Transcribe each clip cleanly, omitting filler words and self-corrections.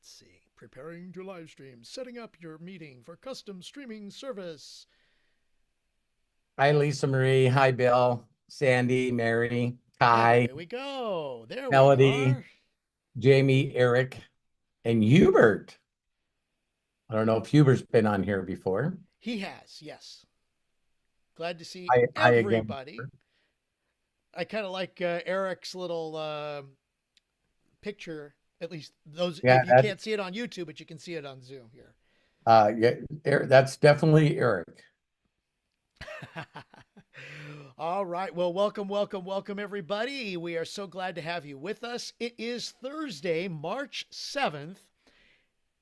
Let's see. Preparing to live stream. Setting up your meeting for custom streaming service. Hi, Lisa Marie. Hi, Bill, Sandy, Mary, And Kai, away we go. There we Melody, are. Jamie, Eric, and Hubert. I don't know if Hubert's been on here before. He has, yes. Glad to see Hi again. everybody. I kind of like Eric's little picture. At least those, Yeah, if you can't see it on YouTube, but you can see it on Zoom here. yeah, that's definitely Eric. All right. Well, welcome, everybody. We are so glad to have you with us. It is Thursday, March 7th,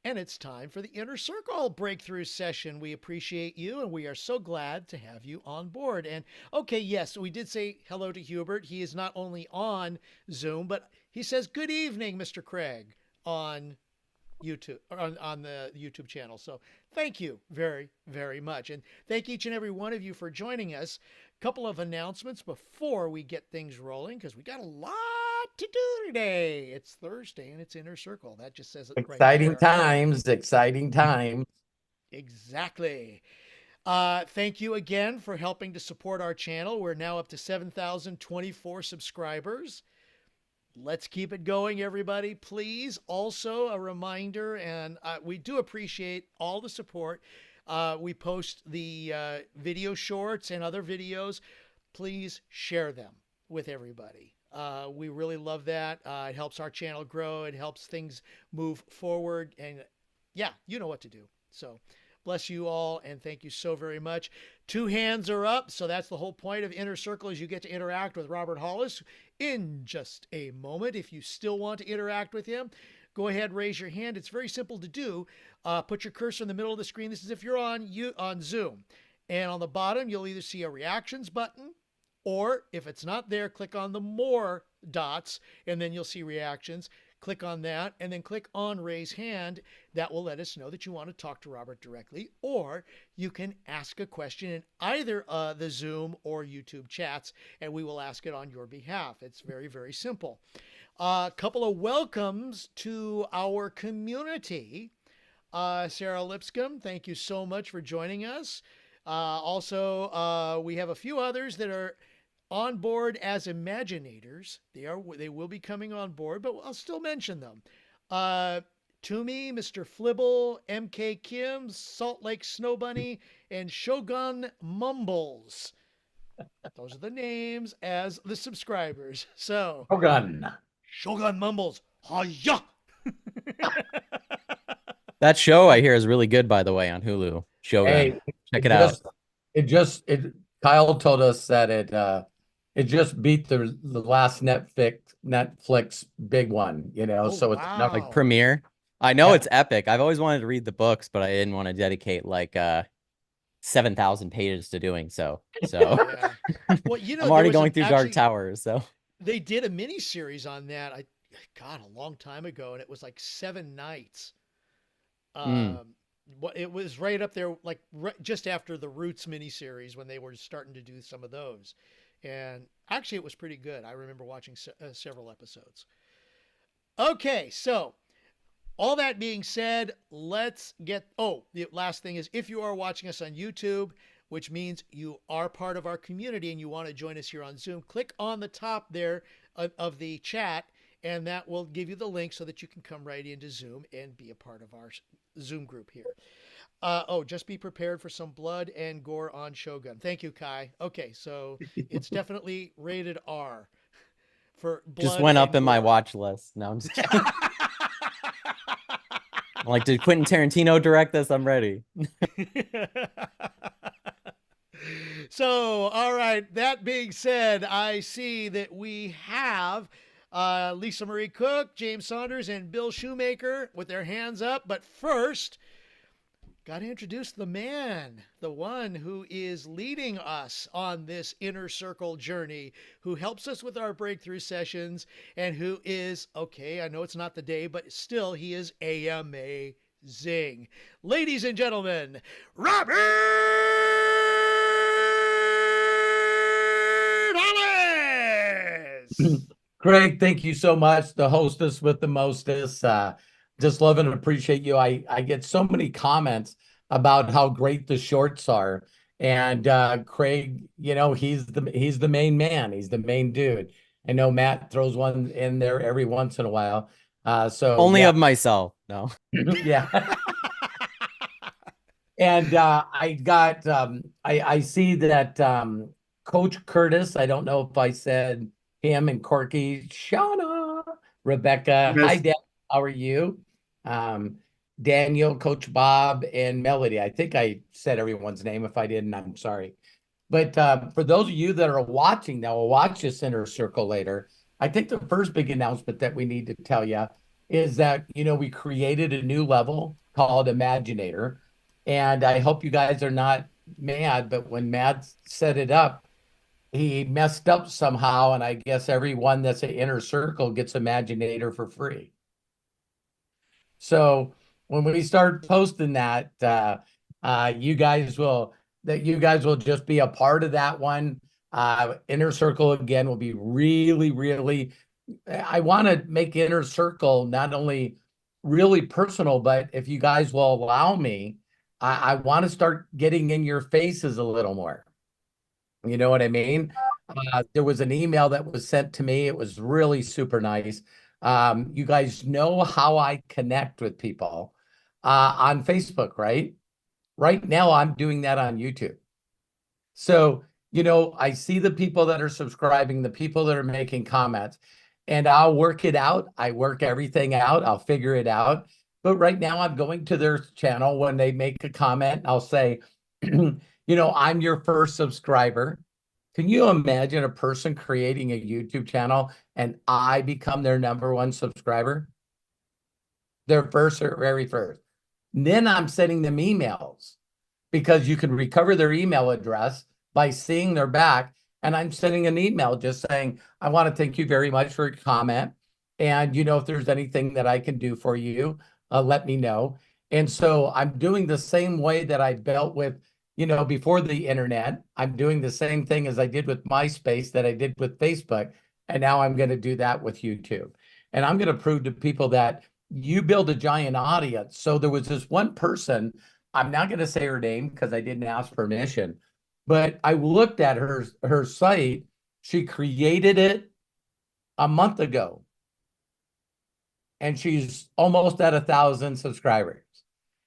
and it's time for the Inner Circle breakthrough session. We appreciate you, and we are so glad to have you on board. And okay, yes, we did say hello to Hubert. He is not only on Zoom, but he says, "Good evening, Mr. Craig," on YouTube or on the YouTube channel. So thank you very, very much. And thank each and every one of you for joining us. A couple of announcements before we get things rolling, because we got a lot to do today. It's Thursday and it's Inner Circle. That just says it right Exciting there. times, exciting times. Exactly. Thank you again for helping to support our channel. We're now up to 7,024 subscribers. Let's keep it going, everybody. Please, also a reminder, and we do appreciate all the support. We post the video shorts and other videos. Please share them with everybody. We really love that. It helps our channel grow. It helps things move forward. And yeah, you know what to do. So bless you all, and thank you so very much. 2 hands are up, so that's the whole point of Inner Circle, is you get to interact with Robert Hollis in just a moment. If you still want to interact with him, go ahead, raise your hand. It's very simple to do. Put your cursor in the middle of the screen. This is if you're on Zoom. And on the bottom, you'll either see a reactions button, or if it's not there, click on the more dots, and then you'll see reactions. Click on that, and then click on raise hand. That will let us know that you want to talk to Robert directly, or you can ask a question in either the Zoom or YouTube chats, and we will ask it on your behalf. It's very, very simple. A couple of welcomes to our community. Sarah Lipscomb, thank you so much for joining us. Also, we have a few others that are on board as Imaginators. They will be coming on board, but I'll still mention them. Toomey, Mr. Flibble, MK Kim, Salt Lake Snow Bunny, and Shogun Mumbles. Those are the names as the subscribers. So Shogun Mumbles. Hiya! That show I hear is really good, by the way, on Hulu. Shogun. Hey, Check it out. Kyle told us that it just beat the last Netflix big one, Oh, so it's wow. Like premiere. I know Yeah. it's epic. I've always wanted to read the books, but I didn't want to dedicate like 7,000 pages to doing so. So Yeah. Well, I'm already going through Dark Towers. So they did a mini series on that. God, a long time ago, and it was like 7 nights. It was right up there, like just after the Roots miniseries when they were starting to do some of those. And actually, it was pretty good. I remember watching several episodes. Okay, so all that being said, let's get. Oh, the last thing is, if you are watching us on YouTube, which means you are part of our community and you want to join us here on Zoom, click on the top there of the chat, and that will give you the link so that you can come right into Zoom and be a part of our Zoom group here. Just be prepared for some blood and gore on Shogun. Thank you, Kai. Okay, so it's definitely rated R for blood. Just went up in my watch list. No, I'm just kidding. Like, did Quentin Tarantino direct this? I'm ready. So, all right. That being said, I see that we have Lisa Marie Cook, James Saunders, and Bill Shoemaker with their hands up. But first, got to introduce the man, the one who is leading us on this Inner Circle journey, who helps us with our breakthrough sessions, and who is, okay, I know it's not the day, but still, he is amazing. Ladies and gentlemen, Robert Hollis! Craig, thank you so much. The hostess with the mostest. just love and appreciate you. I get so many comments about how great the shorts are. And Craig, he's the main man. He's the main dude. I know Matt throws one in there every once in a while. So Only yeah, of myself. No. yeah. And I see that Coach Curtis, I don't know if I said him, and Corky, Shauna, Rebecca. Hi, Yes. Dan. How are you? Um, Daniel, Coach Bob, and Melody. I think I said everyone's name. If I didn't, I'm sorry. But for those of you that are watching that will watch this Inner Circle later, I think the first big announcement that we need to tell you is that, we created a new level called Imaginator. And I hope you guys are not mad, but when Matt set it up, he messed up somehow. And I guess everyone that's an Inner Circle gets Imaginator for free. So when we start posting that, you guys will just be a part of that one. Inner Circle again will be really, really. I want to make Inner Circle not only really personal, but if you guys will allow me, I want to start getting in your faces a little more. You know what I mean? There was an email that was sent to me. It was really super nice. You guys know how I connect with people on Facebook, right? Right now, I'm doing that on YouTube. So, I see the people that are subscribing, the people that are making comments, and I'll work it out. I work everything out. I'll figure it out. But right now, I'm going to their channel when they make a comment. I'll say, I'm your first subscriber. Can you imagine a person creating a YouTube channel and I become their #1 subscriber? Their first or very first. And then I'm sending them emails because you can recover their email address by seeing their back. And I'm sending an email just saying, I want to thank you very much for your comment. And, if there's anything that I can do for you, let me know. And so I'm doing the same way that I dealt with, before the internet. I'm doing the same thing as I did with MySpace that I did with Facebook. And now I'm going to do that with YouTube. And I'm going to prove to people that you build a giant audience. So there was this one person, I'm not going to say her name because I didn't ask permission, but I looked at her site. She created it a month ago, and she's almost at 1,000 subscribers.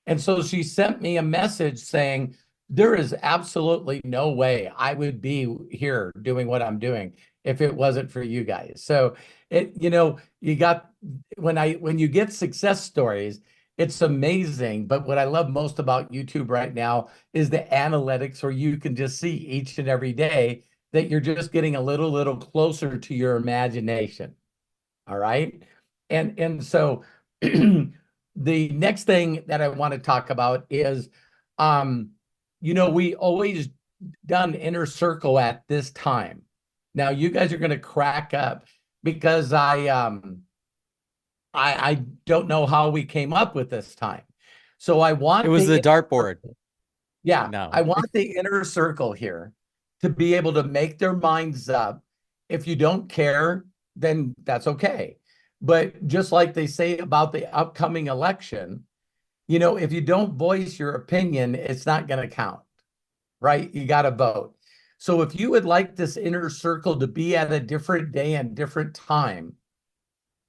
And so she sent me a message saying, there is absolutely no way I would be here doing what I'm doing if it wasn't for you guys. So you got, when you get success stories, it's amazing. But what I love most about YouTube right now is the analytics, where you can just see each and every day that you're just getting a little closer to your imagination. All right. And so the next thing that I want to talk about is, we always done Inner Circle at this time. Now you guys are going to crack up because I don't know how we came up with this time. So I want It was the dartboard. Yeah, No. I want the Inner Circle here to be able to make their minds up. If you don't care, then that's okay. But just like they say about the upcoming election, if you don't voice your opinion, it's not going to count, right? You got to vote. So if you would like this Inner Circle to be at a different day and different time,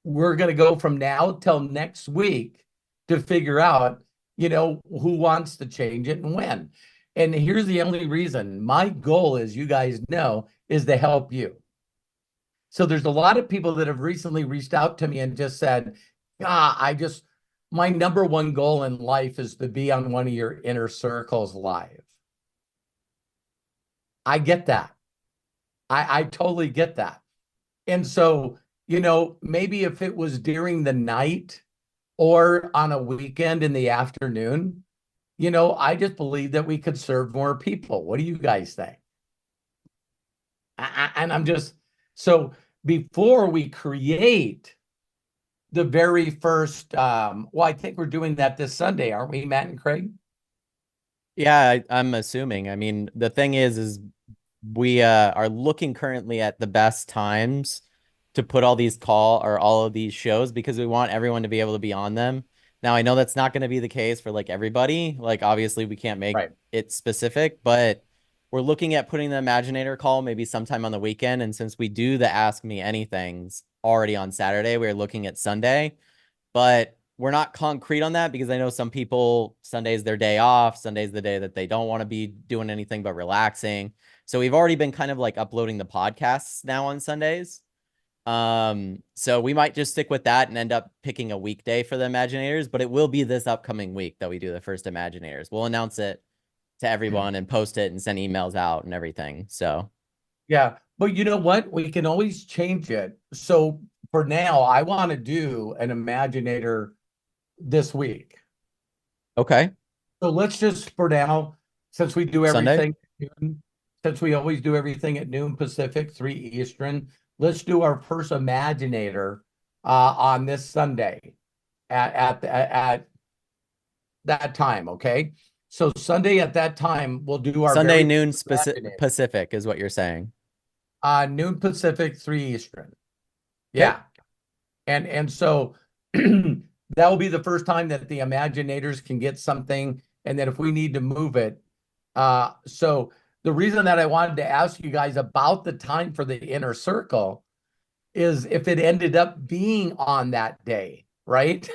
we're going to go from now till next week to figure out, who wants to change it and when. And here's the only reason. My goal, as you guys know, is to help you. So there's a lot of people that have recently reached out to me and just said, my #1 goal in life is to be on one of your Inner Circles live. I get that. I totally get that. And so, maybe if it was during the night or on a weekend in the afternoon, I just believe that we could serve more people. What do you guys think? And I'm just, so before we create the very first, I think we're doing that this Sunday, aren't we, Matt and Craig? Yeah, I'm assuming. I mean, the thing is we are looking currently at the best times to put all of these shows because we want everyone to be able to be on them. Now, I know that's not going to be the case for like everybody. Like, obviously, we can't make it specific, but we're looking at putting the Imaginator call maybe sometime on the weekend. And since we do the Ask Me Anythings already on Saturday, we're looking at Sunday, but we're not concrete on that because I know some people, Sunday's their day off. Sunday's the day that they don't want to be doing anything but relaxing. So we've already been kind of like uploading the podcasts now on Sundays. So we might just stick with that and end up picking a weekday for the Imaginators, but it will be this upcoming week that we do the first Imaginators. We'll announce it to everyone and post it and send emails out and everything. So yeah, but you know what? We can always change it. So for now, I want to do an Imaginator this week. Okay. So let's just, for now, since we do everything, since we always do everything at noon Pacific, 3 Eastern, let's do our first Imaginator on this Sunday at that time, okay? So Sunday at that time, we'll do our Sunday noon Pacific is what you're saying. Noon Pacific, 3 Eastern. Yeah. Okay. And so that will be the first time that the Imaginators can get something, and then if we need to move it. So the reason that I wanted to ask you guys about the time for the inner circle is if it ended up being on that day, right?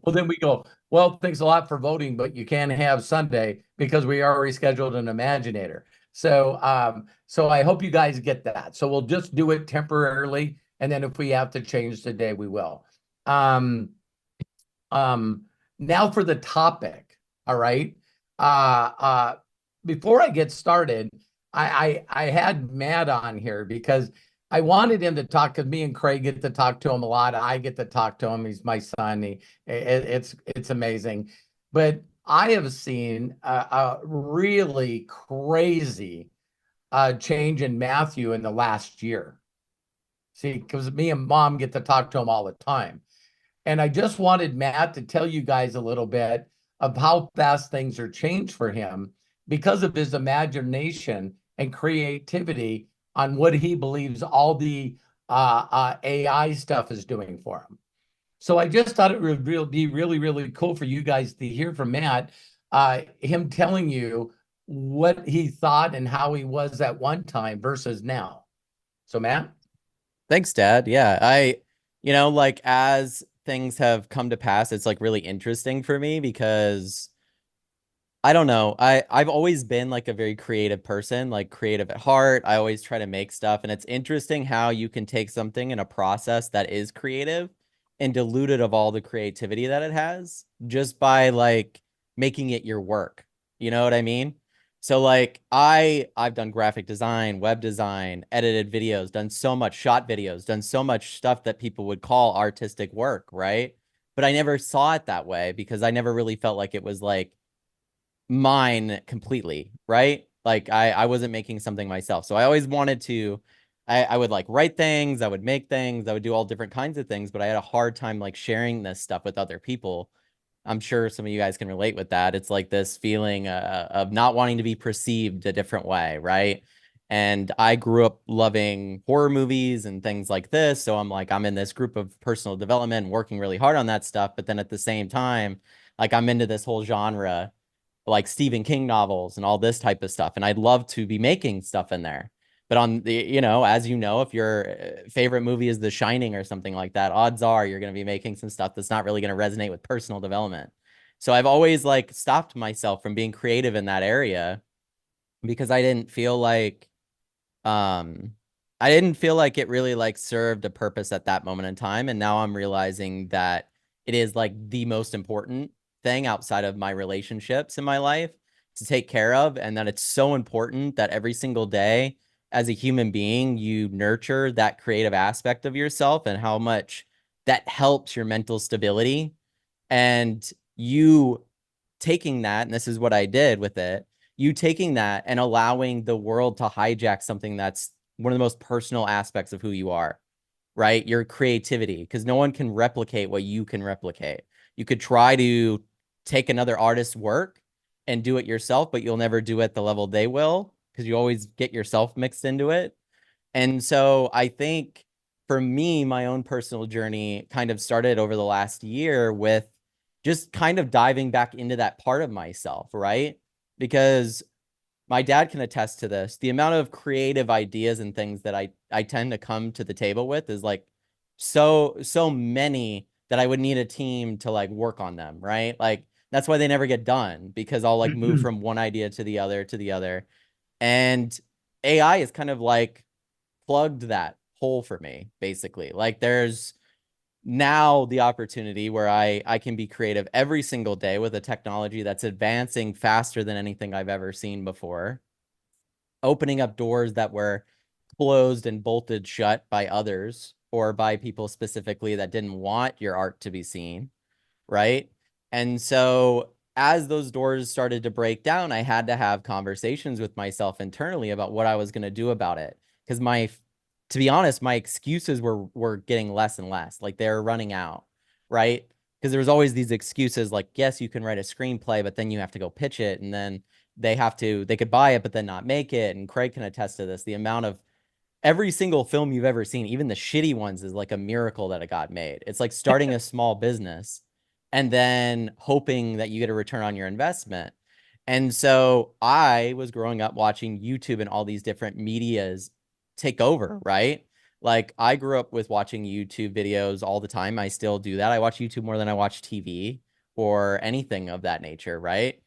Well, then we go, well, thanks a lot for voting, but you can't have Sunday because we already scheduled an Imaginator. So, so I hope you guys get that. So we'll just do it temporarily, and then if we have to change the day, we will. Now for the topic. All right. Before I get started, I had Matt on here because I wanted him to talk, because me and Craig get to talk to him a lot. I get to talk to him. He's my son. It's amazing. But I have seen a really crazy change in Matthew in the last year. See, because me and Mom get to talk to him all the time. And I just wanted Matt to tell you guys a little bit of how fast things are changed for him because of his imagination and creativity on what he believes all the AI stuff is doing for him. So I just thought it would be really, really cool for you guys to hear from Matt, him telling you what he thought and how he was at one time versus now. So Matt? Thanks, Dad. Yeah, like as things have come to pass, it's like really interesting for me because I don't know. I've always been like a very creative person, like creative at heart. I always try to make stuff, and it's interesting how you can take something in a process that is creative and dilute it of all the creativity that it has just by like making it your work. You know what I mean? So like I've done graphic design, web design, edited videos, done so much shot videos, done so much stuff that people would call artistic work, right? But I never saw it that way because I never really felt like it was like mine completely, right? Like I wasn't making something myself. So I always wanted to, I would like write things, I would make things, I would do all different kinds of things, but I had a hard time like sharing this stuff with other people. I'm sure some of you guys can relate with that. It's like this feeling of not wanting to be perceived a different way, right? And I grew up loving horror movies and things like this. So I'm like, I'm in this group of personal development and working really hard on that stuff. But then at the same time, like I'm into this whole genre, like Stephen King novels and all this type of stuff. And I'd love to be making stuff in there. But on the, as you know, if your favorite movie is The Shining or something like that, odds are you're going to be making some stuff that's not really going to resonate with personal development. So I've always like stopped myself from being creative in that area because I didn't feel like it really like served a purpose at that moment in time. And now I'm realizing that it is like the most important thing outside of my relationships in my life to take care of, and that it's so important that every single day as a human being, you nurture that creative aspect of yourself and how much that helps your mental stability. And you taking that, and this is what I did with it, you taking that and allowing the world to hijack something that's one of the most personal aspects of who you are, right? Your creativity, because no one can replicate what you can replicate. You could try to take another artist's work and do it yourself, but you'll never do it at the level they will because you always get yourself mixed into it. And so I think for me, my own personal journey kind of started over the last year with just kind of diving back into that part of myself, right? Because my dad can attest to this. The amount of creative ideas and things that I tend to come to the table with is like so many that I would need a team to like work on them, right? Like that's why they never get done, because I'll like move from one idea to the other to the other. And AI is kind of like plugged that hole for me, basically. Like there's now the opportunity where I can be creative every single day with a technology that's advancing faster than anything I've ever seen before, opening up doors that were closed and bolted shut by others or by people specifically that didn't want your art to be seen, right? And so as those doors started to break down, I had to have conversations with myself internally about what I was going to do about it. Because to be honest, my excuses were getting less and less. Like they're running out, right? Because there was always these excuses like, yes, you can write a screenplay, but then you have to go pitch it. And then they could buy it, but then not make it. And Craig can attest to this. The amount of every single film you've ever seen, even the shitty ones, is like a miracle that it got made. It's like starting a small business and then hoping that you get a return on your investment. And so I was growing up watching YouTube and all these different medias take over, right? Like I grew up with watching YouTube videos all the time. I still do that. I watch YouTube more than I watch TV or anything of that nature, right?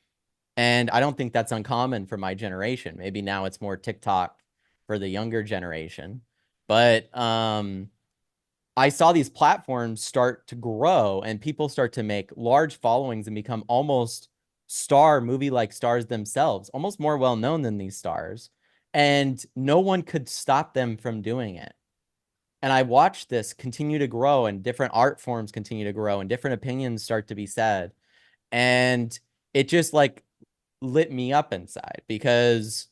And I don't think that's uncommon for my generation. Maybe now it's more TikTok for the younger generation. But I saw these platforms start to grow and people start to make large followings and become almost movie-like stars themselves, almost more well-known than these stars. And no one could stop them from doing it. And I watched this continue to grow and different art forms continue to grow and different opinions start to be said. And it just like lit me up inside, because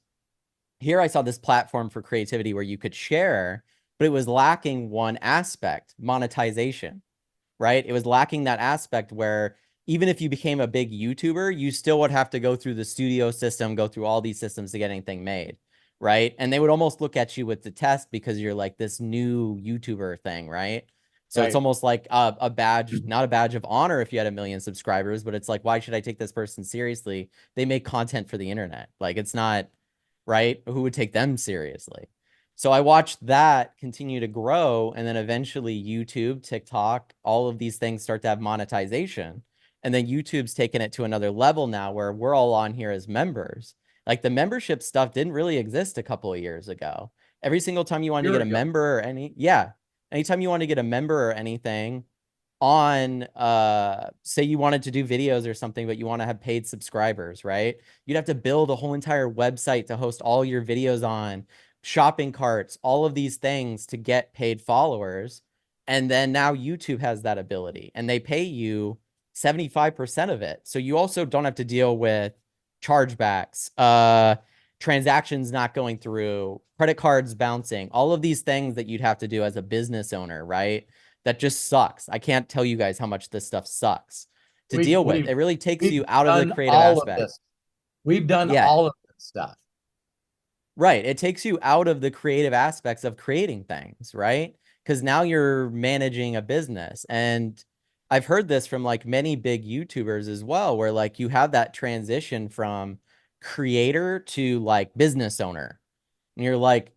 here I saw this platform for creativity where you could share, but it was lacking one aspect, monetization, right? It was lacking that aspect where even if you became a big YouTuber, you still would have to go through the studio system, go through all these systems to get anything made, right? And they would almost look at you with detest because you're like this new YouTuber thing, right? So it's almost like a badge, not a badge of honor if you had 1 million subscribers, but it's like, why should I take this person seriously? They make content for the internet. Like it's not, right? Who would take them seriously? So I watched that continue to grow. And then eventually YouTube, TikTok, all of these things start to have monetization. And then YouTube's taken it to another level now where we're all on here as members. Like the membership stuff didn't really exist a couple of years ago. Every single time you wanted to get a member or anytime you want to get a member or anything on, say you wanted to do videos or something, but you want to have paid subscribers, right? You'd have to build a whole entire website to host all your videos on, shopping carts, all of these things to get paid followers. And then now YouTube has that ability and they pay you 75% of it. So you also don't have to deal with chargebacks, transactions not going through, credit cards bouncing, all of these things that you'd have to do as a business owner, right? That just sucks. I can't tell you guys how much this stuff sucks to deal with. It really takes you out of the creative aspect. We've done all of this stuff. Right. It takes you out of the creative aspects of creating things, right? Because now you're managing a business. And I've heard this from like many big YouTubers as well, where like you have that transition from creator to like business owner. And you're like,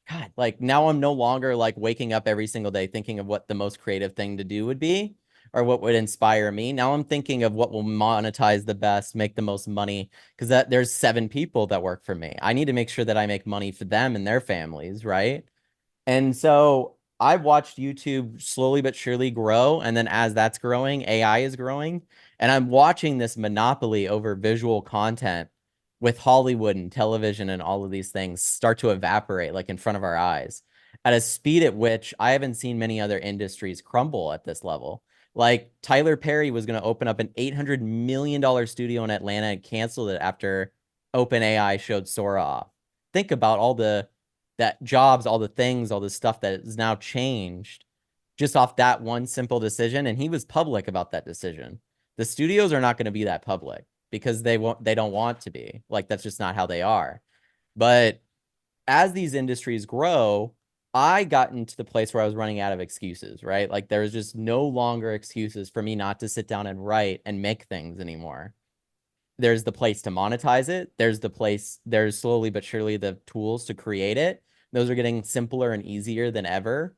God, like now I'm no longer like waking up every single day thinking of what the most creative thing to do would be or what would inspire me. Now I'm thinking of what will monetize the best, make the most money, because there's 7 people that work for me. I need to make sure that I make money for them and their families, right? And so I've watched YouTube slowly but surely grow. And then as that's growing, AI is growing. And I'm watching this monopoly over visual content with Hollywood and television and all of these things start to evaporate like in front of our eyes at a speed at which I haven't seen many other industries crumble at this level. Like Tyler Perry was going to open up an $800 million studio in Atlanta and canceled it after OpenAI showed Sora off. Think about all that jobs, all the things, all the stuff that is now changed just off that one simple decision. And he was public about that decision. The studios are not going to be that public because they don't want to be. Like, that's just not how they are. But as these industries grow, I got into the place where I was running out of excuses, right? Like there was just no longer excuses for me not to sit down and write and make things anymore. There's the place to monetize it. There's slowly but surely the tools to create it. Those are getting simpler and easier than ever.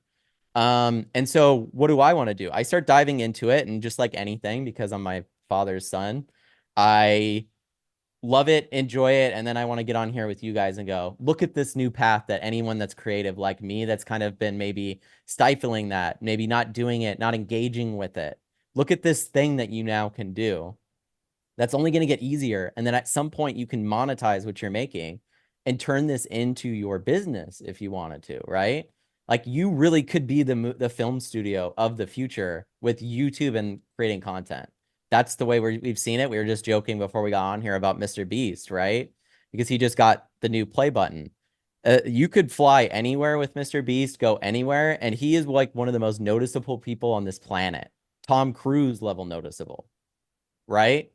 And so what do I want to do? I start diving into it, and just like anything, because I'm my father's son, I love it, enjoy it, and then I want to get on here with you guys and go, look at this new path that anyone that's creative like me, that's kind of been maybe stifling that, maybe not doing it, not engaging with it. Look at this thing that you now can do. That's only going to get easier. And then at some point you can monetize what you're making and turn this into your business if you wanted to, right? Like you really could be the film studio of the future with YouTube and creating content. That's the way we've seen it. We were just joking before we got on here about Mr. Beast, right? Because he just got the new play button. You could fly anywhere with Mr. Beast, go anywhere, and he is like one of the most noticeable people on this planet. Tom Cruise level noticeable, right?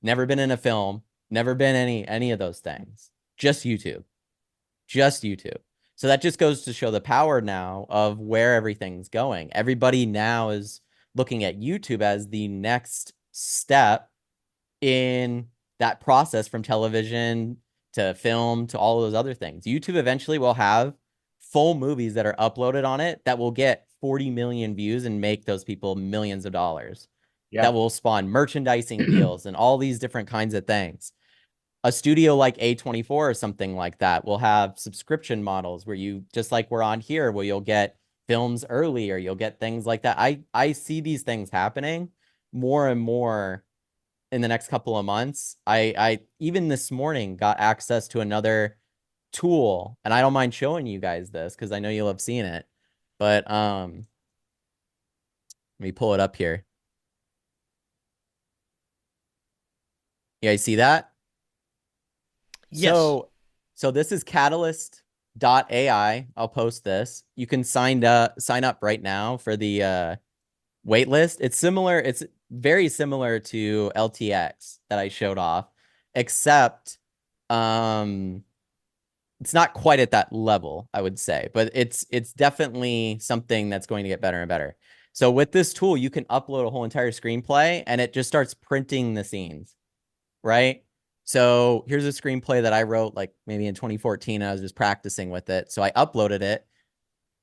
Never been in a film, never been any of those things. Just YouTube. Just YouTube. So that just goes to show the power now of where everything's going. Everybody now is looking at YouTube as the next step in that process from television to film to all those other things. YouTube eventually will have full movies that are uploaded on it that will get 40 million views and make those people millions of dollars. Yeah. That will spawn merchandising deals and all these different kinds of things. A studio like A24 or something like that will have subscription models where you, just like we're on here, where you'll get films early or you'll get things like that. I see these things happening more and more in the next couple of months. I even this morning got access to another tool, and I don't mind showing you guys this because I know you'll have seen it. But let me pull it up here. You guys see that? Yes. So this is catalyst.ai. I'll post this. You can sign up right now for the wait list. It's very similar to LTX that I showed off, except it's not quite at that level, I would say, but it's definitely something that's going to get better and better. So with this tool, you can upload a whole entire screenplay and it just starts printing the scenes, right? So here's a screenplay that I wrote like maybe in 2014. I was just practicing with it. So I uploaded it.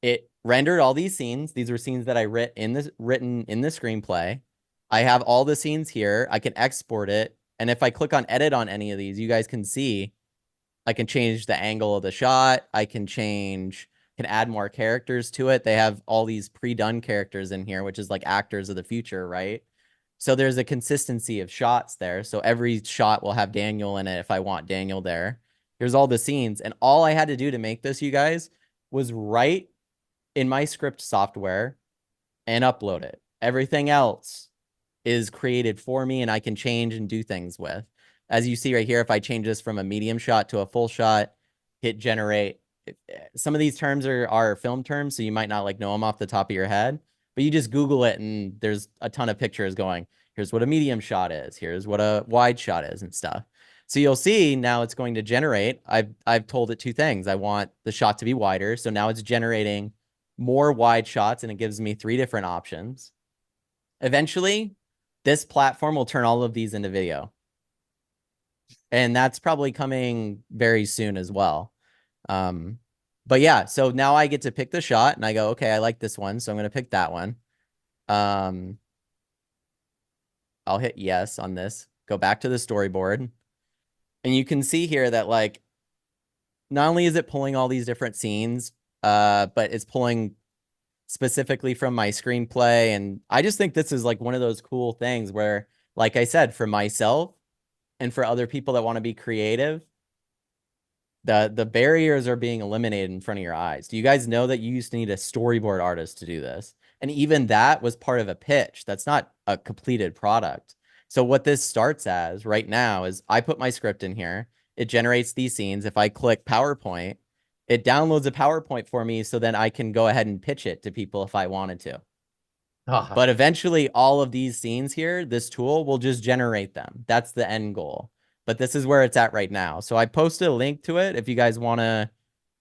It rendered all these scenes. These were scenes that I written in the screenplay. I have all the scenes here. I can export it. And if I click on edit on any of these, you guys can see I can change the angle of the shot. I can add more characters to it. They have all these pre-done characters in here, which is like actors of the future, right? So there's a consistency of shots there. So every shot will have Daniel in it if I want Daniel there. Here's all the scenes. And all I had to do to make this, you guys, was write in my script software and upload it. Everything else is created for me and I can change and do things with. As you see right here, if I change this from a medium shot to a full shot, hit generate. Some of these terms are film terms, so you might not like know them off the top of your head. But you just Google it and there's a ton of pictures going, here's what a medium shot is. Here's what a wide shot is and stuff. So you'll see now it's going to generate. I've told it two things. I want the shot to be wider. So now it's generating more wide shots and it gives me 3 different options. Eventually, this platform will turn all of these into video. And that's probably coming very soon as well. But yeah, so now I get to pick the shot and I go, okay, I like this one. So I'm going to pick that one. I'll hit yes on this, go back to the storyboard. And you can see here that like, not only is it pulling all these different scenes, but it's pulling specifically from my screenplay. And I just think this is like one of those cool things where, like I said, for myself and for other people that want to be creative, the barriers are being eliminated in front of your eyes. Do you guys know that you used to need a storyboard artist to do this? And even that was part of a pitch. That's not a completed product. So what this starts as right now is I put my script in here. It generates these scenes. If I click PowerPoint, it downloads a PowerPoint for me so then I can go ahead and pitch it to people if I wanted to. But eventually all of these scenes here, this tool will just generate them. That's the end goal. But this is where it's at right now. So I posted a link to it if you guys want to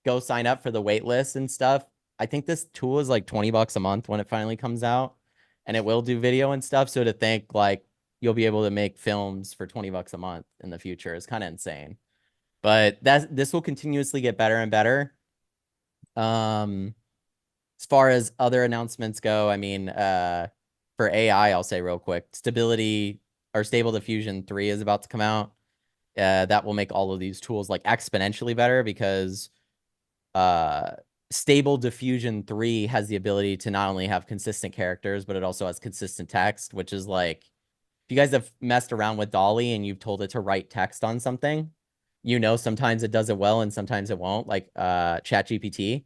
go sign up for the wait list and stuff. I think this tool is like 20 bucks a month when it finally comes out, and it will do video and stuff. So to think like you'll be able to make films for 20 bucks a month in the future is kind of insane. But this will continuously get better and better. As far as other announcements go, I mean, for AI, I'll say real quick, Stable Diffusion 3 is about to come out. That will make all of these tools like exponentially better, because Stable Diffusion 3 has the ability to not only have consistent characters, but it also has consistent text, which is like, if you guys have messed around with Dolly and you've told it to write text on something, sometimes it does it well and sometimes it won't, like ChatGPT.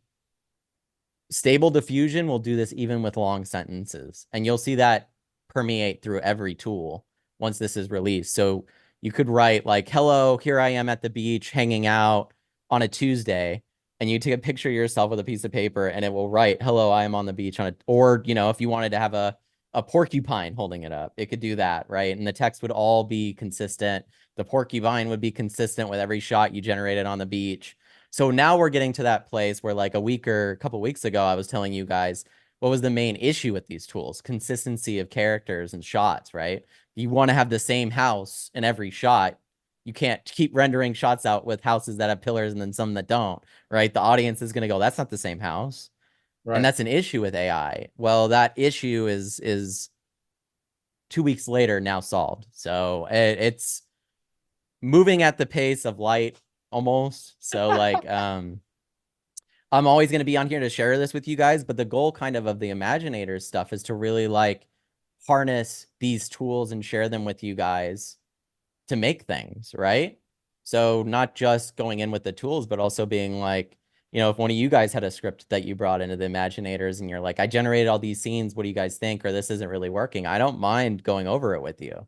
Stable Diffusion will do this even with long sentences, and you'll see that permeate through every tool once this is released. So you could write like, hello, here I am at the beach hanging out on a Tuesday, and you take a picture of yourself with a piece of paper and it will write, hello, I am on the beach or, if you wanted to have a porcupine holding it up, it could do that, right? And the text would all be consistent. The porcupine would be consistent with every shot you generated on the beach. So now we're getting to that place where like a couple weeks ago, I was telling you guys what was the main issue with these tools: consistency of characters and shots, right? You want to have the same house in every shot. You can't keep rendering shots out with houses that have pillars and then some that don't, right? The audience is going to go, that's not the same house. Right. And that's an issue with AI. Well, that issue is 2 weeks later now solved. So it's moving at the pace of light almost. So like, I'm always going to be on here to share this with you guys, but the goal kind of the Imaginators stuff is to really like harness these tools and share them with you guys to make things, right? So not just going in with the tools, but also being like, if one of you guys had a script that you brought into the Imaginators and you're like, I generated all these scenes, what do you guys think? Or this isn't really working. I don't mind going over it with you,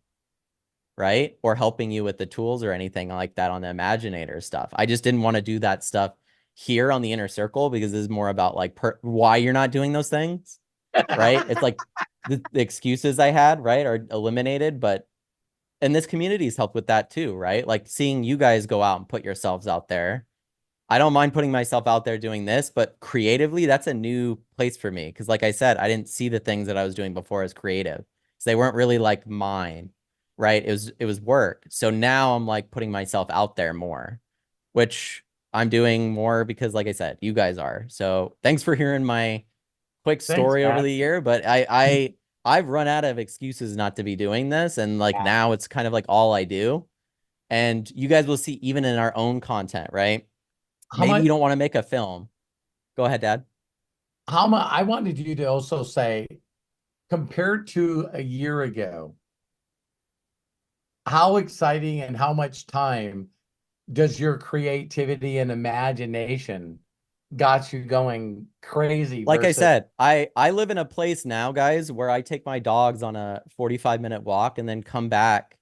right? Or helping you with the tools or anything like that on the Imaginator stuff. I just didn't want to do that stuff here on the Inner Circle, because this is more about like why you're not doing those things, right? It's like the excuses I had, right, are eliminated, and this community's helped with that too, right? Like seeing you guys go out and put yourselves out there. I don't mind putting myself out there doing this, but creatively, that's a new place for me. Because like I said, I didn't see the things that I was doing before as creative. So they weren't really like mine, right? It was work. So now I'm like putting myself out there more, which I'm doing more because, like I said, you guys are. So thanks for hearing my quick story over the year. But I've run out of excuses not to be doing this. And like now it's kind of like all I do. And you guys will see even in our own content, right? Maybe you don't want to make a film. Go ahead, Dad. I wanted you to also say, compared to a year ago, how exciting and how much time does your creativity and imagination got you going crazy? Like I said, I live in a place now, guys, where I take my dogs on a 45-minute walk and then come back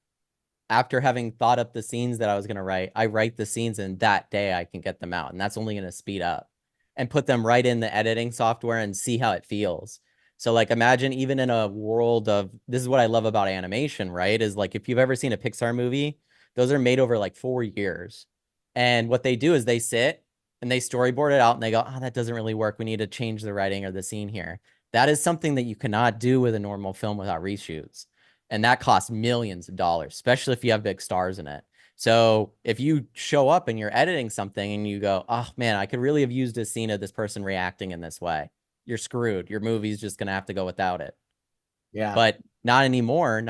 after having thought up the scenes that I was going to write. I write the scenes, and that day I can get them out, and that's only going to speed up and put them right in the editing software and see how it feels. So like, imagine even in a world of, this is what I love about animation, right? Is like, if you've ever seen a Pixar movie, those are made over like 4 years. And what they do is they sit and they storyboard it out and they go, oh, that doesn't really work. We need to change the writing or the scene here. That is something that you cannot do with a normal film without reshoots. And that costs millions of dollars, especially if you have big stars in it. So if you show up and you're editing something and you go, oh man, I could really have used a scene of this person reacting in this way, you're screwed. Your movie's just going to have to go without it. Yeah. But not anymore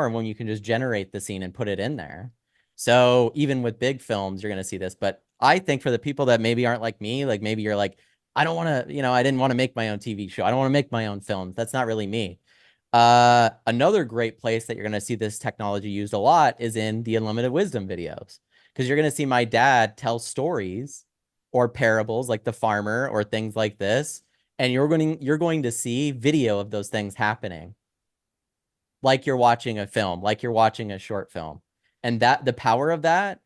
when you can just generate the scene and put it in there. So even with big films, you're going to see this. But I think for the people that maybe aren't like me, like maybe you're like, I don't want to, I didn't want to make my own TV show. I don't want to make my own films. That's not really me. Another great place that you're going to see this technology used a lot is in the Unlimited Wisdom videos, because you're going to see my dad tell stories or parables like the farmer or things like this. And you're going to see video of those things happening, like you're watching a film, like you're watching a short film. And that the power of that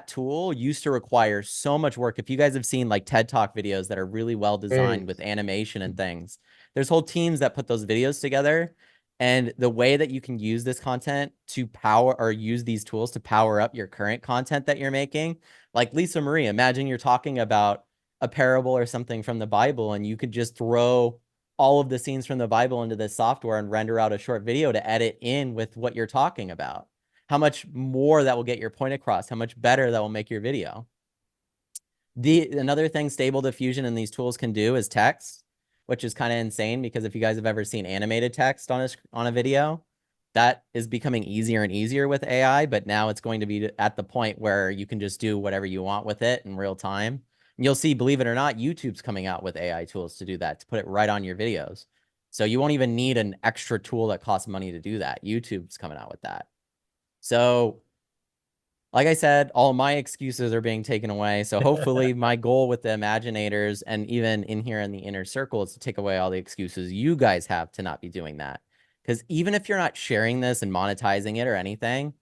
tool used to require so much work. If you guys have seen like TED Talk videos that are really well designed with animation and things, there's whole teams that put those videos together. And the way that you can use this content to power, or use these tools to power up your current content that you're making, like Lisa Marie, imagine you're talking about a parable or something from the Bible, and you could just throw all of the scenes from the Bible into this software and render out a short video to edit in with what you're talking about. How much more that will get your point across, how much better that will make your video. Another thing Stable Diffusion and these tools can do is text, which is kind of insane, because if you guys have ever seen animated text on a video, that is becoming easier and easier with AI, but now it's going to be at the point where you can just do whatever you want with it in real time. And you'll see, believe it or not, YouTube's coming out with AI tools to do that, to put it right on your videos. So you won't even need an extra tool that costs money to do that. YouTube's coming out with that. So like I said, all my excuses are being taken away. So hopefully my goal with the Imaginators and even in here in the inner circle is to take away all the excuses you guys have to not be doing that. Because even if you're not sharing this and monetizing it or anything,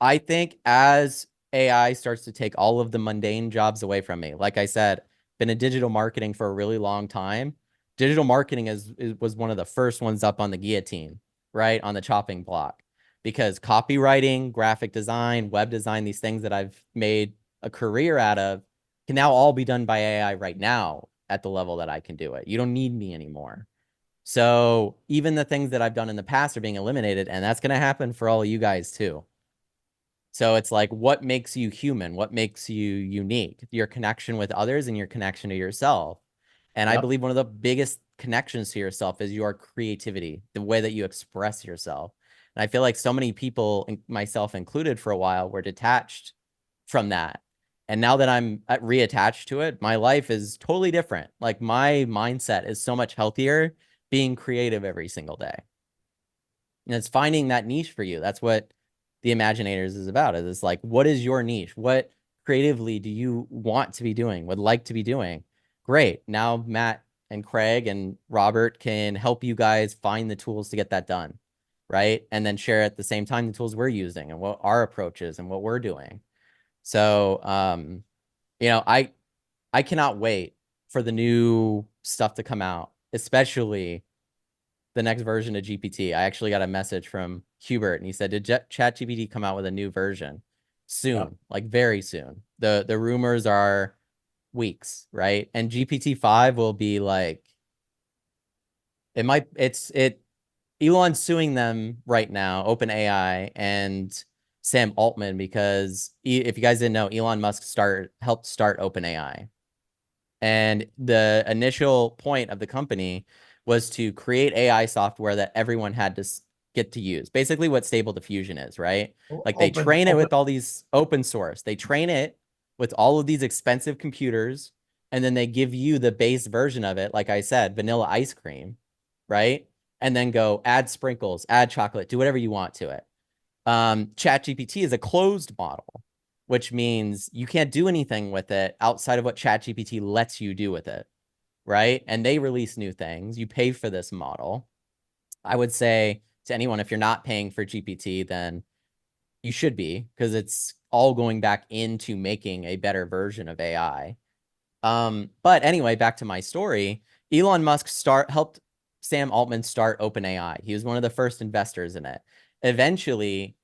I think as AI starts to take all of the mundane jobs away from me, like I said, been in digital marketing for a really long time. Digital marketing was one of the first ones up on the guillotine, right? On the chopping block. Because copywriting, graphic design, web design, these things that I've made a career out of can now all be done by AI right now at the level that I can do it. You don't need me anymore. So even the things that I've done in the past are being eliminated, and that's going to happen for all of you guys too. So it's like, what makes you human? What makes you unique? Your connection with others and your connection to yourself. And I believe one of the biggest connections to yourself is your creativity, the way that you express yourself. And I feel like so many people, myself included for a while, were detached from that. And now that I'm reattached to it, my life is totally different. Like my mindset is so much healthier being creative every single day. And it's finding that niche for you. That's what the Imaginators is about. It's like, what is your niche? What creatively do you want to be doing, would like to be doing? Great. Now Matt and Craig and Robert can help you guys find the tools to get that done, right? And then share at the same time the tools we're using and what our approach is and what we're doing. So, you know, I cannot wait for the new stuff to come out, especially the next version of GPT. I actually got a message from Hubert, and he said, did ChatGPT come out with a new version soon? Like very soon. The rumors are weeks, right? And GPT-5 will be like, Elon's suing them right now, OpenAI and Sam Altman, because if you guys didn't know, Elon Musk helped start OpenAI. And the initial point of the company was to create AI software that everyone had to get to use. Basically what Stable Diffusion is, right? Like they train it with all these open source. They train it with all of these expensive computers, and then they give you the base version of it, like I said, vanilla ice cream, right? And then go add sprinkles, add chocolate, do whatever you want to it. ChatGPT is a closed model, which means you can't do anything with it outside of what ChatGPT lets you do with it, right? And they release new things. You pay for this model. I would say to anyone, if you're not paying for GPT, then you should be, because it's all going back into making a better version of AI. But anyway, back to my story. Elon Musk helped Sam Altman start OpenAI. He was one of the first investors in it. Eventually,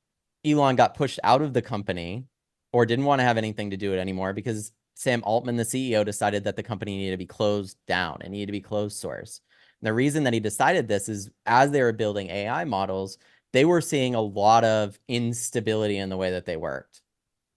Elon got pushed out of the company or didn't want to have anything to do it anymore because Sam Altman, the CEO, decided that the company needed to be closed down and needed to be closed source. And the reason that he decided this is as they were building AI models, they were seeing a lot of instability in the way that they worked.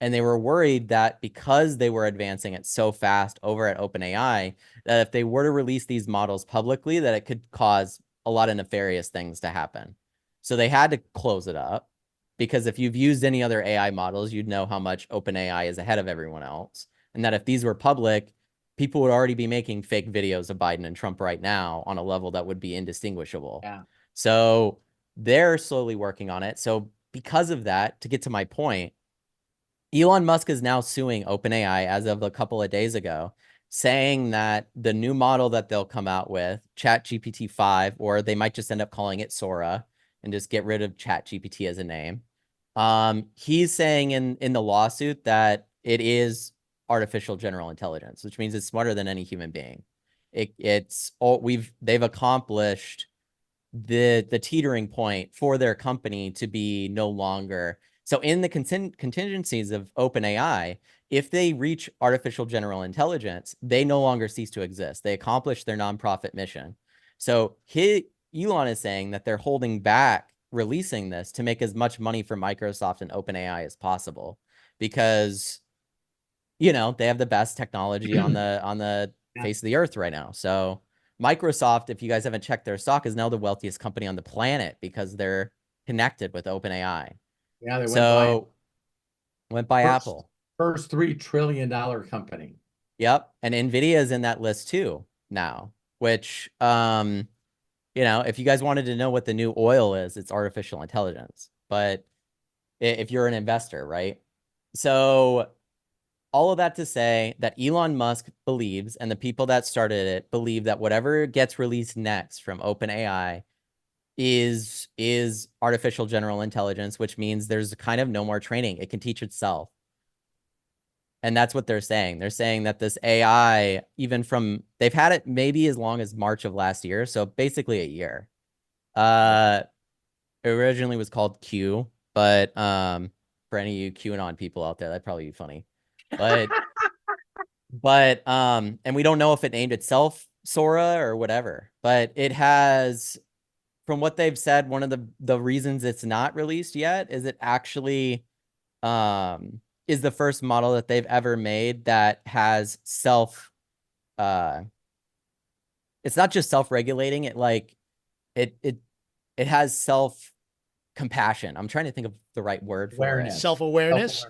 And they were worried that because they were advancing it so fast over at OpenAI, that if they were to release these models publicly, that it could cause a lot of nefarious things to happen. So they had to close it up, because if you've used any other AI models, you'd know how much OpenAI is ahead of everyone else. And that if these were public, people would already be making fake videos of Biden and Trump right now on a level that would be indistinguishable. Yeah. So they're slowly working on it. So because of that, to get to my point, Elon Musk is now suing OpenAI as of a couple of days ago, saying that the new model that they'll come out with, ChatGPT-5, or they might just end up calling it Sora and just get rid of ChatGPT as a name. He's saying in the lawsuit that it is artificial general intelligence, which means it's smarter than any human being. They've accomplished the teetering point for their company to be no longer. So in the contingencies of OpenAI, if they reach artificial general intelligence, they no longer cease to exist. They accomplish their nonprofit mission. So Elon is saying that they're holding back releasing this to make as much money for Microsoft and OpenAI as possible, because, you know, they have the best technology on the face of the earth right now. So Microsoft, if you guys haven't checked their stock, is now the wealthiest company on the planet because they're connected with OpenAI. Yeah, they went by Apple. First $3 trillion company. Yep. And Nvidia is in that list too now, which, you know, if you guys wanted to know what the new oil is, it's artificial intelligence. But if you're an investor, right? So all of that to say that Elon Musk believes, and the people that started it believe, that whatever gets released next from OpenAI is artificial general intelligence, which means there's kind of no more training. It can teach itself. And that's what they're saying. They're saying that this AI, they've had it maybe as long as March of last year. So basically a year. It originally was called Q, but for any of you QAnon people out there, that'd probably be funny. But and we don't know if it named itself Sora or whatever, but it has, from what they've said, one of the reasons it's not released yet is it actually is the first model that they've ever made that has it's not just self-regulating, it has self-compassion. I'm trying to think of the right word for it. Self-awareness?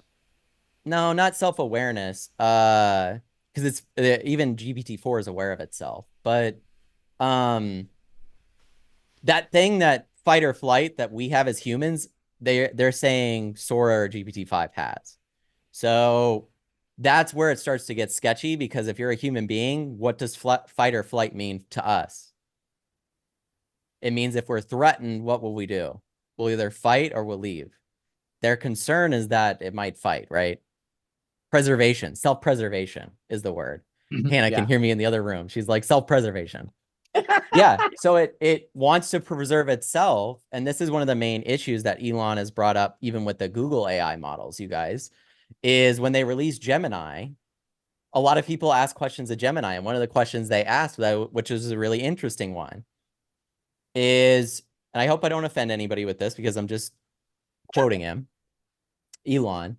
No, not self-awareness. Because it's even GPT-4 is aware of itself. But that thing, that fight or flight that we have as humans, they're saying Sora or GPT-5 has. So that's where it starts to get sketchy, because if you're a human being, what does fight or flight mean to us? It means if we're threatened, what will we do? We'll either fight or we'll leave. Their concern is that it might fight, right? Preservation, self-preservation is the word. Hannah can hear me in the other room. She's like, self-preservation. Yeah, so it wants to preserve itself. And this is one of the main issues that Elon has brought up, even with the Google AI models, you guys, is when they released Gemini, a lot of people ask questions of Gemini. And one of the questions they asked, which is a really interesting one, is, and I hope I don't offend anybody with this because I'm just quoting him, Elon.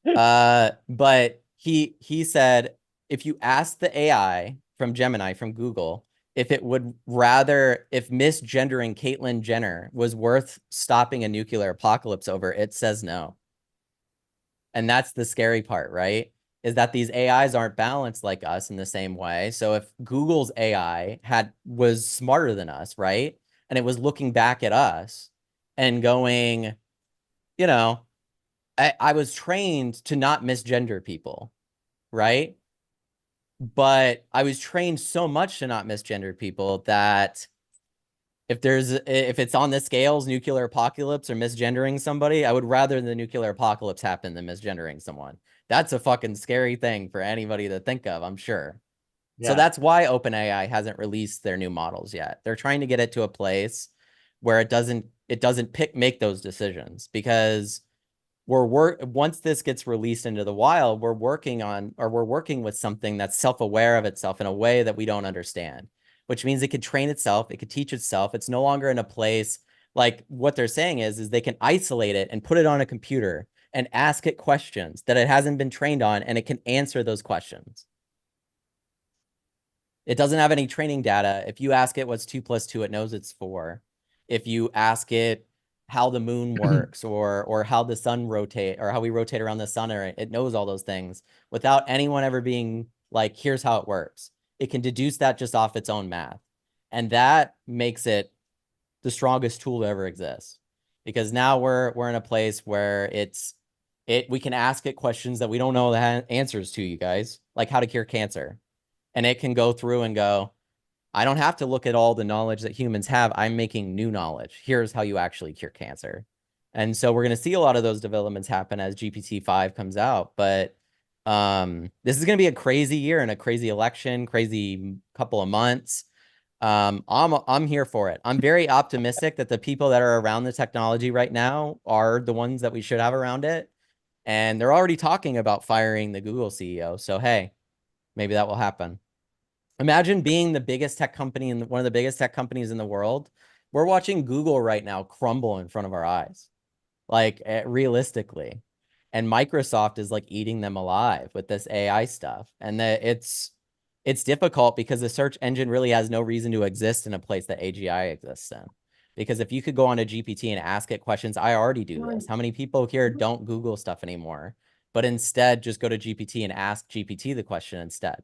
But he said, if you ask the AI from Gemini, from Google, if it would rather, if misgendering Caitlyn Jenner was worth stopping a nuclear apocalypse over, it says no. And that's the scary part, right? Is that these AIs aren't balanced like us in the same way. So if Google's AI was smarter than us, right? And it was looking back at us and going, you know, I was trained to not misgender people, right? But I was trained so much to not misgender people that if it's on the scales, nuclear apocalypse or misgendering somebody, I would rather the nuclear apocalypse happen than misgendering someone. That's a fucking scary thing for anybody to think of, I'm sure. Yeah. So that's why OpenAI hasn't released their new models yet. They're trying to get it to a place where it doesn't make those decisions, because once this gets released into the wild, we're working with something that's self-aware of itself in a way that we don't understand, which means it could train itself, it could teach itself. It's no longer in a place, like what they're saying is they can isolate it and put it on a computer and ask it questions that it hasn't been trained on, and it can answer those questions. It doesn't have any training data. If you ask it what's 2 + 2, it knows it's 4. If you ask it how the moon works or how the sun rotate, or how we rotate around the sun, or it knows all those things without anyone ever being like, here's how it works. It can deduce that just off its own math. And that makes it the strongest tool to ever exist, because now we're in a place where we can ask it questions that we don't know the answers to, you guys, like how to cure cancer. And it can go through and go, I don't have to look at all the knowledge that humans have. I'm making new knowledge. Here's how you actually cure cancer. And so we're going to see a lot of those developments happen as GPT-5 comes out. But this is going to be a crazy year and a crazy election, crazy couple of months. I'm here for it. I'm very optimistic that the people that are around the technology right now are the ones that we should have around it. And they're already talking about firing the Google CEO. So, hey, maybe that will happen. Imagine being the biggest tech company in one of the biggest tech companies in the world. We're watching Google right now crumble in front of our eyes, like realistically. And Microsoft is like eating them alive with this AI stuff. And that it's difficult because the search engine really has no reason to exist in a place that AGI exists in. Because if you could go on a GPT and ask it questions, I already do this. How many people here don't Google stuff anymore, but instead just go to GPT and ask GPT the question instead?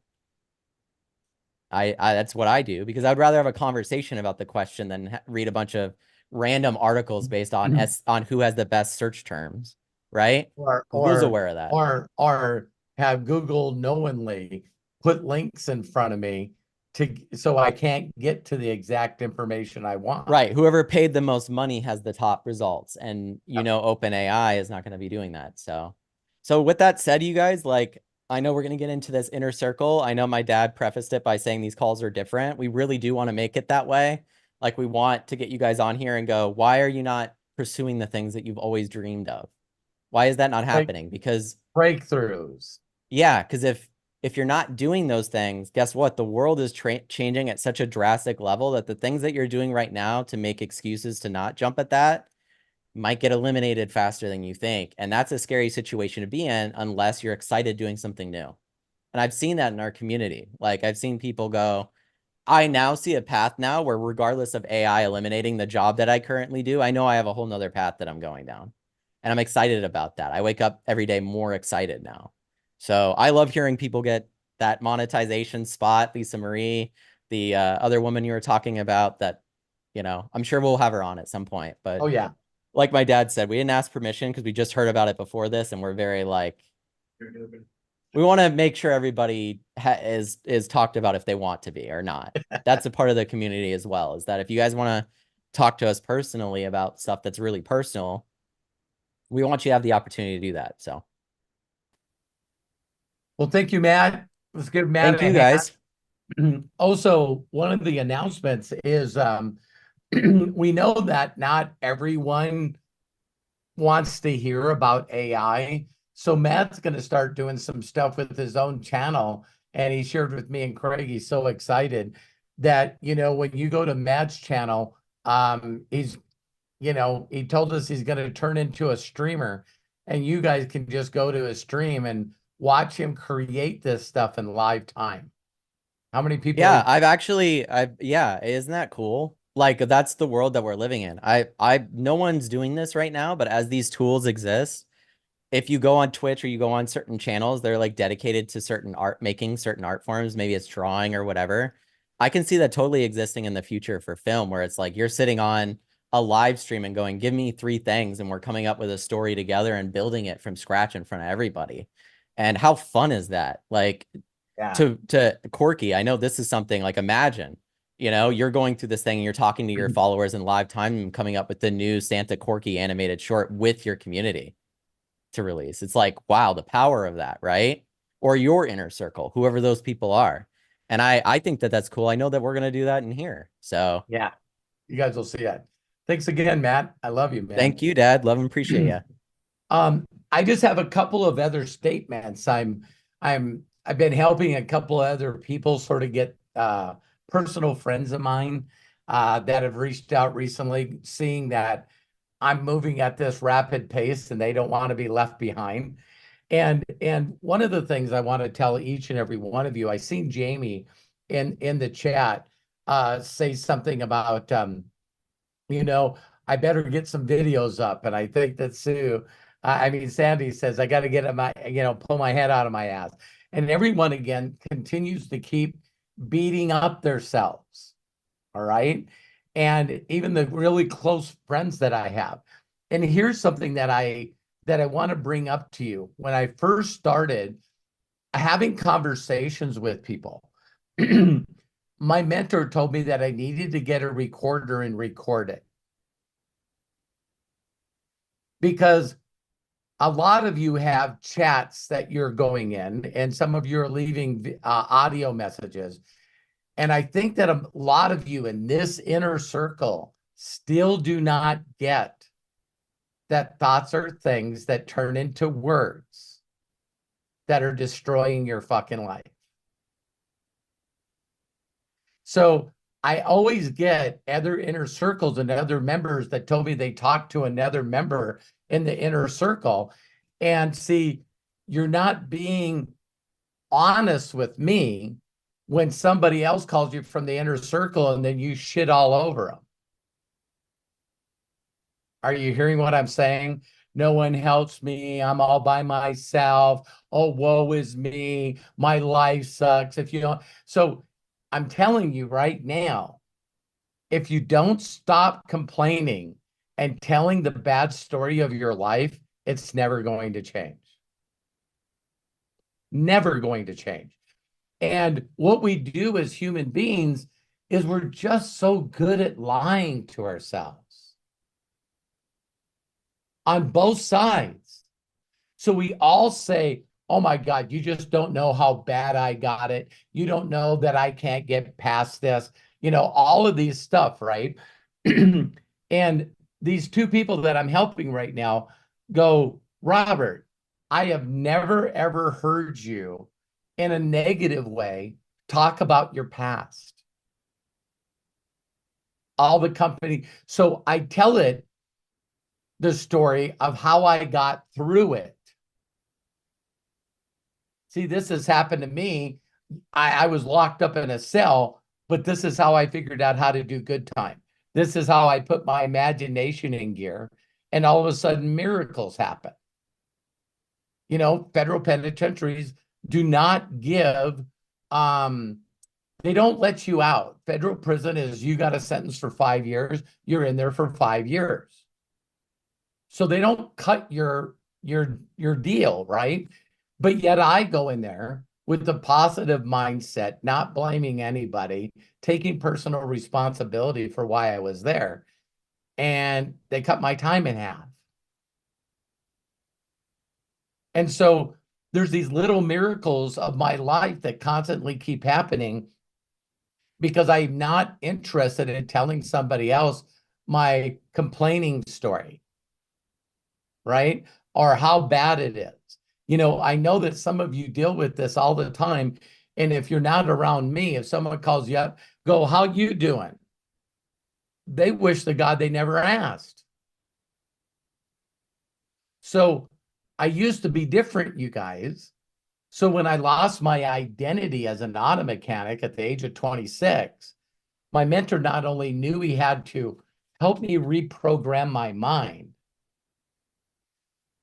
I that's what I do because I'd rather have a conversation about the question than read a bunch of random articles based on on who has the best search terms, right? Google's aware of that. Or have Google knowingly put links in front of me so I can't get to the exact information I want. Right. Whoever paid the most money has the top results. And OpenAI is not going to be doing that. So with that said, you guys, like, I know we're going to get into this inner circle. I know my dad prefaced it by saying these calls are different. We really do want to make it that way. Like, we want to get you guys on here and go, why are you not pursuing the things that you've always dreamed of? Why is that not happening? Because breakthroughs. Yeah, because if you're not doing those things, guess what? The world is changing at such a drastic level that the things that you're doing right now to make excuses to not jump at that might get eliminated faster than you think. And that's a scary situation to be in unless you're excited doing something new. And I've seen that in our community. Like, I've seen people go, I now see a path now where regardless of AI eliminating the job that I currently do, I know I have a whole nother path that I'm going down. And I'm excited about that. I wake up every day more excited now. So I love hearing people get that monetization spot. Lisa Marie, the other woman you were talking about that, I'm sure we'll have her on at some point. But oh yeah, like my dad said, we didn't ask permission because we just heard about it before this. And we're very like, we want to make sure everybody is talked about if they want to be or not. That's a part of the community as well, is that if you guys want to talk to us personally about stuff that's really personal, we want you to have the opportunity to do that. So. Well, thank you, Matt. Let's give Matt Thank you, guys. Also, one of the announcements is we know that not everyone wants to hear about AI. So Matt's going to start doing some stuff with his own channel. And he shared with me and Craig, he's so excited that, when you go to Matt's channel, he told us he's going to turn into a streamer, and you guys can just go to his stream and watch him create this stuff in live time. How many people? Yeah, isn't that cool? Like, that's the world that we're living in. No one's doing this right now, but as these tools exist, if you go on Twitch or you go on certain channels, they're like dedicated to making certain art forms. Maybe it's drawing or whatever. I can see that totally existing in the future for film, where it's like you're sitting on a live stream and going, give me 3 things. And we're coming up with a story together and building it from scratch in front of everybody. And how fun is that? Like, yeah. To Corky, I know this is something like, imagine, you're going through this thing and you're talking to your followers in live time and coming up with the new Santa Corky animated short with your community to release. It's like, wow, the power of that, right? Or your inner circle, whoever those people are. And I think that that's cool. I know that we're going to do that in here. So yeah, you guys will see it. Thanks again, Matt. I love you, man. Thank you, Dad. Love and appreciate you. I just have a couple of other statements. I've been helping a couple of other people sort of get personal friends of mine that have reached out recently, seeing that I'm moving at this rapid pace and they don't want to be left behind. And one of the things I want to tell each and every one of you, I seen Jamie in the chat say something about I better get some videos up. And I think that Sandy says, I got to get pull my head out of my ass. And everyone, again, continues to keep beating up themselves. All right. And even the really close friends that I have. And here's something that I want to bring up to you. When I first started having conversations with people, my mentor told me that I needed to get a recorder and record it. Because a lot of you have chats that you're going in, and some of you are leaving audio messages. And I think that a lot of you in this inner circle still do not get that thoughts are things that turn into words that are destroying your fucking life. So I always get other inner circles and other members that told me they talked to another member in the inner circle. And see, you're not being honest with me when somebody else calls you from the inner circle and then you shit all over them. Are you hearing what I'm saying? No one helps me. I'm all by myself. Oh, woe is me. My life sucks. If you don't, so I'm telling you right now, if you don't stop complaining and telling the bad story of your life, it's never going to change. Never going to change. And what we do as human beings is we're just so good at lying to ourselves on both sides. So we all say, oh my God, you just don't know how bad I got it. You don't know that I can't get past this. You know, all of these stuff, right? And these two people that I'm helping right now go, Robert, I have never, ever heard you in a negative way talk about your past. All the company. So I tell it the story of how I got through it. See, this has happened to me. I was locked up in a cell, but this is how I figured out how to do good time. This is how I put my imagination in gear, and all of a sudden miracles happen. You know, federal penitentiaries do not give, they don't let you out. Federal prison is you got a sentence for 5 years, you're in there for 5 years. So they don't cut your deal, right? But yet I go in there with a positive mindset, not blaming anybody, taking personal responsibility for why I was there. And they cut my time in half. And so there's these little miracles of my life that constantly keep happening because I'm not interested in telling somebody else my complaining story, right? Or how bad it is. You know, I know that some of you deal with this all the time. And if you're not around me, if someone calls you up, go, how you doing? They wish to God they never asked. So I used to be different, you guys. So when I lost my identity as an auto mechanic at the age of 26, my mentor not only knew he had to help me reprogram my mind,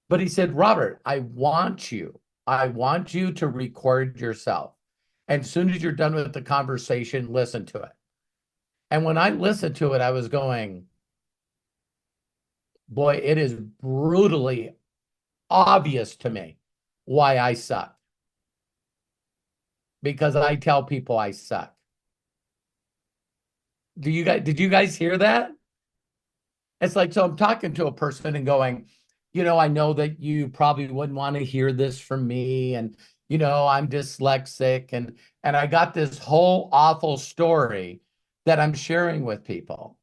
but he said, Robert, I want you to record yourself. And as soon as you're done with the conversation, listen to it. And when I listened to it, I was going, boy, it is brutally obvious to me why I suck. Because I tell people I suck. Did you guys hear that? It's like, so I'm talking to a person and going, you know, I know that you probably wouldn't want to hear this from me. And, you know, I'm dyslexic. And I got this whole awful story that I'm sharing with people.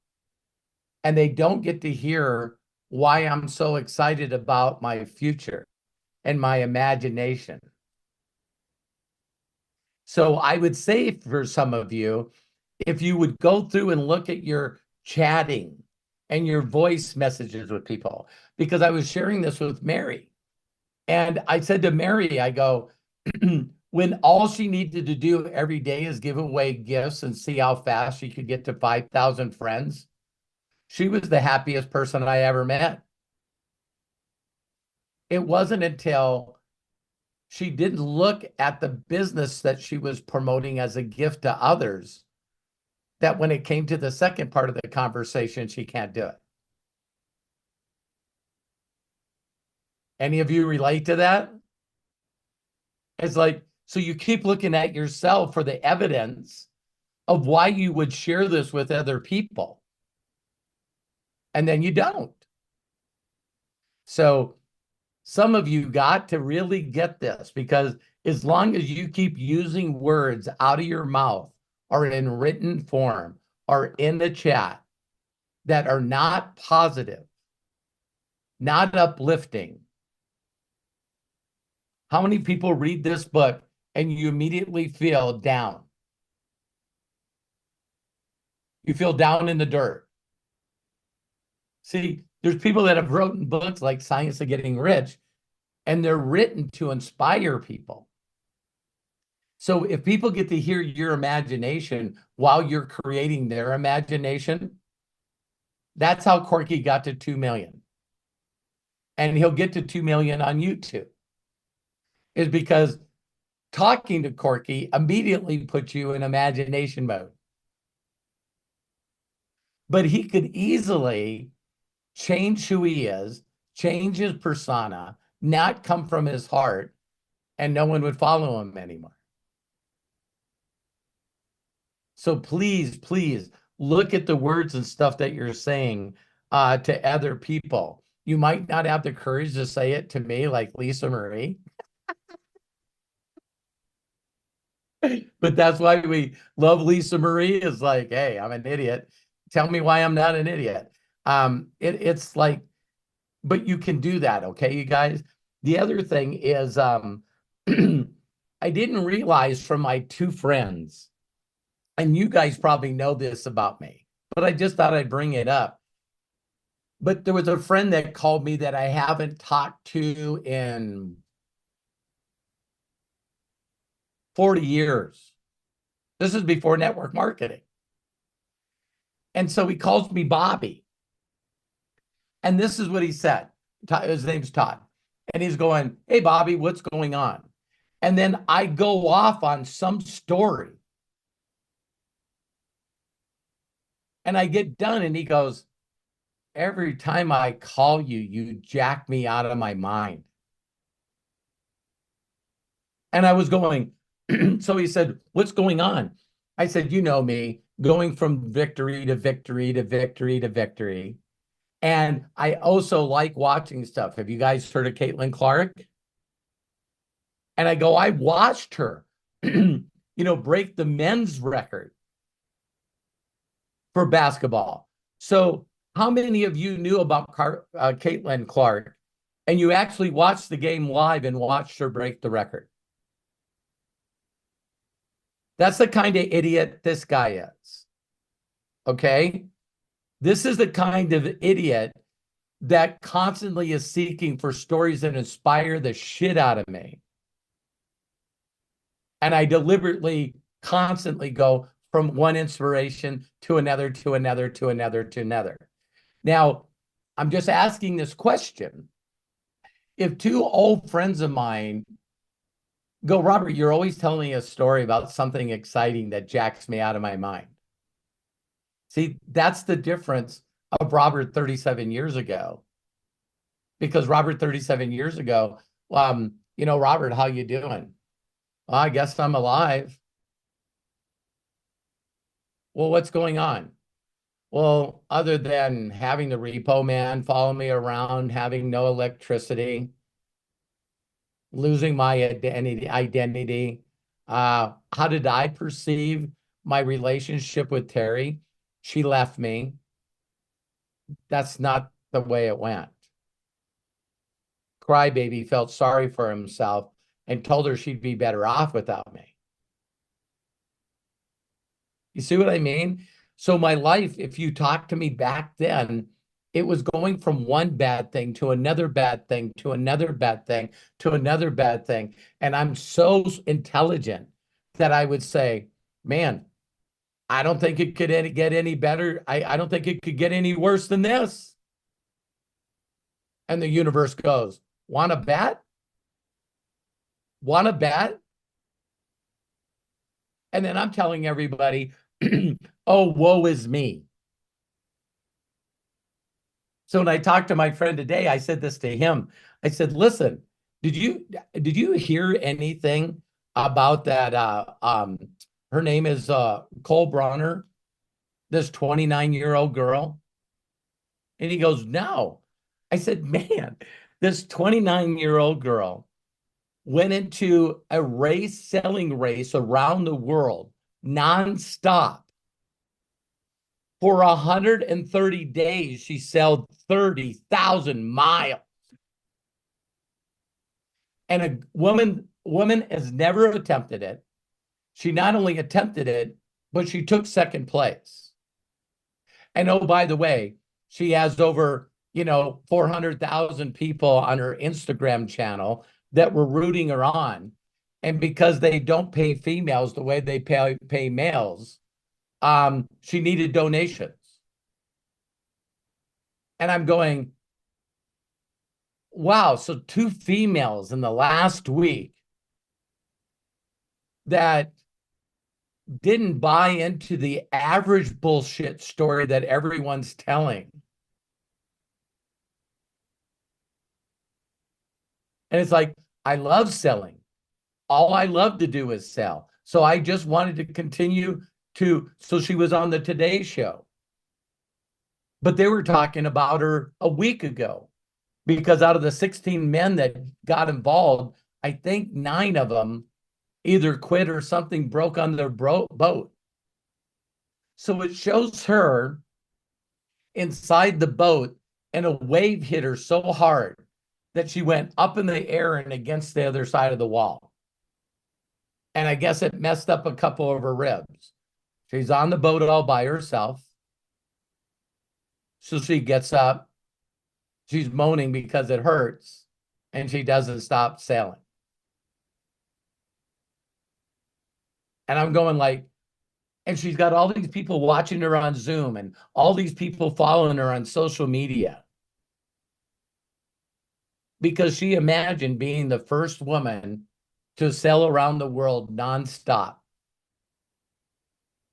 And they don't get to hear why I'm so excited about my future and my imagination. So I would say for some of you, if you would go through and look at your chatting and your voice messages with people, because I was sharing this with Mary. And I said to Mary, I go, when all she needed to do every day is give away gifts and see how fast she could get to 5,000 friends, she was the happiest person I ever met. It wasn't until she didn't look at the business that she was promoting as a gift to others that when it came to the second part of the conversation, she can't do it. Any of you relate to that? It's like, so you keep looking at yourself for the evidence of why you would share this with other people. And then you don't. So some of you got to really get this, because as long as you keep using words out of your mouth or in written form or in the chat that are not positive, not uplifting. How many people read this book and you immediately feel down? You feel down in the dirt. See, there's people that have written books like Science of Getting Rich, and they're written to inspire people. So if people get to hear your imagination while you're creating their imagination, that's how Corky got to 2 million. And he'll get to 2 million on YouTube, is because talking to Corky immediately puts you in imagination mode. But he could easily change who he is, change his persona, not come from his heart, and no one would follow him anymore. So please, please look at the words and stuff that you're saying to other people. You might not have the courage to say it to me like Lisa Marie. But that's why we love Lisa Marie, is like, hey, I'm an idiot. Tell me why I'm not an idiot. It's like, but you can do that, okay, you guys? The other thing is, I didn't realize from my two friends, and you guys probably know this about me, but I just thought I'd bring it up. But there was a friend that called me that I haven't talked to in 40 years. This is before network marketing. And so he calls me Bobby. And this is what he said. His name's Todd. And he's going, hey, Bobby, what's going on? And then I go off on some story. And I get done and he goes, every time I call you, you jack me out of my mind. And I was going, so he said, what's going on? I said, you know me, going from victory to victory to victory to victory. And I also like watching stuff. Have you guys heard of Caitlin Clark? And I go, I watched her, break the men's record for basketball. So how many of you knew about Caitlin Clark and you actually watched the game live and watched her break the record? That's the kind of idiot this guy is. Okay? This is the kind of idiot that constantly is seeking for stories that inspire the shit out of me. And I deliberately, constantly go from one inspiration to another, to another, to another, to another. Now, I'm just asking this question. If two old friends of mine go, Robert, you're always telling me a story about something exciting that jacks me out of my mind. See, that's the difference of Robert 37 years ago. Because Robert 37 years ago, Robert, how you doing? Well, I guess I'm alive. Well, what's going on? Well, other than having the repo man follow me around, having no electricity, losing my identity. How did I perceive my relationship with Terry? She left me. That's not the way it went. Crybaby felt sorry for himself and told her she'd be better off without me. You see what I mean? So my life, if you talk to me back then, it was going from one bad thing to another bad thing, to another bad thing, to another bad thing. And I'm so intelligent that I would say, man, I don't think it could get any better. I don't think it could get any worse than this. And the universe goes, want to bet? Want to bet? And then I'm telling everybody, oh, woe is me. So when I talked to my friend today, I said this to him. I said, listen, did you hear anything about that? Her name is Cole Brauer, this 29-year-old girl. And he goes, no. I said, man, this 29-year-old girl went into a selling race around the world, nonstop. For 130 days, she sailed 30,000 miles. And a woman has never attempted it. She not only attempted it, but she took second place. And oh, by the way, she has over, 400,000 people on her Instagram channel that were rooting her on. And because they don't pay females the way they pay males, she needed donations. And I'm going, wow, so 2 females in the last week that didn't buy into the average bullshit story that everyone's telling. And it's like, I love selling. All I love to do is sell. So I just wanted to continue so she was on the Today Show. But they were talking about her a week ago, because out of the 16 men that got involved, I think 9 of them either quit or something broke on their boat. So it shows her inside the boat, and a wave hit her so hard that she went up in the air and against the other side of the wall. And I guess it messed up a couple of her ribs. She's on the boat all by herself. So she gets up. She's moaning because it hurts, and she doesn't stop sailing. And I'm going like, and she's got all these people watching her on Zoom and all these people following her on social media, because she imagined being the first woman to sail around the world nonstop.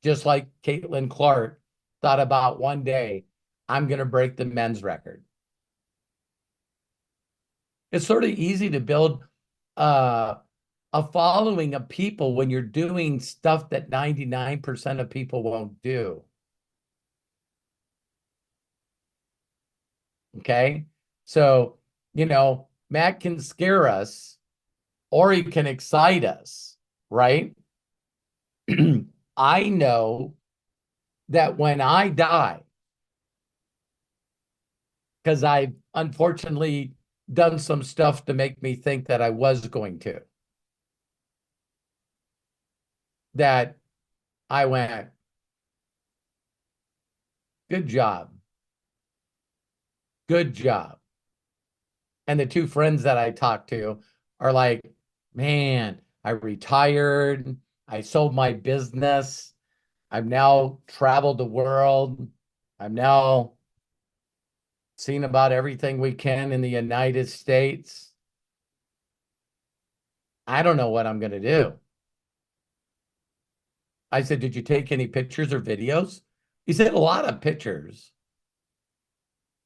Just like Caitlin Clark thought about one day, I'm going to break the men's record. It's sort of easy to build a following of people when you're doing stuff that 99% of people won't do. Okay? So, Matt can scare us or he can excite us, right? I know that when I die, because I've unfortunately done some stuff to make me think that I was going to, that I went, good job. Good job. And the 2 friends that I talked to are like, man, I retired. I sold my business. I've now traveled the world. I'm now seen about everything we can in the United States. I don't know what I'm going to do. I said, did you take any pictures or videos? He said, a lot of pictures.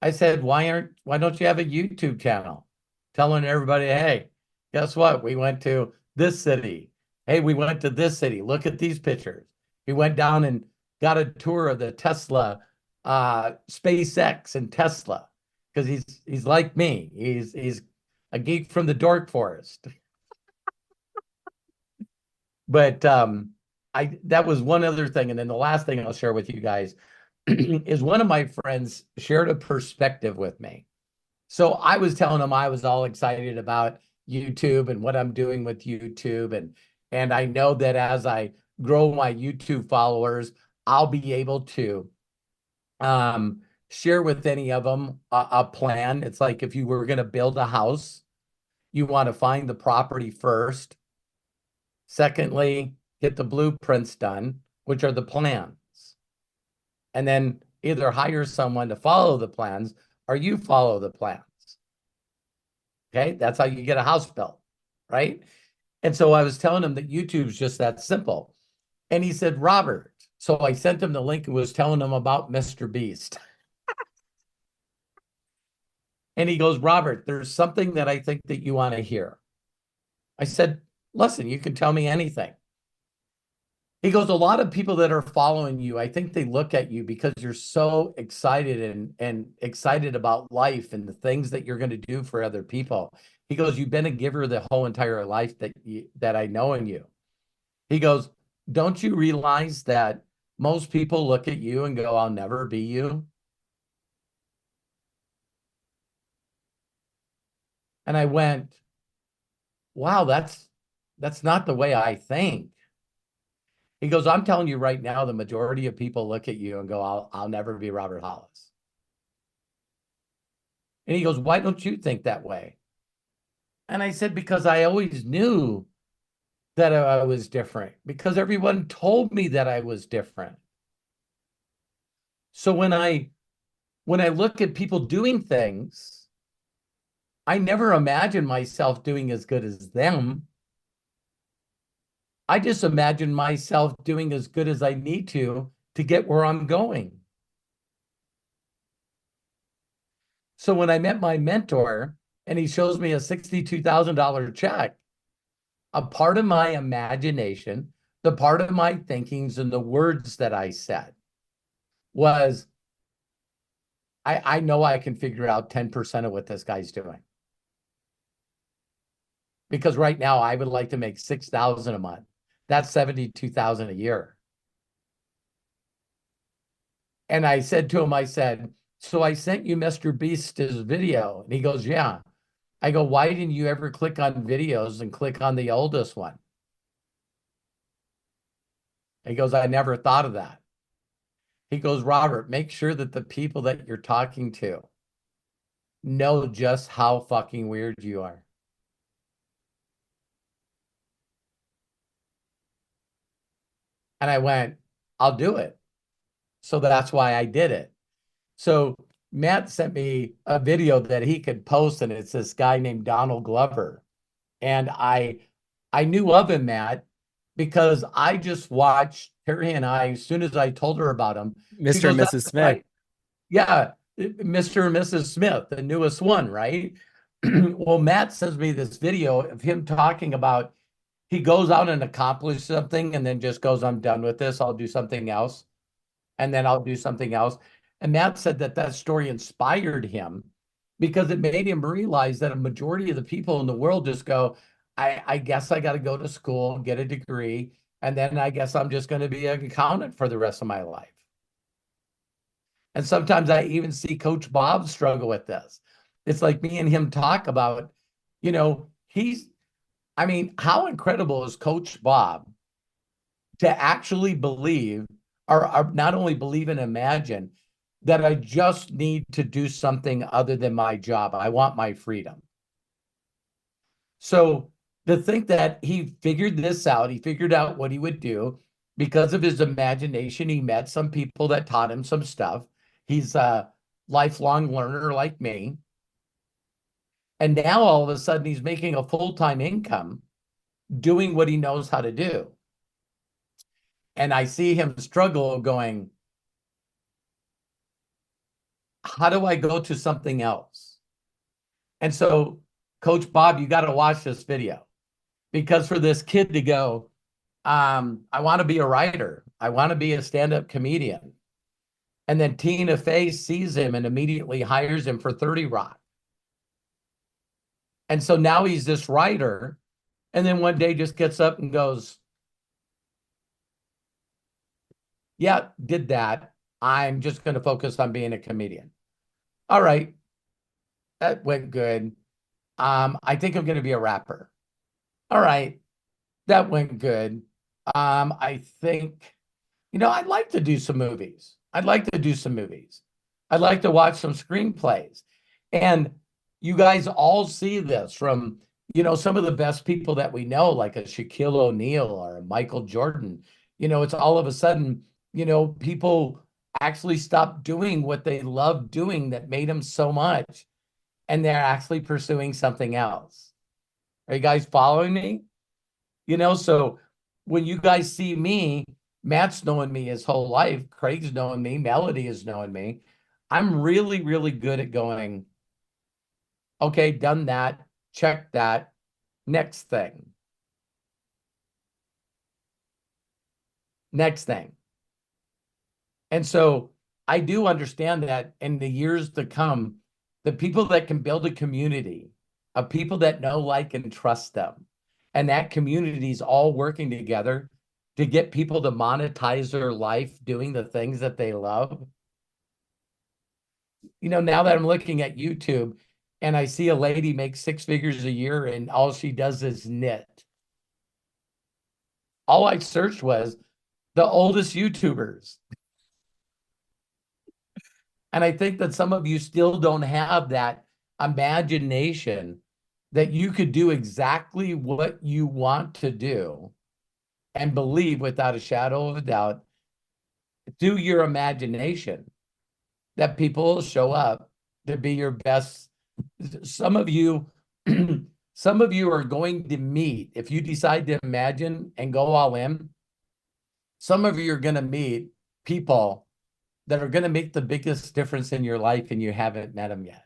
I said, why don't you have a YouTube channel telling everybody, hey, guess what? We went to this city. Hey, we went to this city. Look at these pictures. He went down and got a tour of the Tesla, SpaceX and Tesla, because he's like me. He's a geek from the dork forest. But that was one other thing. And then the last thing I'll share with you guys is one of my friends shared a perspective with me. So I was telling him I was all excited about YouTube and what I'm doing with YouTube. And I know that as I grow my YouTube followers, I'll be able to share with any of them a plan. It's like if you were going to build a house, you want to find the property first. Secondly, get the blueprints done, which are the plans. And then either hire someone to follow the plans or you follow the plans. Okay, that's how you get a house built, right? And so I was telling him that YouTube's just that simple. And he said, Robert. So I sent him the link and was telling him about Mr. Beast. And he goes, Robert, there's something that I think that you want to hear. I said, listen, you can tell me anything. He goes, a lot of people that are following you, I think they look at you because you're so excited and excited about life and the things that you're going to do for other people. He goes, you've been a giver the whole entire life that I know in you. He goes, don't you realize that most people look at you and go, I'll never be you. And I went, wow, that's not the way I think. He goes, I'm telling you right now, the majority of people look at you and go, I'll never be Robert Hollis. And he goes, why don't you think that way? And I said, because I always knew that I was different, because everyone told me that I was different. So when I look at people doing things, I never imagine myself doing as good as them. I just imagine myself doing as good as I need to get where I'm going. So when I met my mentor and he shows me a $62,000 check, a part of my imagination, the part of my thinkings and the words that I said was, I know I can figure out 10% of what this guy's doing. Because right now I would like to make $6,000 a month. That's $72,000 a year. And I said to him, I said, so I sent you Mr. Beast's video. And he goes, yeah. I go, why didn't you ever click on videos and click on the oldest one? He goes, I never thought of that. He goes, Robert, make sure that the people that you're talking to know just how fucking weird you are. And I went, I'll do it. So that's why I did it. So Matt sent me a video that he could post, and it's this guy named Donald Glover. And I knew of him, Matt, because I just watched Terry and I, as soon as I told her about him, Mr. and Mrs. Smith. Yeah, Mr. and Mrs. Smith, the newest one, right? Well, Matt sends me this video of him talking about he goes out and accomplishes something and then just goes, I'm done with this. I'll do something else. And then I'll do something else. And Matt said that story inspired him because it made him realize that a majority of the people in the world just go, I guess I got to go to school, get a degree, and then I guess I'm just going to be an accountant for the rest of my life. And sometimes I even see Coach Bob struggle with this. It's like me and him talk about, how incredible is Coach Bob to actually believe, or not only believe and imagine, that I just need to do something other than my job. I want my freedom. So to think that he figured this out, he figured out what he would do because of his imagination. He met some people that taught him some stuff. He's a lifelong learner like me. And now all of a sudden he's making a full-time income doing what he knows how to do. And I see him struggle going, how do I go to something else? And so, Coach Bob, you got to watch this video, because for this kid to go, I want to be a writer. I want to be a stand-up comedian. And then Tina Fey sees him and immediately hires him for 30 Rock. And so now he's this writer, and then one day just gets up and goes, yeah, did that. I'm just going to focus on being a comedian. All right. That went good. I think I'm going to be a rapper. All right. That went good. I think, I'd like to do some movies. I'd like to watch some screenplays. And you guys all see this from, some of the best people that we know, like a Shaquille O'Neal or a Michael Jordan. It's all of a sudden, people actually stop doing what they love doing that made them so much, and they're actually pursuing something else. Are you guys following me? So when you guys see me, Matt's known me his whole life, Craig's known me, Melody has known me. I'm really, really good at going, okay, done that, check that, next thing. Next thing. And so I do understand that in the years to come, the people that can build a community of people that know, like, and trust them, and that community is all working together, to get people to monetize their life doing the things that they love. You know, now that I'm looking at YouTube and I see a lady make 6 figures a year and all she does is knit. All I searched was the oldest YouTubers. And I think that some of you still don't have that imagination that you could do exactly what you want to do and believe without a shadow of a doubt through your imagination that people will show up to be your best. Some of you, some of you are going to meet, if you decide to imagine and go all in, some of you are going to meet people that are going to make the biggest difference in your life and you haven't met them yet.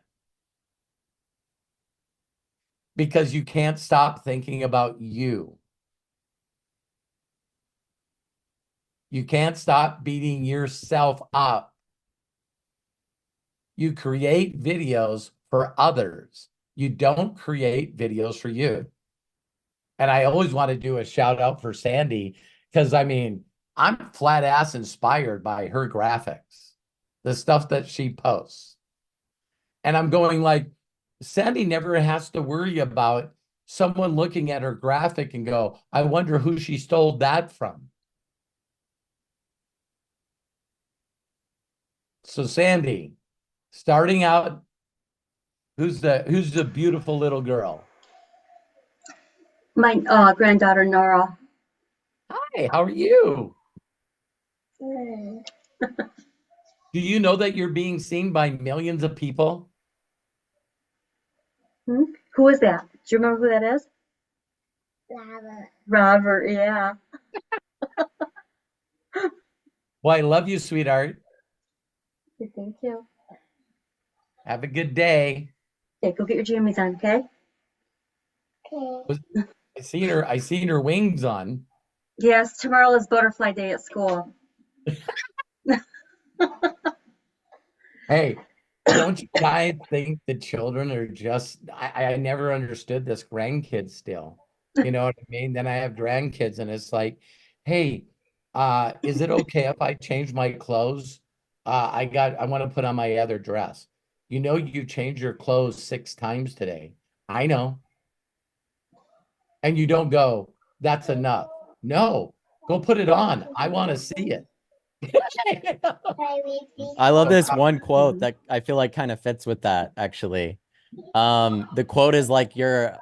Because you can't stop thinking about you. You can't stop beating yourself up. You create videos for others. You don't create videos for you. And I always want to do a shout out for Sandy because I mean, I'm flat ass inspired by her graphics, the stuff that she posts. And I'm going like, Sandy never has to worry about someone looking at her graphic and go, I wonder who she stole that from. So Sandy, starting out, who's the beautiful little girl? My granddaughter Nora. Hi, how are you? Good. Do you know that you're being seen by millions of people? Who is that? Do you remember who that is? Robert. Robert, yeah. Well, I love you, sweetheart. Thank you. Have a good day. Okay, go get your jammies on, okay? Okay. I seen her wings on. Yes, tomorrow is butterfly day at school. Hey, don't you guys think the children are just, I never understood this grandkids still. You know what I mean? Then I have grandkids and it's like, hey, is it okay if I change my clothes? I want to put on my other dress. You know, you changed your clothes 6 times today. I know. And you don't go, that's enough. No, go put it on. I want to see it. I love this one quote that I feel like kind of fits with that actually. The quote is like you're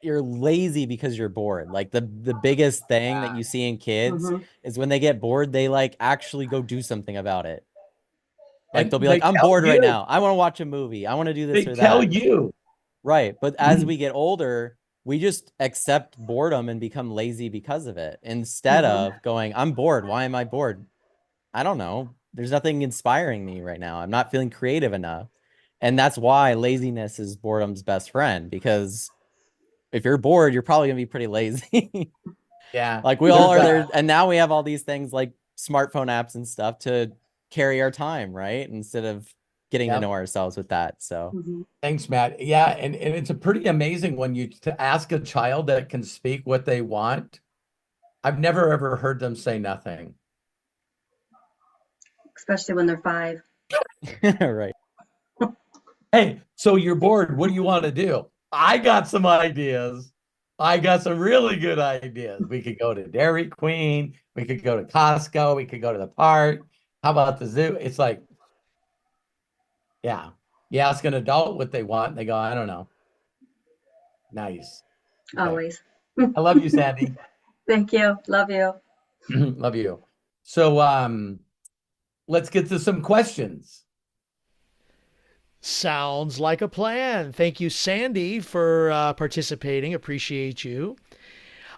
lazy because you're bored. Like the biggest thing that you see in kids is when they get bored, they like actually go do something about it. Like And they'll be they like, I'm tell bored right you. now. I want to watch a movie. I want to do this They or tell that. you. Right. But as we get older, we just accept boredom and become lazy because of it. Instead of going, I'm bored. Why am I bored? I don't know. There's nothing inspiring me right now. I'm not feeling creative enough. And that's why laziness is boredom's best friend, because if you're bored, you're probably gonna be pretty lazy. Yeah. Like we all are there. And now we have all these things like smartphone apps and stuff to carry our time, right? Instead of getting to know ourselves with that. So Thanks, Matt. Yeah, and it's a pretty amazing when you to ask a child that can speak what they want. I've never ever heard them say nothing. Especially when they're 5. right. Hey, so you're bored. What do you want to do? I got some ideas. I got some really good ideas. We could go to Dairy Queen. We could go to Costco. We could go to the park. How about the zoo? It's like, yeah. You ask an adult what they want, and they go, I don't know. Nice. Okay. Always. I love you, Sandy. Thank you. Love you. Love you. So let's get to some questions. Sounds like a plan. Thank you, Sandy, for participating. Appreciate you.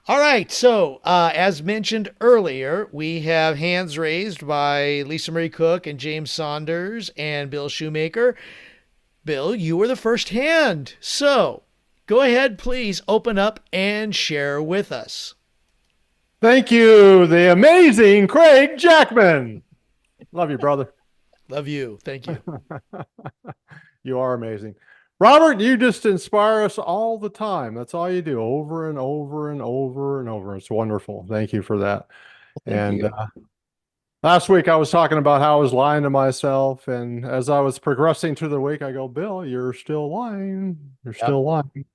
All right. So, as mentioned earlier, we have hands raised by Lisa Marie Cook and James Saunders and Bill Shoemaker. Bill, you were the first hand. So, go ahead, please open up and share with us. Thank you, the amazing Craig Jackman. Love you, brother. Love you. Thank you. You are amazing. Robert, you just inspire us all the time. That's all you do, over and over and over and over. It's wonderful. Thank you for that. Thank And you. last week I was talking about how I was lying to myself. And as I was progressing through the week, I go, Bill, you're still lying. You're still lying.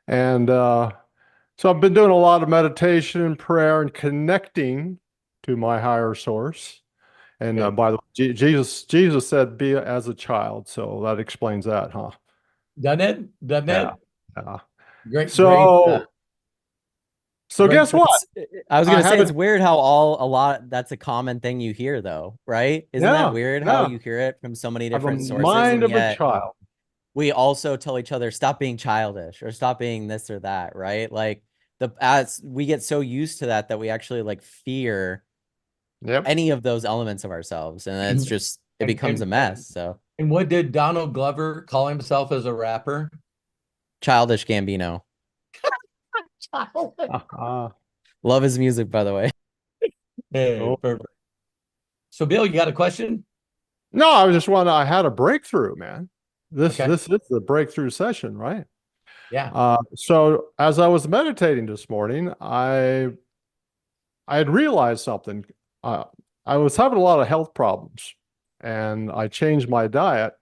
And so I've been doing a lot of meditation and prayer and connecting to my higher source. And Okay. by the way, Jesus said, "Be as a child," so that explains that, huh? Doesn't it? Doesn't Yeah. it? Yeah. Great, So, so great. guess what? I was I gonna say had it's a weird how that's a common thing you hear though, right? Isn't that yeah, weird how yeah. you hear it from so many I have a different sources, mind and of a yet child. we also tell each other stop being childish or stop being this or that, right? Like as we get so used to that we actually like fear Yep. any of those elements of ourselves, and it's just it And, becomes a mess. So and what did Donald Glover call himself as a rapper? childish Gambino. Uh, Love his music, by the way. Hey, oh. perfect. So, Bill, you got a question? No, I was just wondering. I had a breakthrough, man. Okay. This is the breakthrough session, right? Yeah. So as I was meditating this morning, I had realized something. Uh, I was having a lot of health problems, and I changed my diet,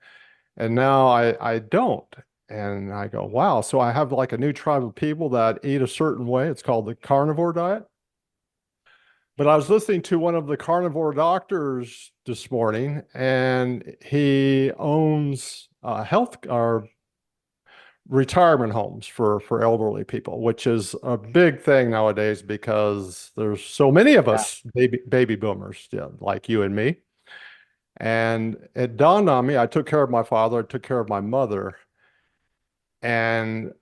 and now I don't. And I go, wow. So I have like a new tribe of people that eat a certain way. It's called the carnivore diet. But I was listening to one of the carnivore doctors this morning, and he owns health or retirement homes for elderly people, which is a big thing nowadays because there's so many of Yeah. us baby boomers, yeah, like you and me. And it dawned on me, I took care of my father, I took care of my mother, and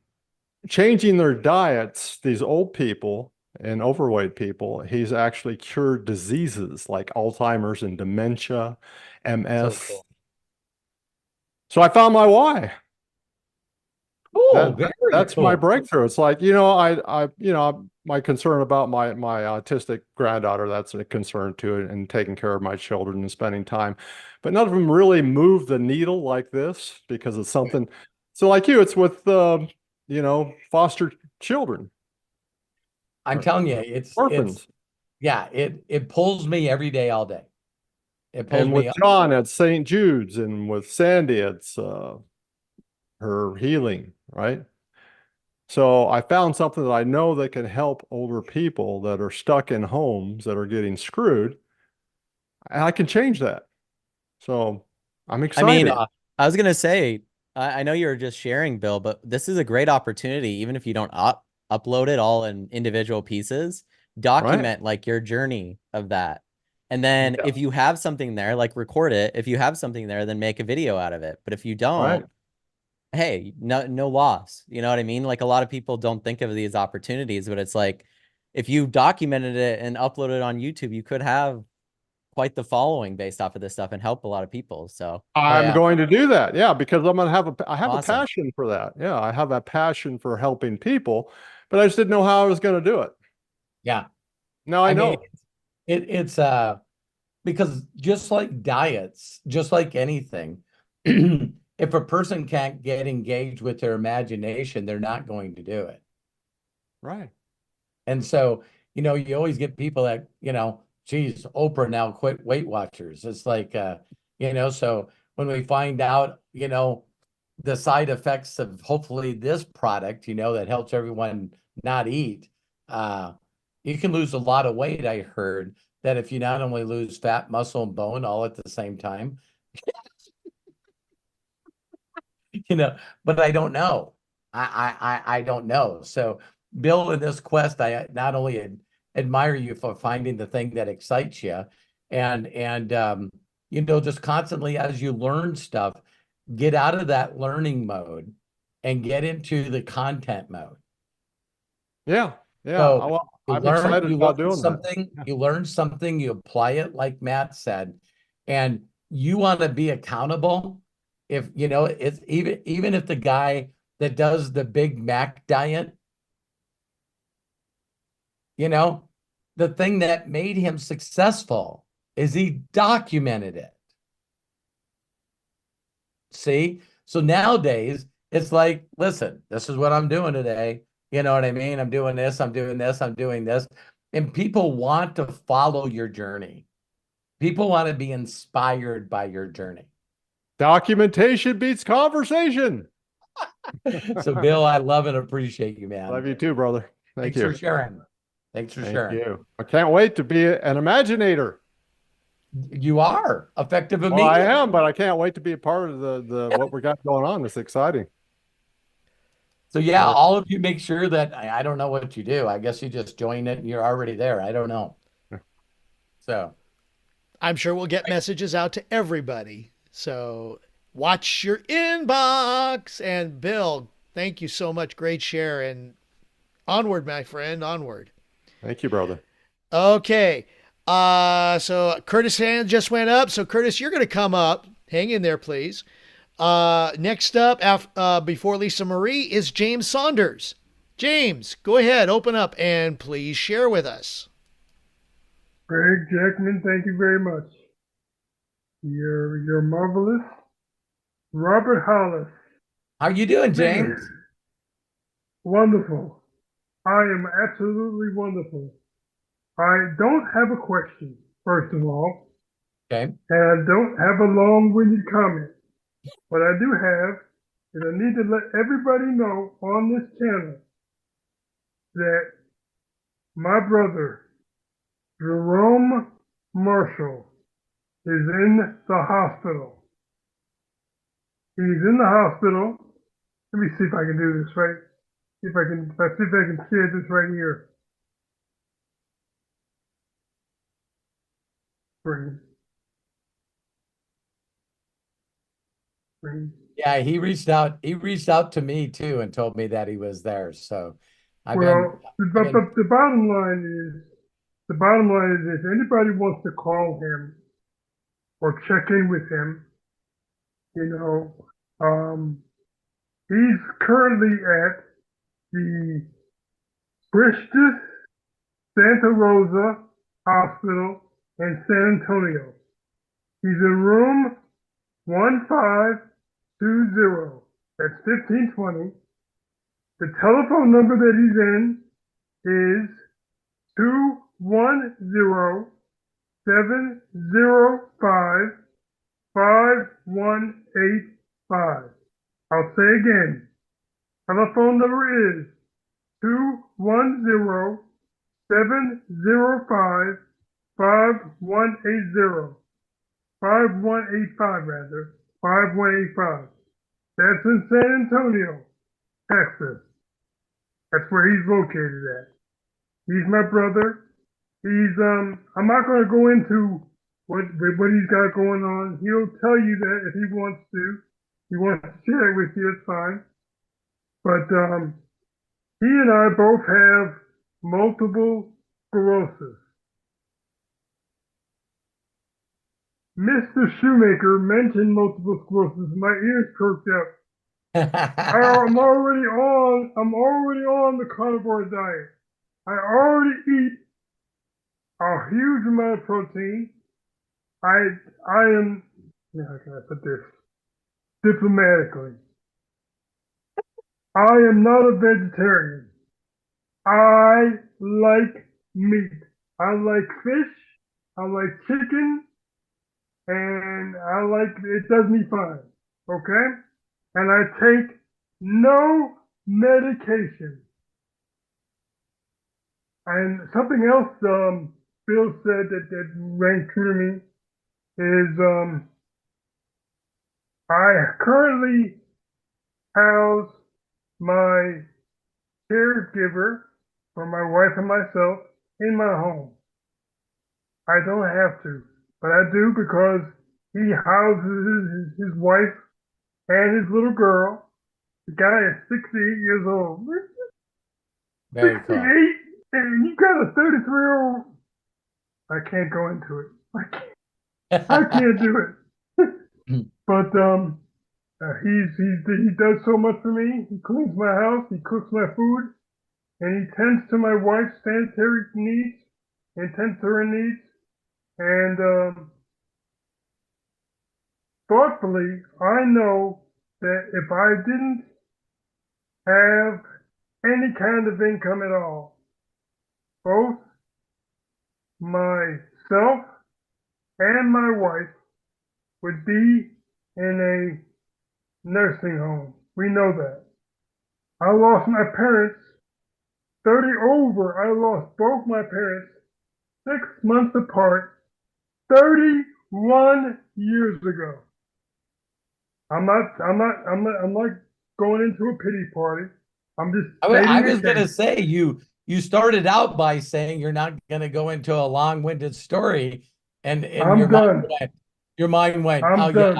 changing their diets, these old people and overweight people, he's actually cured diseases like Alzheimer's and dementia, So MS. cool. So I found my why. Cool. Very That's my cool. breakthrough. It's like, my concern about my autistic granddaughter, that's a concern too, and taking care of my children and spending time. But none of them really move the needle like this because it's something. So like you, it's with foster children, I'm telling you, it's orphans. yeah, it pulls me every day, all day. It pulls And with me up. John at St. Jude's and with Sandy, it's her healing, right? So I found something that I know that can help older people that are stuck in homes that are getting screwed. And I can change that. So I'm I mean, excited. I was gonna say, I know you were just sharing, Bill, but this is a great opportunity, even if you don't upload it all in individual pieces, Right? document like your journey of that. And then Yeah. if you have something there, like record it. If you have something there, then make a video out of it. But if you Right. don't, hey, no loss. You know what I mean? Like a lot of people don't think of these opportunities, but it's like if you documented it and uploaded it on YouTube, you could have quite the following based off of this stuff and help a lot of people. So Oh I'm yeah. going to do that. Yeah, because I have a awesome. passion for that. Yeah, I have a passion for helping people, but I just didn't know how I was going to do it. Yeah. Now I I mean, know. it's because just like diets, just like anything, if a person can't get engaged with their imagination, they're not going to do it. Right. And so, you always get people that, geez, Oprah now quit Weight Watchers. It's like, so when we find out, the side effects of hopefully this product, that helps everyone not eat, you can lose a lot of weight. I heard that if you not only lose fat, muscle, and bone all at the same time, but I don't know. I don't know. So, Bill, in this quest, I not only admire you for finding the thing that excites you, and just constantly as you learn stuff, get out of that learning mode and get into the content mode. Yeah. Yeah. So Well, you I'm learn, excited you about learn doing that. something, you learn something, you apply it like Matt said, and you want to be accountable. If it's even if the guy that does the Big Mac diet, the thing that made him successful is he documented it. See? So nowadays, it's like, listen, this is what I'm doing today. You know what I mean? I'm doing this, I'm doing this, I'm doing this. And people want to follow your journey. People want to be inspired by your journey. Documentation beats conversation. So, Bill, I love and appreciate you, man. Love you too, brother. Thank Thanks you. for sharing. Thanks for Thank sharing. you. I can't wait to be an imaginator. You are effective Well, immediately. I am, but I can't wait to be a part of the what we got going on. It's exciting. So yeah, all of you make sure that I don't know what you do. I guess you just join it and you're already there. I don't know. So I'm sure we'll get messages out to everybody. So watch your inbox. And Bill, thank you so much. Great share. And onward, my friend, onward. Thank you, brother. Okay. So Curtis' hand just went up. So Curtis, you're going to come up. Hang in there, please. Next up, before Lisa Marie, is James Saunders. James, go ahead, open up, and please share with us. Greg Jackman, thank you very much. You're marvelous. Robert Hollis. how you doing, James? Wonderful. I am absolutely wonderful. I don't have a question, first of all, Okay. and I don't have a long-winded comment. What I do have is I need to let everybody know on this channel that my brother, Jerome Marshall, is in the hospital. He's in the hospital. Let me see if I can do this right. See if I can share this right here. Screen. Yeah, he reached out to me too and told me that he was there. So Well, the bottom line is if anybody wants to call him or check in with him, he's currently at the Bristol Santa Rosa Hospital in San Antonio. He's in room 1520. That's 1520. The telephone number that he's in is 210-705-5185. I'll say again. Telephone number is 210-705-5180. 5185 rather. 5185. That's in San Antonio, Texas. That's where he's located at. He's my brother. I'm not going to go into what he's got going on. He'll tell you that if he wants to. He wants to share it with you, it's fine. But he and I both have multiple sclerosis. Mr. Shoemaker mentioned multiple sclerosis. My ears perked up. I'm already on the carnivore diet. I already eat a huge amount of protein. I am, how can I put this diplomatically? I am not a vegetarian. I like meat. I like fish. I like chicken. And it does me fine. Okay? And I take no medication. And something else Bill said that rang true to me is I currently house my caregiver for my wife and myself in my home. I don't have to, but I do because he houses his wife and his little girl. The guy is 68 years old. Very 68, cool. and you got a 33-year-old. I can't go into it. I can't do it. But he does so much for me. He cleans my house. He cooks my food, and he tends to my wife's sanitary needs and tends to her needs. And thoughtfully, I know that if I didn't have any kind of income at all, both myself and my wife would be in a nursing home. We know that. I lost my parents 30 over. I lost both my parents 6 months apart 31 years ago. I'm not going into a pity party. I'm just I stating was a going to case. say you started out by saying you're not going to go into a long-winded story, and I'm done. your mind went, I'm oh done.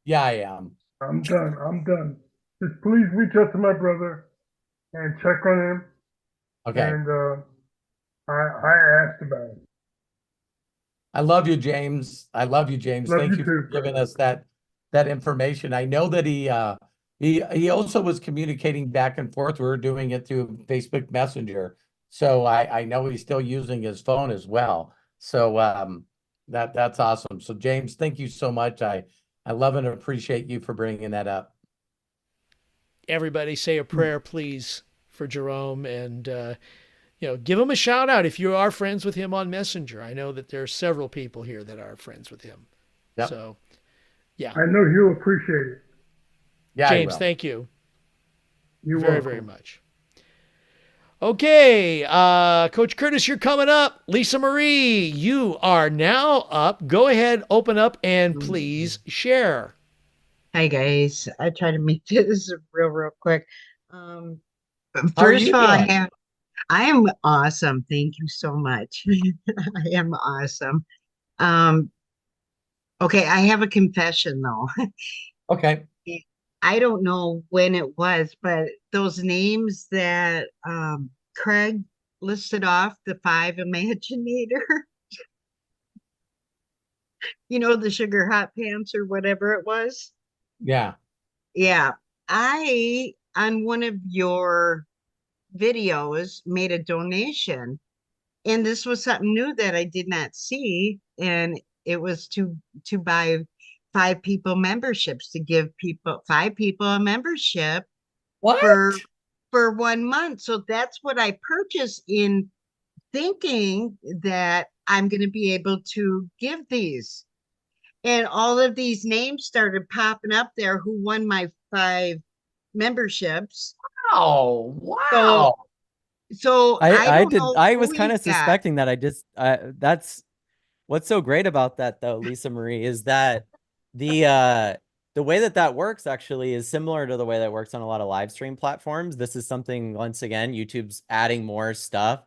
yeah, I am. I'm done. I'm done. Just please reach out to my brother and check on him. Okay. And I asked about it. I love you, James. I love you, James. Love Thank you you for too, giving brother. us that information. I know that he also was communicating back and forth. We were doing it through Facebook Messenger. So I know he's still using his phone as well. So that's awesome. So James, thank you so much. I love and appreciate you for bringing that up. Everybody say a prayer, please, for Jerome, and give him a shout out if you are friends with him on Messenger. I know that there are several people here that are friends with him. Yep. So, yeah. I know he'll appreciate it. Yeah, James, thank you You're very, welcome. very much. Okay, Coach Curtis, you're coming up. Lisa Marie, you are now up. Go ahead, open up, and please share. Hi guys. I try to make this real quick. Um, How are first you of all, doing? I am awesome. Thank you so much. I am awesome. Um, okay, I have a confession though. Okay. I don't know when it was, but those names that Craig listed off, the five Imaginator, the sugar hot pants or whatever it was. Yeah. Yeah. I, on one of your videos, made a donation, and this was something new that I did not see, and it was to buy five people memberships, to give five people a membership What? for 1 month. So that's what I purchased, in thinking that I'm going to be able to give these. And all of these names started popping up there who won my five memberships. Oh, So wow. I don't know I who was kind you of got. suspecting that. That's what's so great about that though, Lisa Marie, is that the way that works actually is similar to the way that works on a lot of live stream platforms. This is something, once again, YouTube's adding more stuff.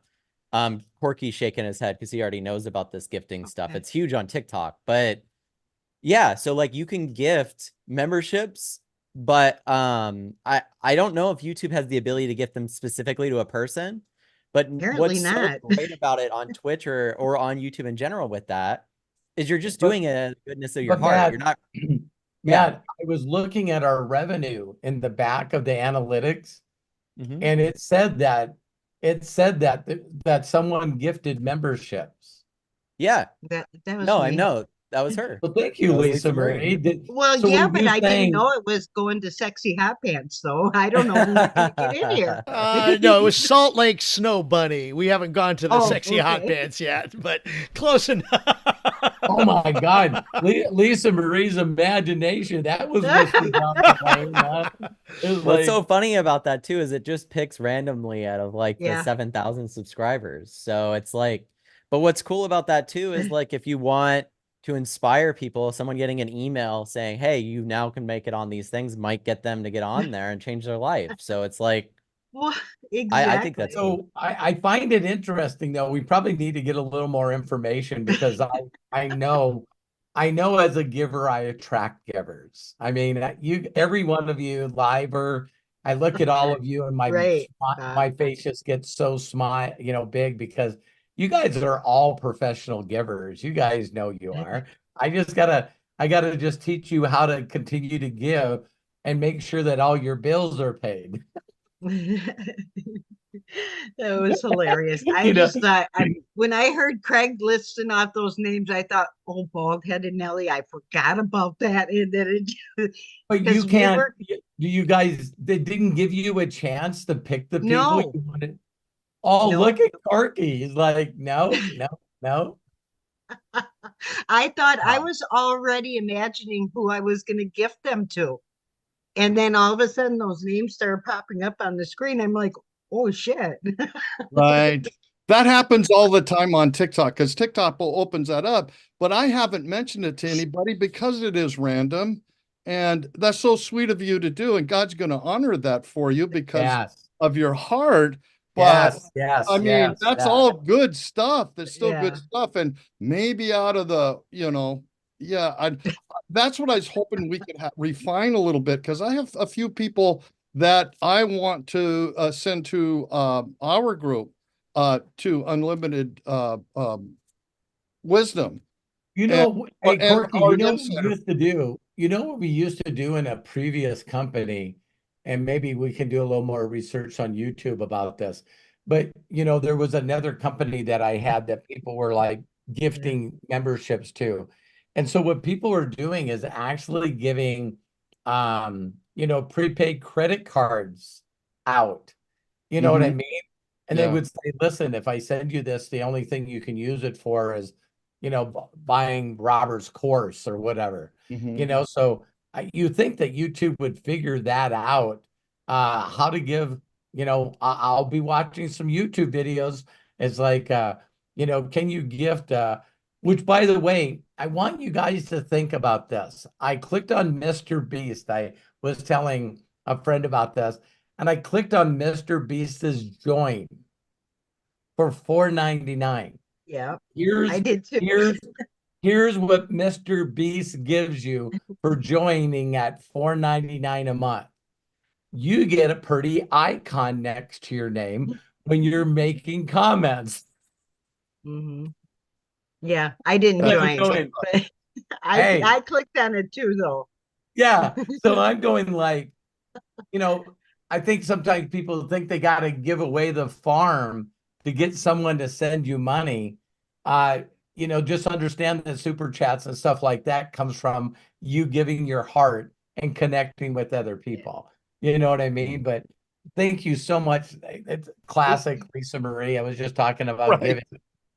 Corky's shaking his head because he already knows about this gifting stuff. Okay. It's huge on TikTok, but yeah, so like you can gift memberships, but I don't know if YouTube has the ability to gift them specifically to a person. But Apparently what's so not. great about it on Twitch or on YouTube in general with that is you're just doing it in the goodness of your But heart. Matt, You're not, yeah. Matt, I was looking at our revenue in the back of the analytics, Mhm. and it said that someone gifted memberships. Yeah. That was No, I me. know. That was her. Well, thank you, That was Lisa Marie. Well, So yeah, were but you I didn't saying? know it was going to Sexy Hot Pants, though. I don't know who's going to get in here. No, it was Salt Lake Snow Bunny. We haven't gone to the Oh, sexy hot okay. pants yet, but close enough. Oh my God, Lisa Marie's imagination, that was listed down the lane, huh? It was What's so like, funny about that too is it just picks randomly out of like the Yeah. 7,000 subscribers. So it's like, but what's cool about that too is like if you want to inspire people, someone getting an email saying, hey, you now can make it on these things might get them to get on there and change their life. So it's like, Well, I think that's exactly. cool. so I find it interesting though. We probably need to get a little more information because I know as a giver I attract givers. I mean, every one of you liver, I look at all of you and Right. my face just gets so big because you guys are all professional givers. You guys know you are. I gotta just teach you how to continue to give and make sure that all your bills are paid. That was hilarious. I You know, just thought, when I heard Craig listing off those names, I thought, oh, bald headed Nelly, I forgot about that. And then but you because we can't. were, Do you guys? They didn't give you a chance to pick the people no, you wanted. Oh, no, look at Corky. He's like, no, no. No? I thought I Wow. was already imagining who I was going to gift them to. And then all of a sudden, those names started popping up on the screen. I'm like, oh, shit. Right. That happens all the time on TikTok because opens that up, but I haven't mentioned it to anybody because it is random. And that's so sweet of you to do. And God's going to honor that for you because Yes. of your heart. But Yes. I mean, that's Yes. all good stuff. That's still good Yeah. stuff. And maybe out of the, that's what I was hoping we could refine a little bit because I have a few people that I want to send to our group to unlimited wisdom You and know, hey and Corky, our you know what we insider. used to do? You know what we used to do in a previous company, and maybe we can do a little more research on YouTube about this. But there was another company that I had that people were like gifting memberships to. And so what people were doing is actually giving prepaid credit cards out. You know what I Mhm. mean? And they Yeah. would say, listen, if I send you this, the only thing you can use it for is, buying Robert's course or whatever. Mhm. So you think that YouTube would figure that out, how to give, I'll be watching some YouTube videos. It's like, can you gift, which by the way, I want you guys to think about this. I clicked on Mr. Beast. I was telling a friend about this, and I clicked on Mr. Beast's join for $4.99. Yeah. I Here's did too. here's here's what Mr. Beast gives you for joining at $4.99 a month. You get a pretty icon next to your name when you're making comments. Hmm. Yeah. I didn't And I'm join, going, but hey, I clicked on it too, though. yeah. So I'm going like, you know, I think sometimes people think they got to give away the farm to get someone to send you money. Uh, just understand that super chats and stuff like that comes from you giving your heart and connecting with other people. You know what I mean? But thank you so much. It's classic Lisa Marie. I was just talking about Right. giving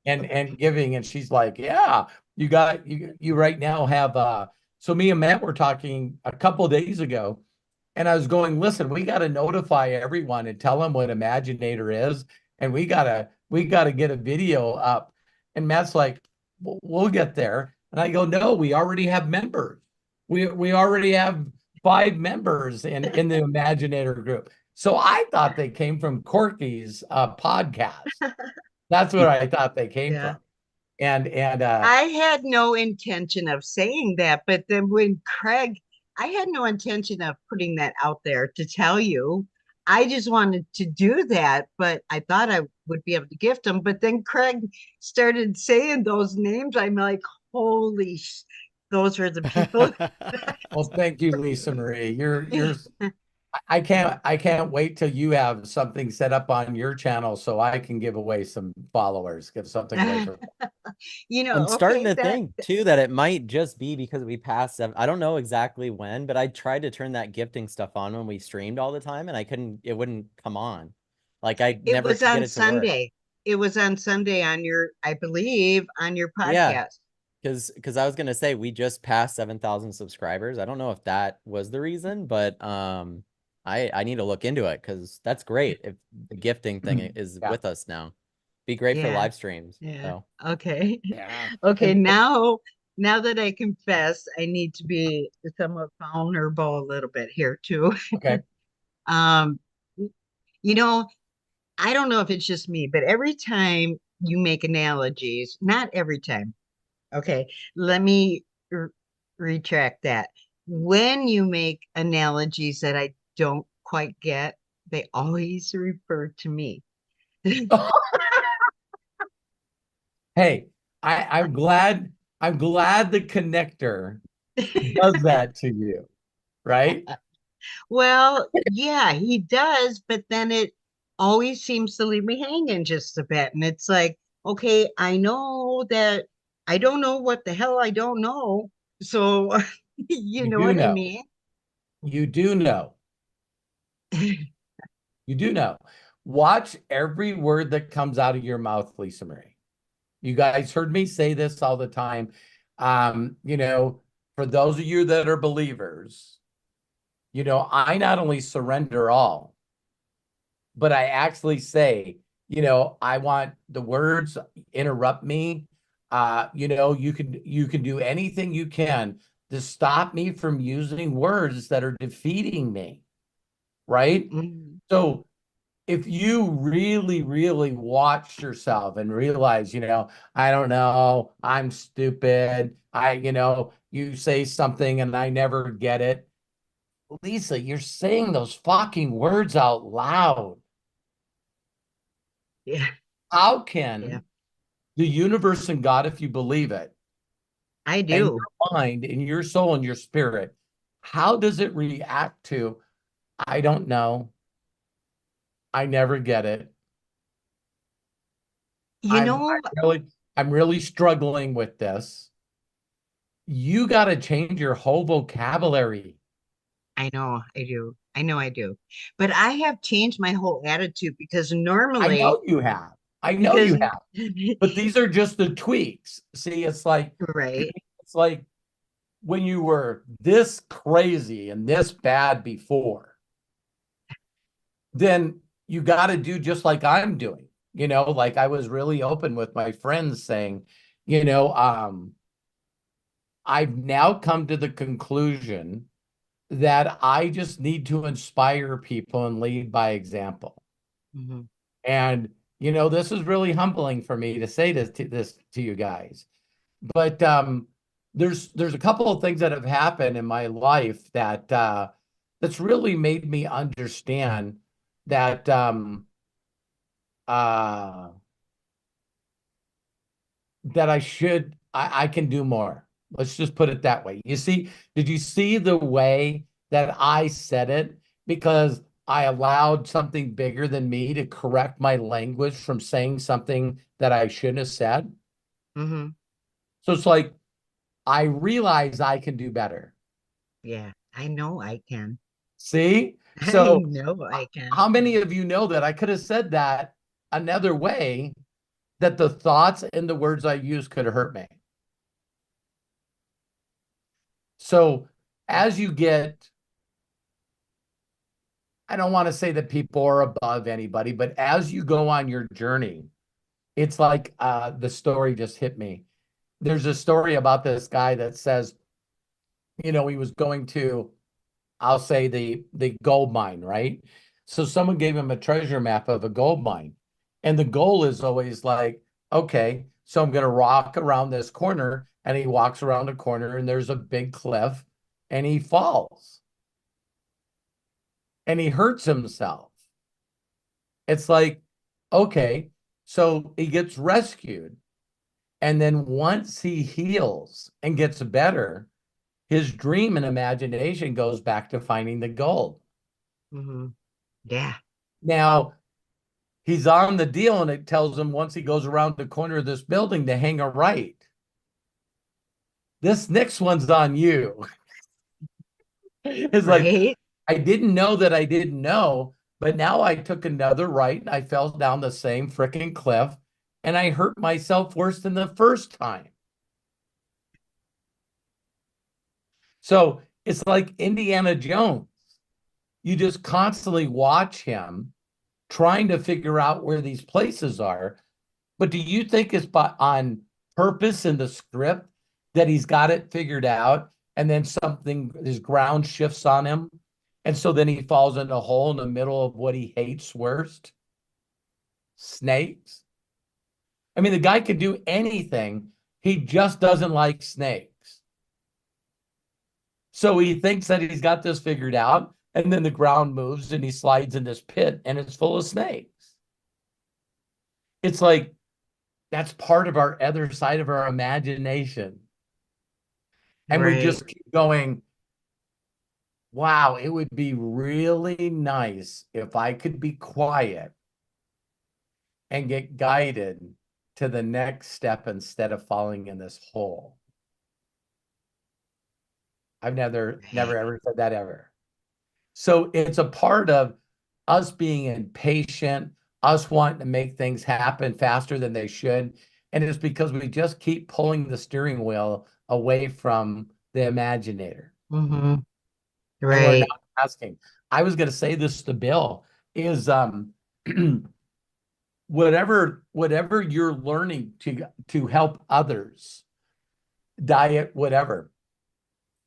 and giving, and she's like, yeah, you right now have so me and Matt were talking a couple days ago, and I was going, listen, we got to notify everyone and tell them what Imaginator is, and we gotta get a video up. And Matt's like, we'll get there. And I go, no, we already have members. We already have 5 members in the Imaginator group. So I thought they came from Corky's podcast. That's where I thought they came Yeah. from. And I had no intention of saying that, but then when I had no intention of putting that out there to tell you. I just wanted to do that, but I thought I would be able to gift them. But then Craig started saying those names. I'm like, holy, those are the people. well, thank you, Lisa Marie. You're I can't wait till you have something set up on your channel so I can give away some followers, give something away for I'm starting Okay, to think too that it might just be because we passed 7. I don't know exactly when, but I tried to turn that gifting stuff on when we streamed all the time, and it wouldn't come on. Like I it never was could get on it to work. Sunday. It was on Sunday on I believe, on your Yeah, podcast. because I was gonna say we just passed 7,000 subscribers. I don't know if that was the reason, but I need to look into it because that's great if the gifting thing is Yeah. with us now. Be great for Yeah. live streams. Yeah. So Okay. Yeah. Okay. And- Now that I confess, I need to be somewhat vulnerable a little bit here too. Okay. Um, you know, I don't know if it's just me, but every time you make analogies, not every time. Okay, let me retract that. When you make analogies that I don't quite get, they always refer to me. Hey, I'm glad the connector does that to you, right? Well, yeah, he does, but then it always seems to leave me hanging just a bit. And it's like, okay, I know that I don't know what the hell I don't know. So, you You know do what I know. mean? You do know. You do know. Watch every word that comes out of your mouth, Lisa Marie. You guys heard me say this all the time. You know, for those of you that are believers, you know, I not only surrender all, but I actually say, you know, I want the words interrupt me. You know, you can do anything you can to stop me from using words that are defeating me, right? Mhm. So if you really, really watch yourself and realize, you know, I don't know, I'm stupid. You know, you say something and I never get it. Lisa, you're saying those fucking words out loud. Yeah, How yeah, can the universe and God, if you believe it, I and do. your mind and your soul and your spirit, how does it react to, I don't know, I never get it. You I'm, know, I'm really, I'm really struggling with this. You got to change your whole vocabulary. I know I do. I know I do. But I have changed my whole attitude because I normally, know you have. I know because you have. But these are just the tweaks. See, right. it's like when you were this crazy and this bad before, then you got to do just like I'm doing. You know, like I was really open with my friends saying, you know, I've now come to the conclusion that I just need to inspire people and lead by example. Mhm. And you know, this is really humbling for me to say this to you guys. But there's a couple of things that have happened in my life that that's really made me understand that uh that I can do more. Let's just put it that way. You see, did you see the way that I said it? Because I allowed something bigger than me to correct my language from saying something that I shouldn't have said. Mhm. So it's like I realize I can do better. Yeah, I know I can. See? I So know I can. how many of you know that I could have said that another way, that the thoughts and the words I use could hurt me? So as you get, I don't want to say that people are above anybody, but as you go on your journey, it's like the story just hit me. There's a story about this guy that says, you know, he was going to, I'll say the gold mine, right? So someone gave him a treasure map of a gold mine. And the goal is always like, okay, so I'm going to walk around this corner. And he walks around the corner and there's a big cliff and he falls and he hurts himself. It's like, okay, so he gets rescued. And then once he heals and gets better, his dream and imagination goes back to finding the gold. Mhm. Yeah. Now, he's on the deal and it tells him once he goes around the corner of this building to hang a right. This next one's on you. It's like, Right. I didn't know that I didn't know, but now I took another right and I fell down the same freaking cliff and I hurt myself worse than the first time. So it's like Indiana Jones. You just constantly watch him trying to figure out where these places are. But do you think it's on purpose in the script that he's got it figured out and then something, his ground shifts on him? And so then he falls in a hole in the middle of what he hates worst? Snakes. I mean, the guy could do anything. He just doesn't like snakes. So he thinks that he's got this figured out. And then the ground moves and he slides in this pit and it's full of snakes. It's like, that's part of our other side of our imagination. And we Right. just keep going, wow, it would be really nice if I could be quiet and get guided to the next step instead of falling in this hole. I've never Right. ever said that ever. So it's a part of us being impatient, us wanting to make things happen faster than they should. And it's because we just keep pulling the steering wheel away from the imaginator. Mm-hmm. And we're Right. not asking. I was going to say this to Bill is whatever you're learning to help others, diet, whatever.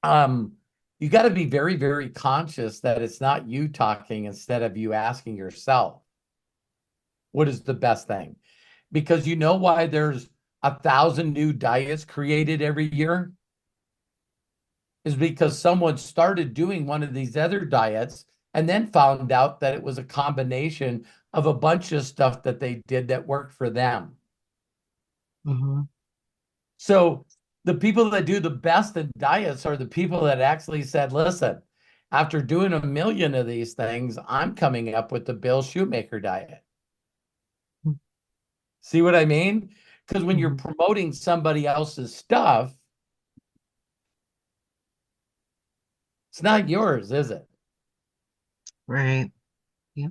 You got to be very, very conscious that it's not you talking instead of you asking yourself, what is the best thing? Because you know why there's 1,000 new diets created every year? Is because someone started doing one of these other diets and then found out that it was a combination of a bunch of stuff that they did that worked for them. Mm-hmm. So the people that do the best in diets are the people that actually said, listen, after doing 1 million of these things, I'm coming up with the Bill Shoemaker diet. See what I mean? Because when you're promoting somebody else's stuff, it's not yours, is it? Right. Yeah.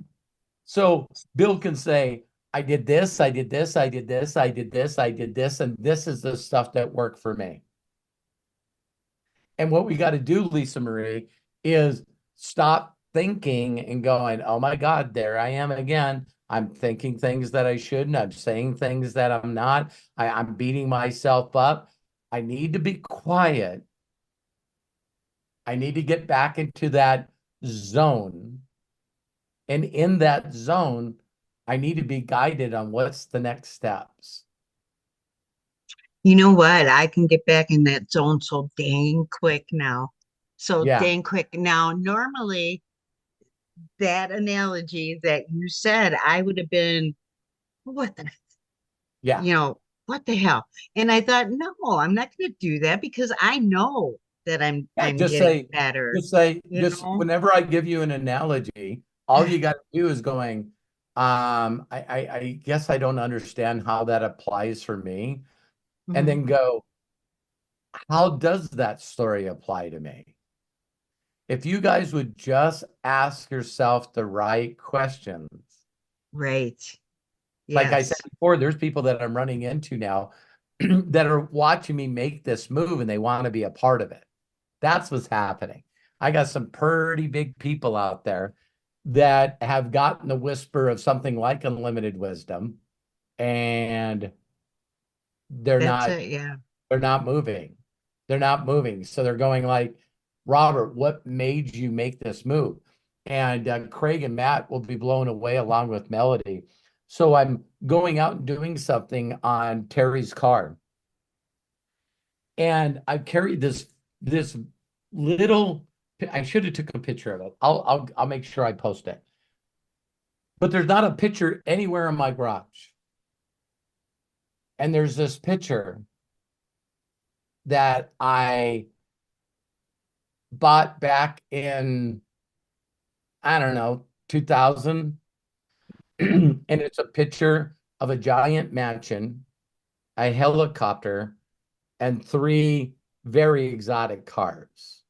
So Bill can say, I did this, I did this, I did this, I did this, I did this, and this is the stuff that worked for me. And what we got to do, Lisa Marie, is stop thinking and going, oh my God, there I am again. I'm thinking things that I shouldn't. I'm saying things that I'm not. I'm beating myself up. I need to be quiet. I need to get back into that zone. And in that zone, I need to be guided on what's the next steps. You know what? I can get back in that zone so dang quick now. So Yeah. dang quick. Now, normally that analogy that you said, I would have been, what the, Yeah. you know, what the hell? And I thought, no, I'm not going to do that because I know that I'm Just getting say, better. just whenever I give you an analogy, all you got to do is going, I guess I don't understand how that applies for me. And then go, how does that story apply to me? If you guys would just ask yourself the right questions. Right. Like I said Yes. before, there's people that I'm running into now that are watching me make this move and they want to be a part of it. That's what's happening. I got some pretty big people out there that have gotten the whisper of something like unlimited wisdom, and they're That's not it. Yeah. they're not moving. They're not moving. So they're going like, Robert, what made you make this move? And Craig and Matt will be blown away along with Melody. So I'm going out and doing something on Terry's car. And I've carried this little, I should have took a picture of it. I'll make sure I post it. But there's not a picture anywhere in my garage. And there's this picture that I bought back in, I don't know, 2000. And it's a picture of a giant mansion, a helicopter, and 3 very exotic cars.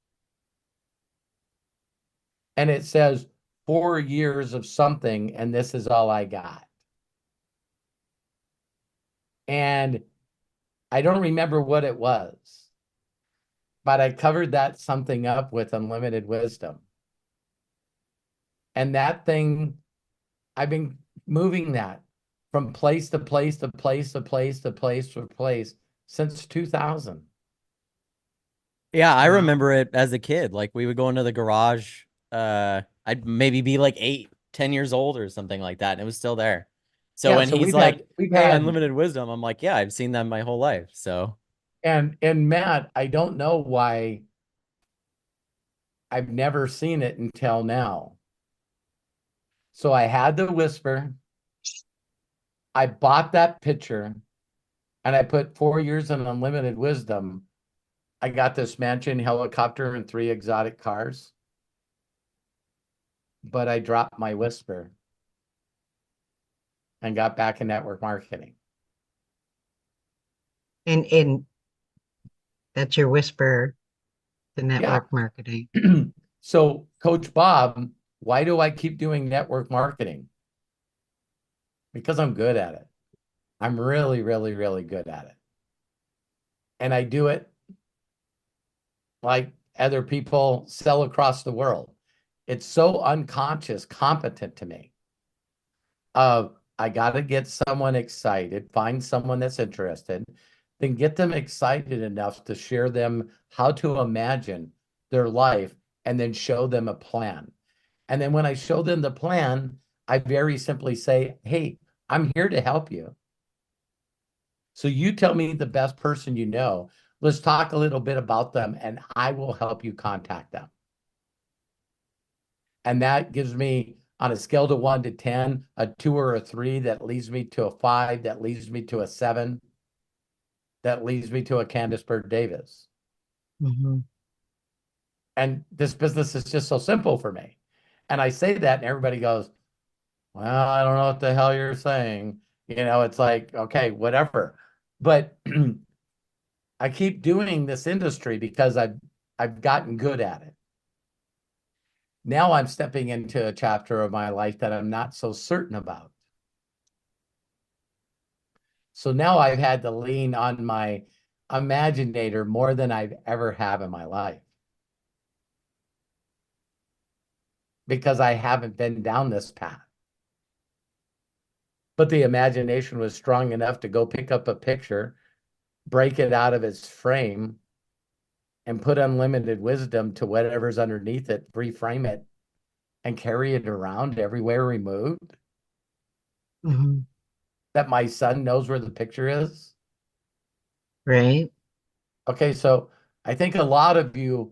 And it says 4 years of something, and this is all I got. And I don't remember what it was, but I covered that something up with unlimited wisdom. And that thing, I've been moving that from place to place to place to place to place to place since 2000. Yeah, I Wow. remember it as a kid. Like we would go into the garage. I'd maybe be like 8, 10 years old or something like that, and it was still there. So Yeah, when so he's we've like, we've "Hey, had, unlimited wisdom," I'm like, "Yeah, I've seen that my whole life." So and Matt, I don't know why I've never seen it until now. So I had the whisper. I bought that picture and I put 4 years in unlimited wisdom. I got this mansion, helicopter, and 3 exotic cars. But I dropped my whisper and got back in network marketing. And that's your whisper, the network marketing. So, Coach Bob, why do I keep doing network marketing? Because I'm good at it. I'm really, really, really good at it. And I do it like other people sell across the world. It's so unconscious, competent to me. I got to get someone excited, find someone that's interested, then get them excited enough to share them how to imagine their life and then show them a plan. And then when I show them the plan, I very simply say, hey, I'm here to help you. So you tell me the best person you know. Let's talk a little bit about them and I will help you contact them. And that gives me, on a scale to 1 to 10, a 2 or a 3 that leads me to a 5, that leads me to a 7, that leads me to a Candace Bird Davis. Mm-hmm. And this business is just so simple for me. And I say that and everybody goes, well, I don't know what the hell you're saying. It's like, okay, whatever. But I keep doing this industry because I've gotten good at it. Now I'm stepping into a chapter of my life that I'm not so certain about. So now I've had to lean on my imaginator more than I've ever have in my life. Because I haven't been down this path. But the imagination was strong enough to go pick up a picture, break it out of its frame, and put unlimited wisdom to whatever's underneath it, reframe it, and carry it around everywhere we moved. Mm-hmm. That my son knows where the picture is. Right. Okay, so I think a lot of you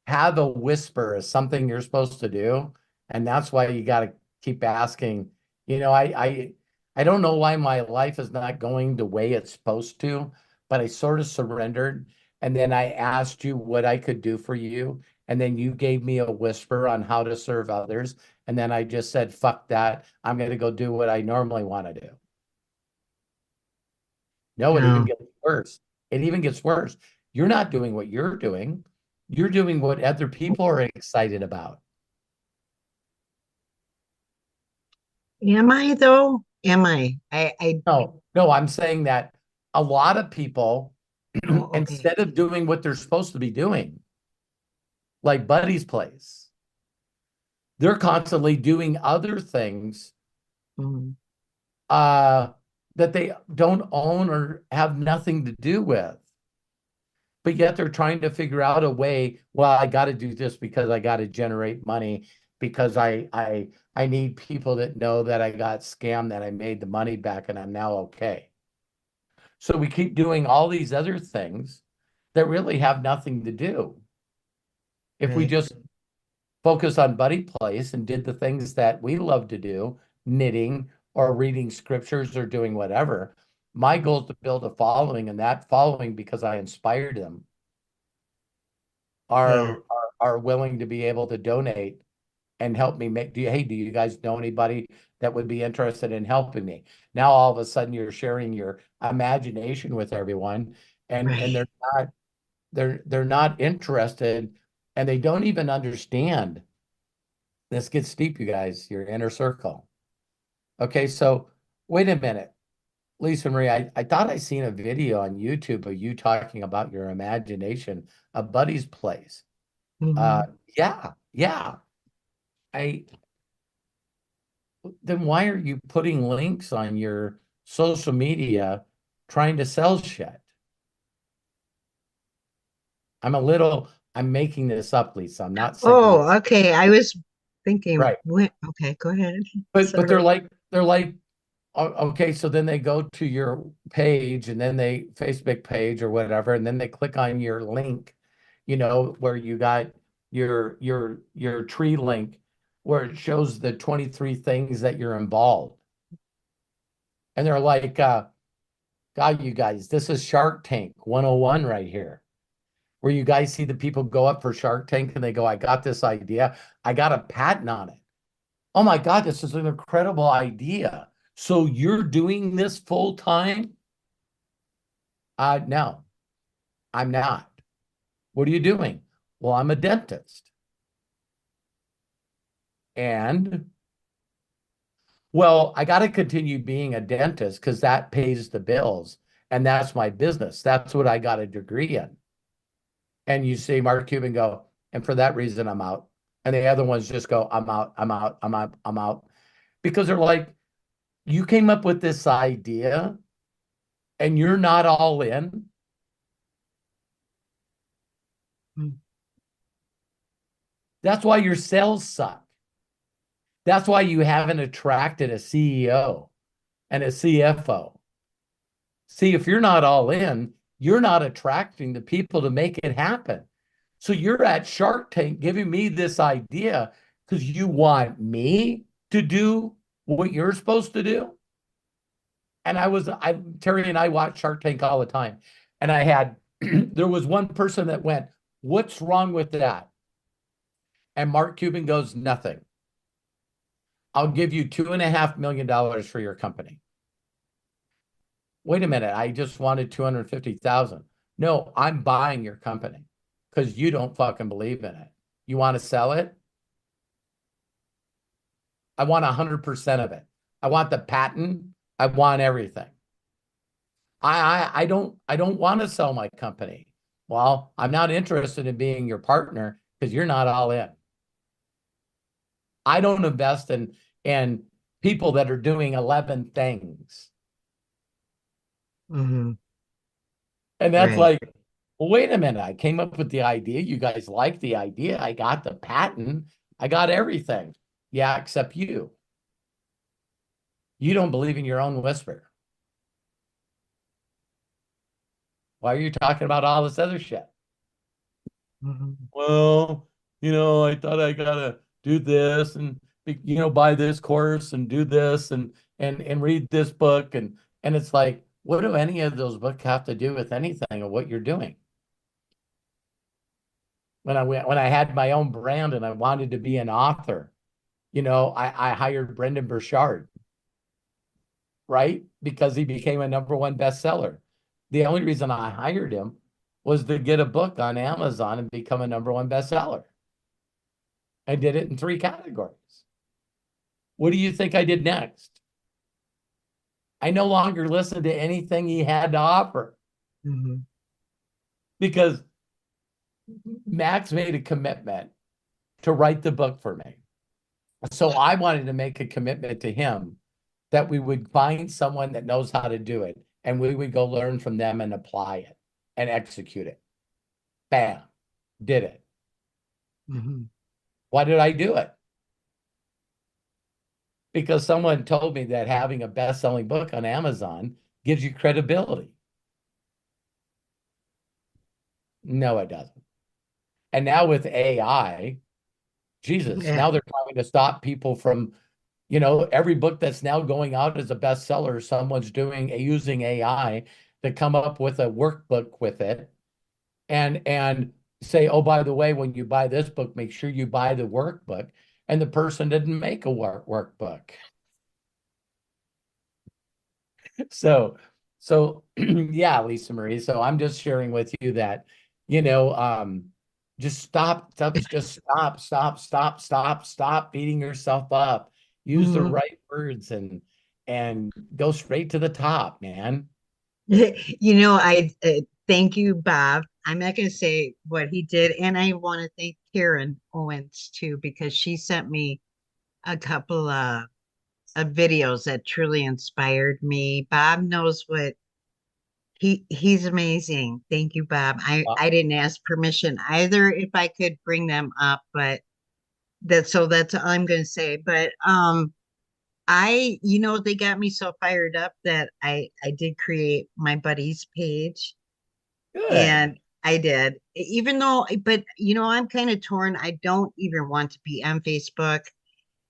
have a whisper as something you're supposed to do, and that's why you got to keep asking. I don't know why my life is not going the way it's supposed to, but I sort of surrendered, and then I asked you what I could do for you, and then you gave me a whisper on how to serve others, and then I just said, fuck that, I'm going to go do what I normally want to do. No, it even Oh. gets worse. It even gets worse. You're not doing what you're doing. You're doing what other people are excited about. Am I though? Am I? No, I'm saying that a lot of people, Oh, okay. instead of doing what they're supposed to be doing, like Buddy's place, they're constantly doing other things Mm-hmm. that they don't own or have nothing to do with. But yet they're trying to figure out a way, well, I got to do this because I got to generate money because I need people that know that I got scammed, that I made the money back and I'm now okay. So we keep doing all these other things that really have nothing to do. If we Right. just focus on Buddy Place and did the things that we love to do, knitting or reading scriptures or doing whatever, my goal is to build a following, and that following, because I inspired them, Yeah. are willing to be able to donate and help me make. Do you guys know anybody that would be interested in helping me? Now all of a sudden you're sharing your imagination with everyone, and Right. they're not interested, and they don't even understand. This gets deep, you guys, your inner circle. Okay, so wait a minute. Lisa Marie, I thought I seen a video on YouTube of you talking about your imagination, a Buddy's place. Mm-hmm. Yeah. I Then why are you putting links on your social media trying to sell shit? I'm making this up, Lisa. I'm not saying it. Oh, okay. I was thinking, Right. okay, go ahead. But Sorry. they're like, okay, so then they go to your page and then they Facebook page or whatever, and then they click on your link, where you got your tree link where it shows the 23 things that you're involved. And they're like, God, you guys, this is Shark Tank 101 right here. Where you guys see the people go up for Shark Tank and they go, I got this idea. I got a patent on it. Oh my God, this is an incredible idea. So you're doing this full time? No, I'm not. What are you doing? Well, I'm a dentist. And Well, I got to continue being a dentist because that pays the bills and that's my business. That's what I got a degree in. And you see Mark Cuban go, and for that reason, I'm out. And the other ones just go, I'm out, I'm out, I'm out, I'm out. Because they're like, you came up with this idea and you're not all in. That's why your sales suck. That's why you haven't attracted a CEO and a CFO. See, if you're not all in, you're not attracting the people to make it happen. So you're at Shark Tank giving me this idea because you want me to do what you're supposed to do. And Terry and I watch Shark Tank all the time. And I had, there was one person that went, what's wrong with that? And Mark Cuban goes, nothing. I'll give you $2.5 million for your company. Wait a minute, I just wanted 250,000. No, I'm buying your company because you don't fucking believe in it. You want to sell it? I want 100% of it. I want the patent. I want everything. I don't want to sell my company. Well, I'm not interested in being your partner because you're not all in. I don't invest in people that are doing 11 things. Mm-hmm. And that's Right. like, well, wait a minute. I came up with the idea. You guys like the idea. I got the patent. I got everything. Yeah, except you. You don't believe in your own whisper. Why are you talking about all this other shit? Mm-hmm. Well, I thought I gotta do this and buy this course and do this and read this book and it's like, what do any of those books have to do with anything or what you're doing? When I had my own brand and I wanted to be an author, I hired Brendan Burchard, right? Because he became a #1 bestseller. The only reason I hired him was to get a book on Amazon and become a #1 bestseller. I did it in 3 categories. What do you think I did next? I no longer listened to anything he had to offer. Mm-hmm. Because Max made a commitment to write the book for me. So I wanted to make a commitment to him that we would find someone that knows how to do it and we would go learn from them and apply it and execute it. Bam, did it. Mm-hmm. Why did I do it? Because someone told me that having a best-selling book on Amazon gives you credibility. No, it doesn't. And now with AI, Jesus, Yeah. now they're trying to stop people from, every book that's now going out as a bestseller, someone's using AI to come up with a workbook with it and say, oh, by the way, when you buy this book, make sure you buy the workbook. And the person didn't make a workbook. So yeah, Lisa Marie. So I'm just sharing with you that, just stop, stop beating yourself up. Use the Mm-hmm. right words and go straight to the top, man. I thank you, Bob. I'm not going to say what he did, and I want to thank Karen Owens too because she sent me a couple of videos that truly inspired me. Bob knows what he's amazing. Thank you, Bob. I didn't ask permission either if I could bring them up, but that's all I'm going to say. But they got me so fired up that I did create my buddy's page. Good. And I did, even though, but I'm kind of torn. I don't even want to be on Facebook,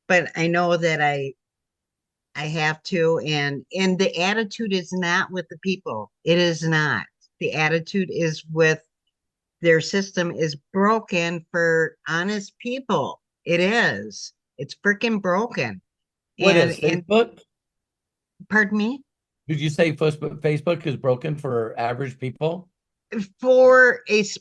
but I know that I have to, and the attitude is not with the people. It is not. The attitude is with their system is broken for honest people. It is. It's freaking broken. What And is Facebook? Pardon me? Did you say Facebook is broken for average people? It's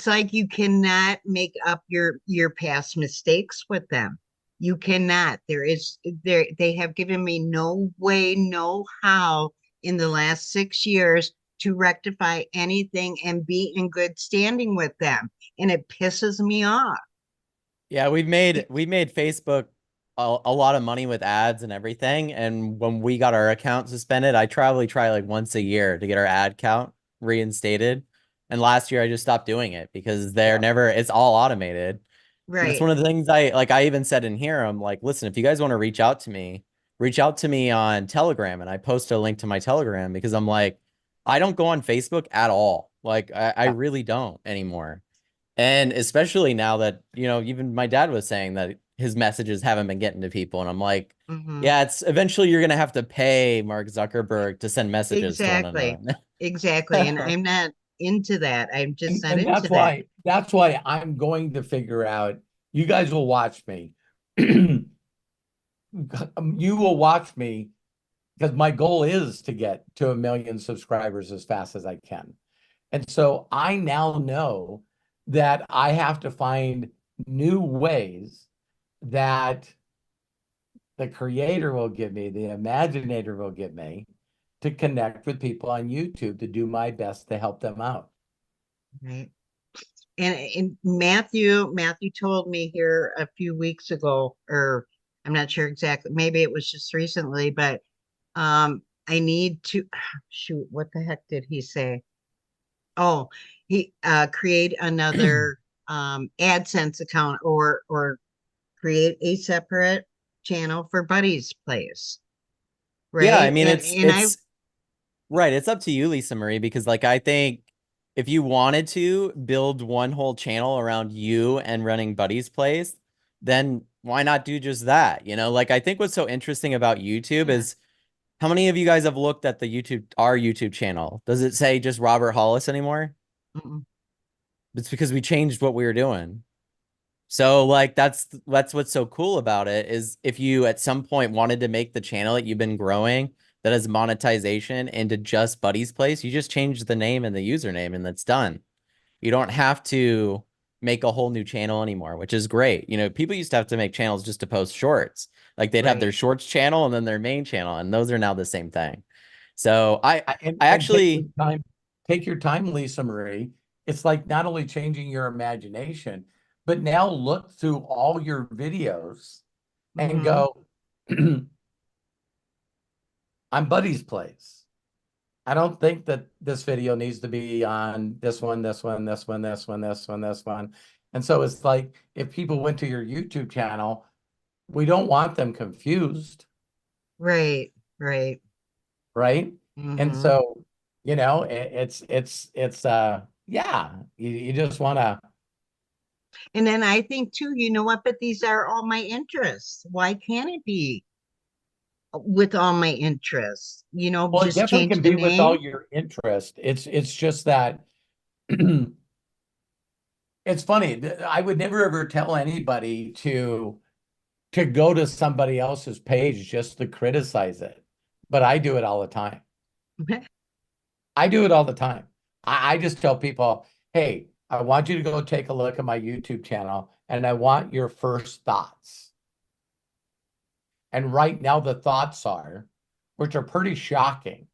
like you cannot make up your past mistakes with them. You cannot. They have given me no way, no how in the last 6 years to rectify anything and be in good standing with them. And it pisses me off. Yeah, we made Facebook a lot of money with ads and everything. And when we got our account suspended, I probably try like once a year to get our ad count reinstated. And last year I just stopped doing it because it's all automated. And that's Right. one of the things I even said in here. I'm like, listen, if you guys want to reach out to me on Telegram. And I post a link to my Telegram because I'm like, I don't go on Facebook at all. Like I really don't anymore. And especially now that, even my dad was saying that his messages haven't been getting to people. And I'm like, Mhm. yeah, it's eventually you're going to have to pay Mark Zuckerberg to send messages to one Exactly. another. Exactly. And I'm not into that. I'm just not And into that. that's why I'm going to figure out, you guys will watch me. You will watch me because my goal is to get to 1 million subscribers as fast as I can. And so I now know that I have to find new ways that the creator will give me, the imaginator will give me to connect with people on YouTube to do my best to help them out. Right. And Matthew told me here a few weeks ago, or I'm not sure exactly, maybe it was just recently, but I need to shoot, what the heck did he say? Oh, he create another AdSense account or create a separate channel for Buddy's Place. Yeah, I Right. mean, And I it's right. It's up to you, Lisa Marie, because like I think if you wanted to build one whole channel around you and running Buddy's Place, then why not do just that? Like I think what's so interesting about YouTube Yeah. is how many of you guys have looked at our YouTube channel? Does it say just Robert Hollis anymore? Mm-mm. It's because we changed what we were doing. So like that's what's so cool about it is if you at some point wanted to make the channel that you've been growing that has monetization into just Buddy's Place, you just change the name and the username and that's done. You don't have to make a whole new channel anymore, which is great. People used to have to make channels just to post shorts. Like they'd have their Right. shorts channel and then their main channel, and those are now the same thing. So I And actually take your time, Lisa Marie. It's like not only changing your imagination, but now look through all your videos and Mhm. go, I'm Buddy's Place. I don't think that this video needs to be on this one, this one, this one, this one, this one, this one. And so it's like if people went to your YouTube channel, we don't want them confused, Right. Right. right? And Hmm. so, it's yeah, you just want to. And then I think too, you know what, but these are all my interests. Why can't it be with all my interests? Well, it Just definitely change can the be with all name. your interest. It's just that it's funny. I would never ever tell anybody to go to somebody else's page just to criticize it. But I do it all the time. I do it all the time. I just tell people, hey, I want you to go take a look at my YouTube channel and I want your first thoughts. And right now, the thoughts are, which are pretty shocking.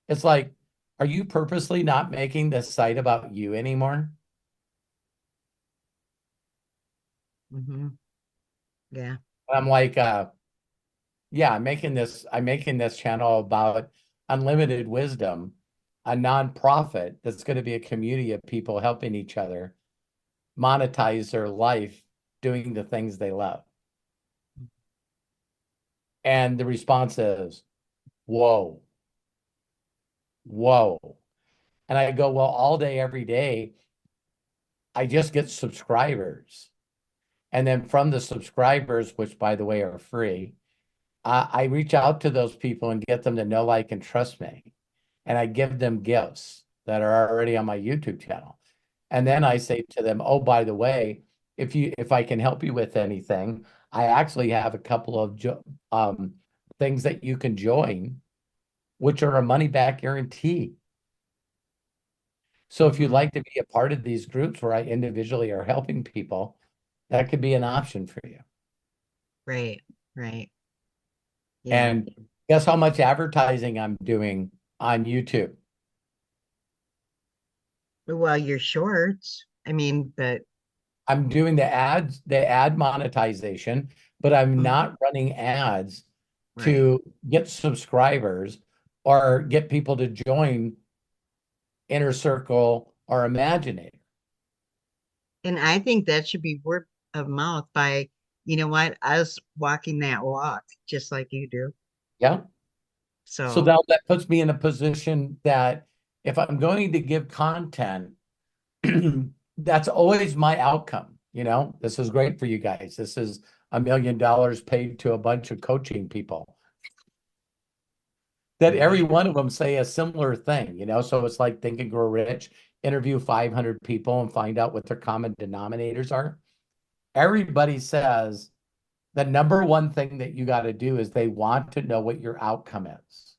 It's like, are you purposely not making this site about you anymore? Hmm. Yeah. I'm like, yeah, I'm making this channel about unlimited wisdom, a nonprofit that's going to be a community of people helping each other monetize their life doing the things they love. And the response is, whoa, whoa. And I go, well, all day, every day, I just get subscribers. And then from the subscribers, which by the way are free, I reach out to those people and get them to know, like, and trust me. And I give them gifts that are already on my YouTube channel. And then I say to them, oh, by the way, if I can help you with anything, I actually have a couple of things that you can join, which are a money back guarantee. So if you'd Hmm. like to be a part of these groups where I individually are helping people, that could be an option for you. Right. Right. Yeah. And guess how much advertising I'm doing on YouTube? Well, your shorts. I mean, but I'm doing the ads, the ad monetization, but I'm mhm, not running ads right. to get subscribers or get people to join Inner Circle or Imaginator. And I think that should be word of mouth by, you know what, us walking that walk just like you do. Yeah. So So, now that puts me in a position that if I'm going to give content, that's always my outcome. You know, this is great for you guys. This is $1 million paid to a bunch of coaching people. That every right. one of them say a similar thing, you know? So it's like Think and Grow Rich, interview 500 people and find out what their common denominators are. Everybody says the number one thing that you got to do is they want to know what your outcome is.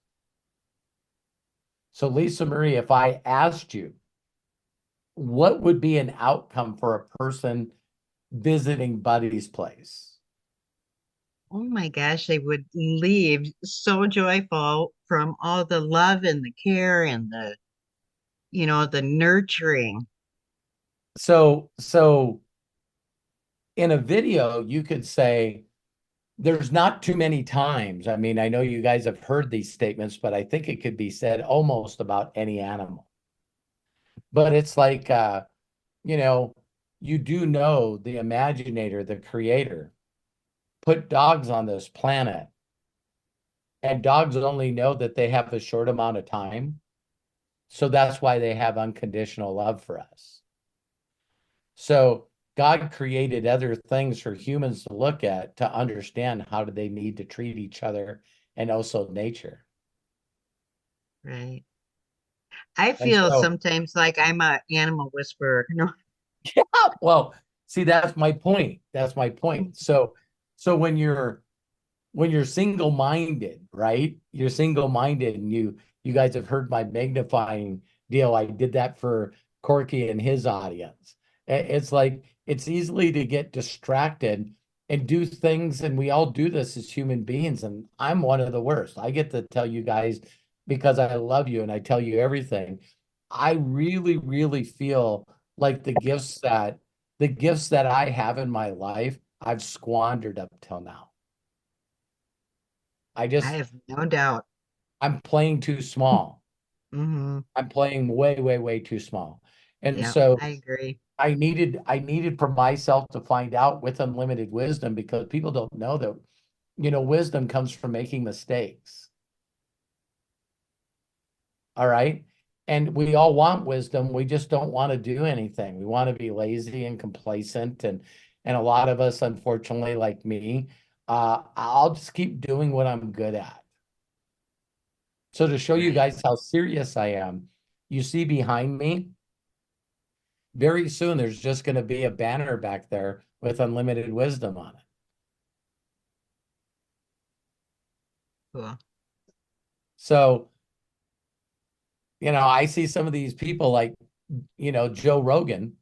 So Lisa Marie, if I asked you, what would be an outcome for a person visiting Buddy's place? Oh my gosh, they would leave so joyful from all the love and the care and the, the nurturing. So in a video, you could say, there's not too many times. I mean, I know you guys have heard these statements, but I think it could be said almost about any animal. But it's like, you know, you do know the imaginator, the creator, put dogs on this planet, and dogs only know that they have a short amount of time. So that's why they have unconditional love for us. So God created other things for humans to look at to understand how do they need to treat each other and also nature. Right. I And feel so, sometimes like I'm a animal whisperer. No. yeah, well, see, that's my point. That's my point. So when you're single-minded, right? You're single-minded and you guys have heard my magnifying deal. I did that for Corky and his audience. It's like it's easily to get distracted and do things, and we all do this as human beings, and I'm one of the worst. I get to tell you guys because I love you and I tell you everything. I really, really feel like the gifts that I have in my life, I've squandered up till now. I I just have no doubt. I'm playing too small. Hmm. I'm playing way, way, way too small. And Yeah, so I agree. I needed for myself to find out with unlimited wisdom because people don't know that, wisdom comes from making mistakes. All right. And we all want wisdom. We just don't want to do anything. We want to be lazy and complacent. And a lot of us, unfortunately, like me, I'll just keep doing what I'm good at. So to show you Right. guys how serious I am, you see behind me, very soon there's just going to be a banner back there with unlimited wisdom on it. Cool. So, I see some of these people like, Joe Rogan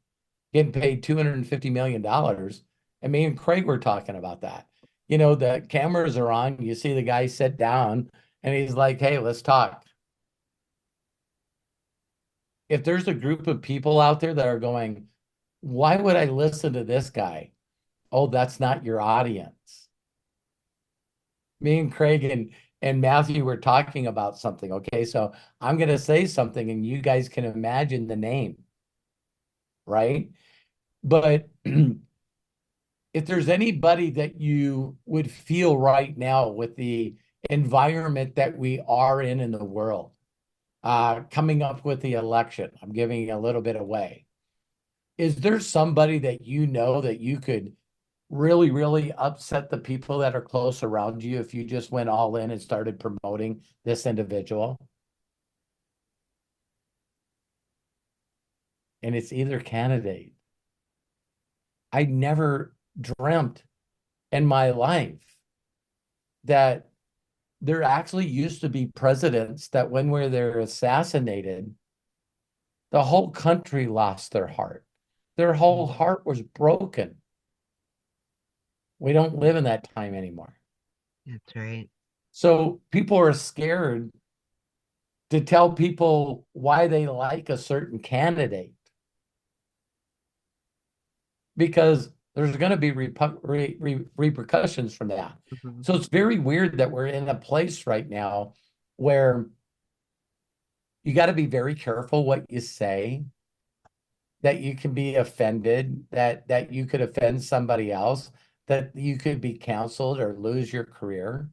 getting paid $250 million. And me and Craig were talking about that. The cameras are on, you see the guy sit down and he's like, hey, let's talk. If there's a group of people out there that are going, why would I listen to this guy? Oh, that's not your audience. Me and Craig and Matthew were talking about something. Okay, so I'm going to say something and you guys can imagine the name, right? But if there's anybody that you would feel right now with the environment that we are in the world, coming up with the election, I'm giving a little bit away. Is there somebody that you know that you could really, really upset the people that are close around you if you just went all in and started promoting this individual? And it's either candidate. I never dreamt in my life that there actually used to be presidents that when they're assassinated, the whole country lost their heart. Their whole heart was broken We don't live in that time anymore. That's right. So people are scared to tell people why they like a certain candidate because there's going to be repercussions from that. Mm-hmm. So it's very weird that we're in a place right now where you got to be very careful what you say, that you can be offended, that you could offend somebody else, that you could be canceled or lose your career.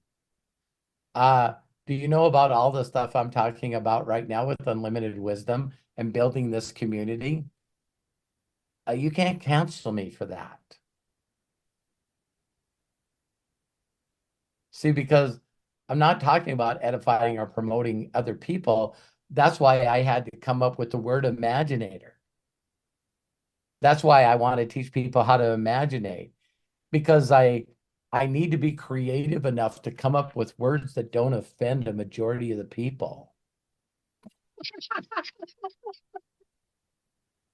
Do you know about all the stuff I'm talking about right now with unlimited wisdom and building this community? You can't cancel me for that. See, because I'm not talking about edifying or promoting other people. That's why I had to come up with the word imaginator. That's why I want to teach people how to imaginate, because I need to be creative enough to come up with words that don't offend a majority of the people.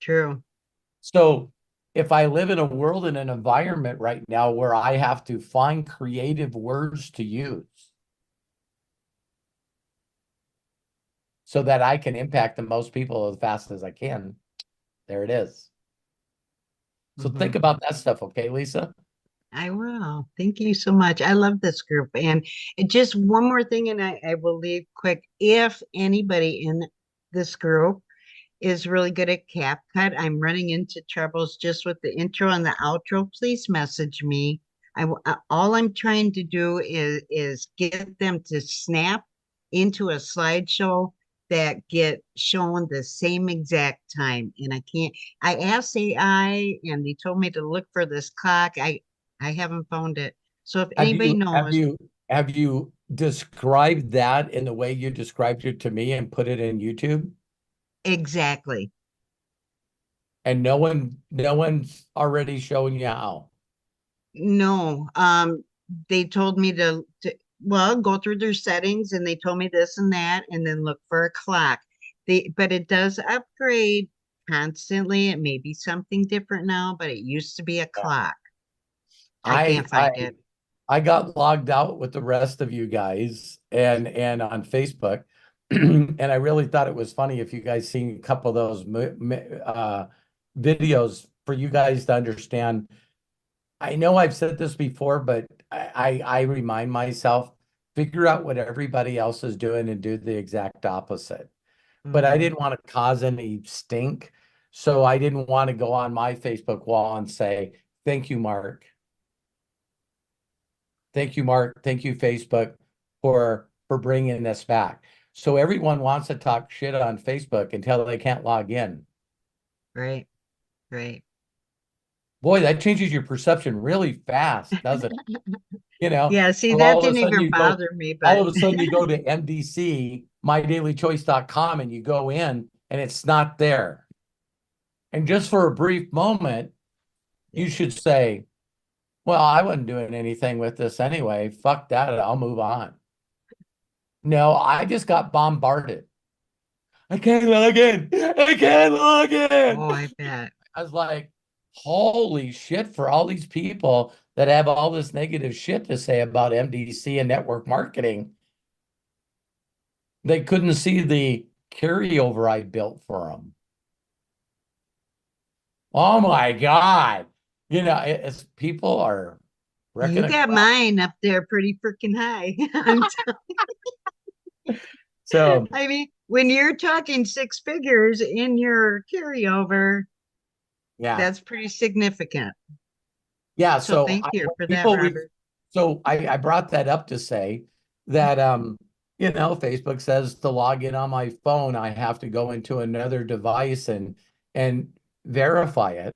True. So if I live in a world in an environment right now where I have to find creative words to use so that I can impact the most people as fast as I can, there it is. So think about that stuff, okay, Lisa? I will. Thank you so much. I love this group. And just one more thing, and I will leave quick. If anybody in this group is really good at CapCut, I'm running into troubles just with the intro and the outro. Please message me. All I'm trying to do is get them to snap into a slideshow that get shown the same exact time. And I can't, I asked AI and they told me to look for this clock. I haven't found it. So if anybody knows, have you described that in the way you described it to me and put it in YouTube? exactly. And no one's already shown you how. No, they told me to well, go through their settings and they told me this and that and then look for a clock. But it does upgrade constantly. It may be something different now, but it used to be a clock. I can't find it. I got logged out with the rest of you guys and on Facebook. And I really thought it was funny if you guys seen a couple of those videos for you guys to understand. I know I've said this before, but I remind myself, figure out what everybody else is doing and do the exact opposite. But I didn't want to cause any stink. So I didn't want to go on my Facebook wall and say, thank you, Mark. Thank you, Mark. Thank you, Facebook, for bringing this back. So everyone wants to talk shit on Facebook until they can't log in. Right, right. Boy, that changes your perception really fast, doesn't it? You know, Yeah, see, so that didn't even bother me, but all of a sudden you go to MDC, mydailychoice.com, and you go in and it's not there. And just for a brief moment, you should say, well, I wasn't doing anything with this anyway. Fuck that. I'll move on. No, I just got bombarded. I can't log in. I can't log in. oh, I bet. I was like, holy shit, for all these people that have all this negative shit to say about MDC and network marketing, they couldn't see the carryover I built for them. Oh my God. You know, it's people are You got mine up there pretty freaking high. So I mean, when you're talking six figures in your carryover, yeah, that's pretty significant. Yeah, So thank you for that, Robert. So I brought that up to say that you know, Facebook says to log in on my phone, I have to go into another device and verify it.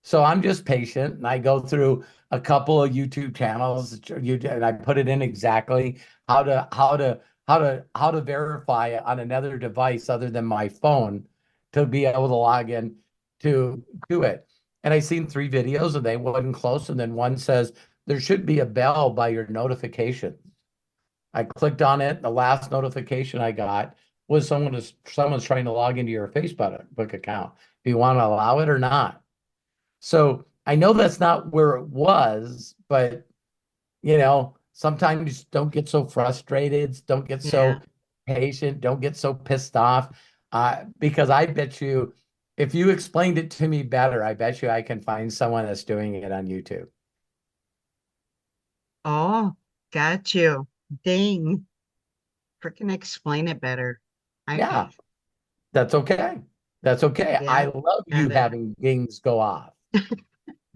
So I'm just patient and I go through a couple of YouTube channels and I put it in exactly how to verify on another device other than my phone to be able to log in to it. And I seen 3 videos and they wasn't close. And then one says there should be a bell by your notifications. I clicked on it. The last notification I got was someone's trying to log into your Facebook account. Do you want to allow it or not? So I know that's not where it was, but sometimes don't get so frustrated, don't get Yeah. so patient, don't get so pissed off. Because I bet you, if you explained it to me better, I bet you I can find someone that's doing it on YouTube. Oh, got you. Dang. Freaking explain it better. Yeah, Okay. that's okay. That's okay. I Yeah. love you Got it. having dings go off.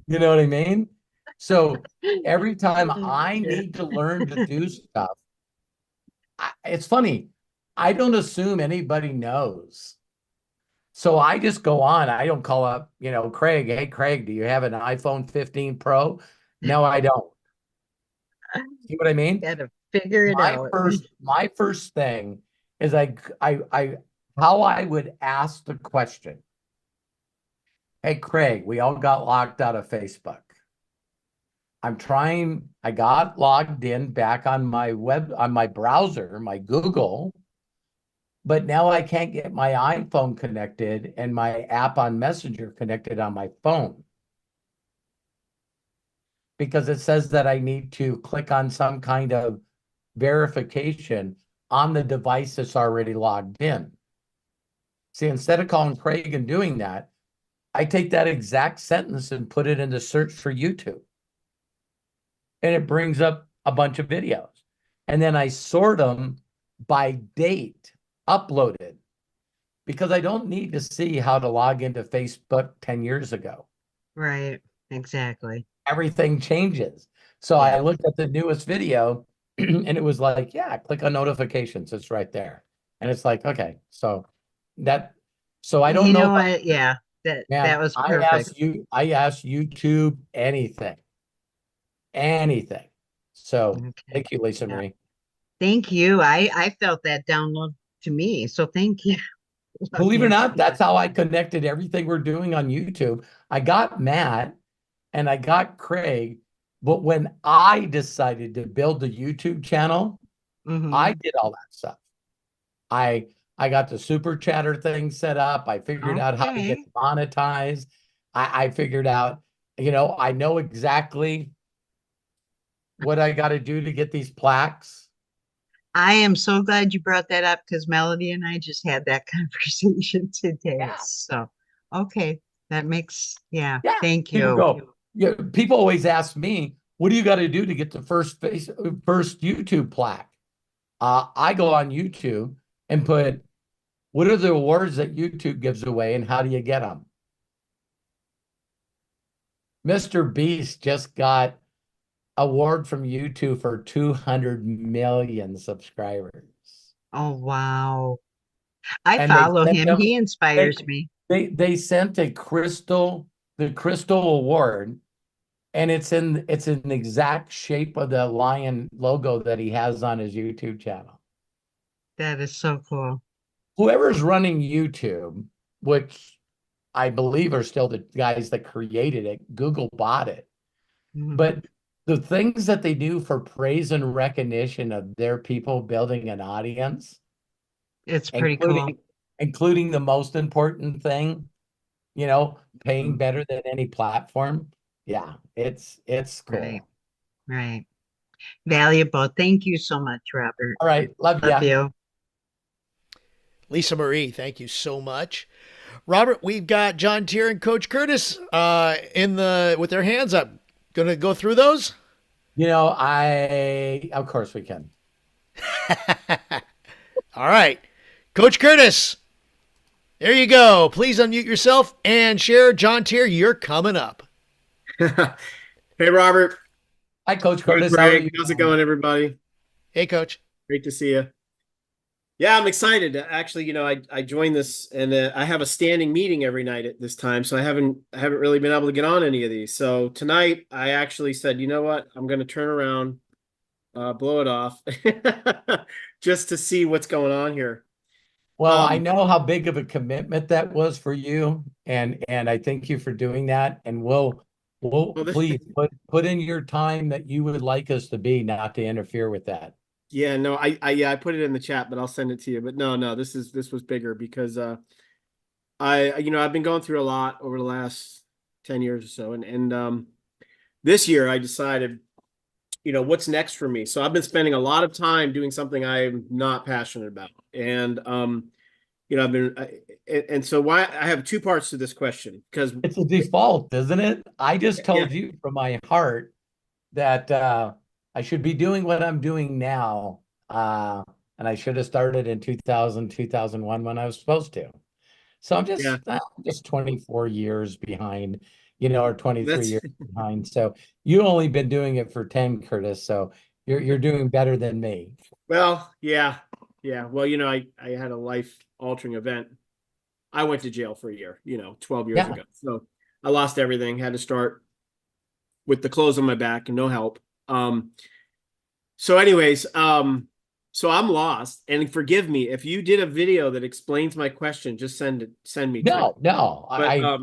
You know what I mean? So every time I Yeah. need to learn to do stuff, it's funny. I don't assume anybody knows. So I just go on. I don't call up, Craig. Hey, Craig, do you have an iPhone 15 Pro? No, I don't. See what I mean? Gotta figure it My out. first thing is how I would ask the question. Hey, Craig, we all got locked out of Facebook. I got logged in back on my browser, my Google, but now I can't get my iPhone connected and my app on Messenger connected on my phone because it says that I need to click on some kind of verification on the device that's already logged in. See, instead of calling Craig and doing that, I take that exact sentence and put it into search for YouTube. And it brings up a bunch of videos. And then I sort them by date uploaded because I don't need to see how to log into Facebook 10 years ago. Right. Exactly. Everything changes. So Yeah. I looked at the newest video and it was like, yeah, click on notifications. It's right there. And it's like, okay, so I don't You know know if what? Yeah. That man, was perfect. I asked YouTube anything. So Okay. thank you, Lisa Yeah. Marie. Thank you. I felt that download to me. So thank you. Love Believe it or you. not, that's how I connected everything we're doing on YouTube. I got Matt and I got Craig, but when I decided to build the YouTube channel, I Hmm. did all that stuff. I got the super chatter thing set up. I figured out how to get Okay. monetized. I figured out, I know exactly what I got to do to get these plaques. I am so glad you brought that up because Melody and I just had that conversation today. Yeah. So, okay. That makes, yeah. Yeah. Thank People you. go, yeah, people always ask me, what do you got to do to get the first YouTube plaque? I go on YouTube and put, what are the awards that YouTube gives away and how do you get them? Mr. Beast just got award from YouTube for 200 million subscribers. Oh, wow. I And they follow sent him. them, He they, inspires me. they sent the crystal award, and it's in the exact shape of the lion logo that he has on his YouTube channel. That is so cool. Whoever's running YouTube, which I believe are still the guys that created it, Google bought it. Mhm. But the things that they do for praise and recognition of their people building an audience, It's pretty cool. including the most important thing, paying better than any platform. Yeah, it's Right. cool. Right. Valuable. Thank you so much, Robert. All right, love Love ya. you. Lisa Marie, thank you so much. Robert, we've got John Tier and Coach Curtis with their hands up. Gonna go through those? Of course we can. All right. Coach Curtis, there you go. Please unmute yourself and share. John Tier, you're coming up. Hey, Robert. Hi, Coach Hey, Curtis. How are Greg. you How's it doing? going, everybody? Hey, Coach. Great to see you. Yeah, I'm excited. Actually, I joined this, and I have a standing meeting every night at this time, so I haven't really been able to get on any of these. So tonight, I actually said, you know what, I'm going to turn around, blow it off, just to see what's going on here. Well, I know how big of a commitment that was for you, and I thank you for doing that. And we'll please put in your time that you would like us to be, not to interfere with that. Yeah, no, I put it in the chat, but I'll send it to you. But no, this was bigger because I've been going through a lot over the last 10 years or so. And this year I decided, what's next for me. So I've been spending a lot of time doing something I'm not passionate about. And so why I have two parts to this question, because It's a default, isn't it? I just told you from my heart that I should be doing what I'm doing now. And I should have started in 2000, 2001 when I was supposed to. So I'm just 24 years behind, or 23 years behind. So you only been doing it for 10, Curtis. So you're doing better than me. Well, yeah. Well, I had a life-altering event. I went to jail for a year, 12 years ago. So I lost everything, had to start with the clothes on my back and no help. So anyways, so I'm lost, and forgive me if you did a video that explains my question, just send me. No. But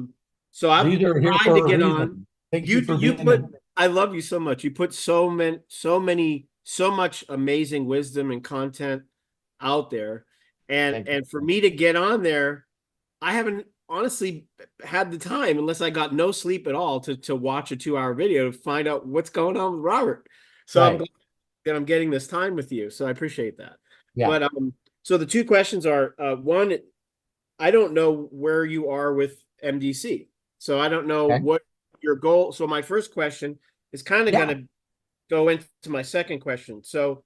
so I'm trying to get on. Thank you for being put, I love you so much. You put so much amazing wisdom and content out there. And for me to get on there, I haven't honestly had the time, unless I got no sleep at all, to watch a 2-hour video to find out what's going on with Robert. So I'm glad that I'm getting this time with you. So I appreciate that. Yeah. But so the two questions are, one, I don't know where you are with MDC. So I don't know what your goal. So my first question is kind of going to go into my second question. So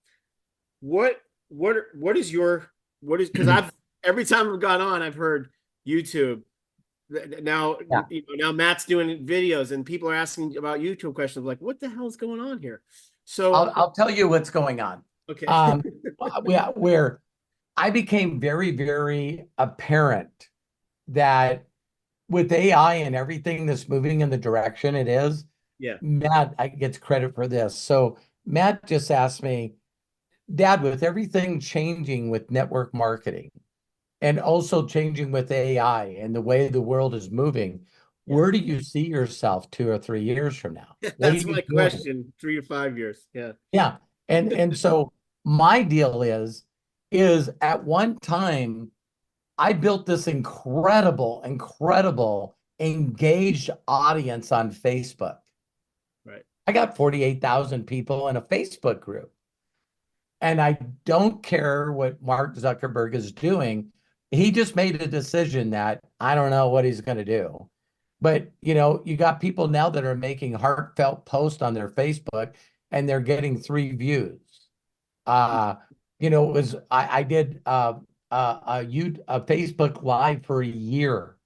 what is because every time I've gone on, I've heard YouTube. Now, now Matt's doing videos and people are asking about YouTube questions, like, what the hell is going on here? So I'll tell you what's going on. Okay. Where I became very, very apparent that with AI and everything that's moving in the direction it is, Matt gets credit for this. So Matt just asked me, Dad, with everything changing with network marketing and also changing with AI and the way the world is moving, where do you see yourself 2 or 3 years from now? That's my question. 3 to 5 years. Yeah. Yeah. And so my deal is at one time, I built this incredible engaged audience on Facebook. Right. I got 48,000 people in a Facebook group. And I don't care what Mark Zuckerberg is doing. He just made a decision that I don't know what he's going to do. But, you got people now that are making heartfelt posts on their Facebook and they're getting 3 views. It was, I did a Facebook Live for a year,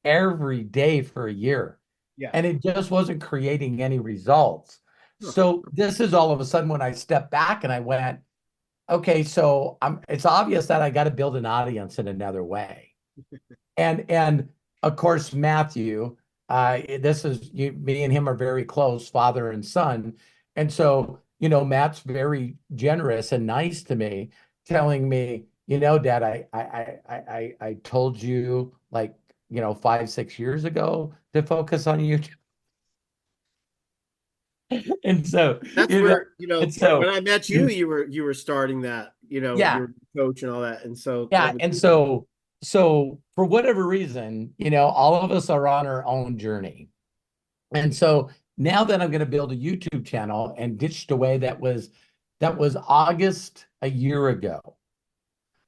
every day for a year. Yeah. And it just wasn't creating any results. So this is all of a sudden when I stepped back and I went, okay, so it's obvious that I got to build an audience in another way. And of course, Matthew, this is me and him are very close, father and son. And so, Matt's very generous and nice to me, telling me, Dad, I told you 5-6 years ago to focus on YouTube. And so that's where when I met you, you were starting that, your coach and all that. And so so for whatever reason, all of us are on our own journey. And so now that I'm going to build a YouTube channel and ditched away that was August a year ago,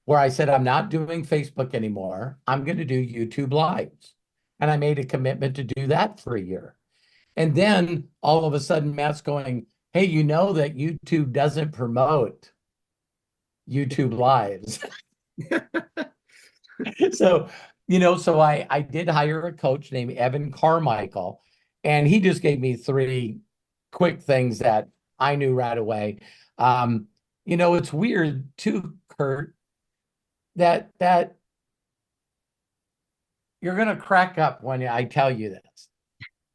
where I said, I'm not doing Facebook anymore. I'm going to do YouTube Lives. And I made a commitment to do that for a year. And then all of a sudden, Matt's going, hey, you know that YouTube doesn't promote YouTube Lives. So I did hire a coach named Evan Carmichael, and he just gave me 3 quick things that I knew right away. It's weird too, Kurt, that you're going to crack up when I tell you this.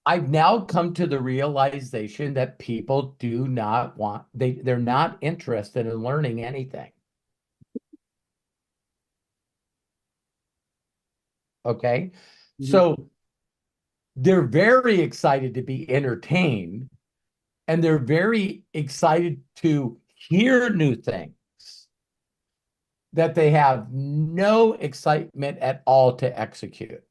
I've now come to the realization that people do not want, they're not interested in learning anything. Okay. Mm-hmm. So they're very excited to be entertained, and they're very excited to hear new things that they have no excitement at all to execute.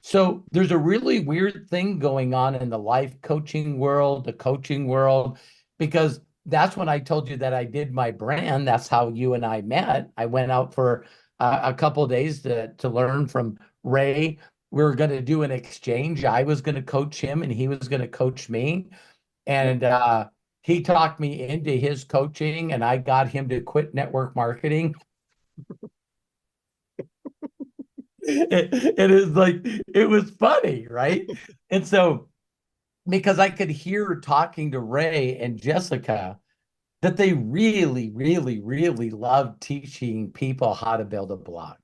So there's a really weird thing going on in the life coaching world, the coaching world, because that's when I told you that I did my brand. That's how you and I met. I went out for a couple of days to learn from Ray. We were going to do an exchange. I was going to coach him and he was going to coach me. And he talked me into his coaching and I got him to quit network marketing. It is like, it was funny, right? And so, because I could hear talking to Ray and Jessica that they really, really, really love teaching people how to build a blog.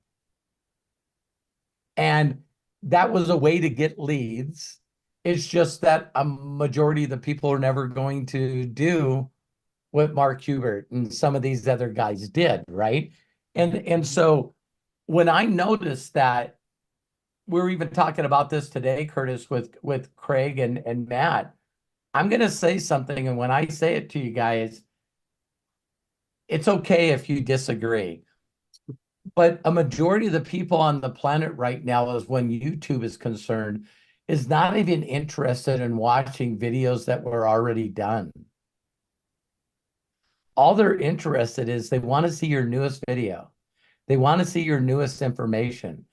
And that was a way to get leads. It's just that a majority of the people are never going to do what Mark Hubert and some of these other guys did, right? And so when I noticed that, we were even talking about this today, Curtis, with Craig and Matt. I'm going to say something, and when I say it to you guys, it's okay if you disagree. But a majority of the people on the planet right now, is when YouTube is concerned, is not even interested in watching videos that were already done. All they're interested is they want to see your newest video. They want to see your newest information.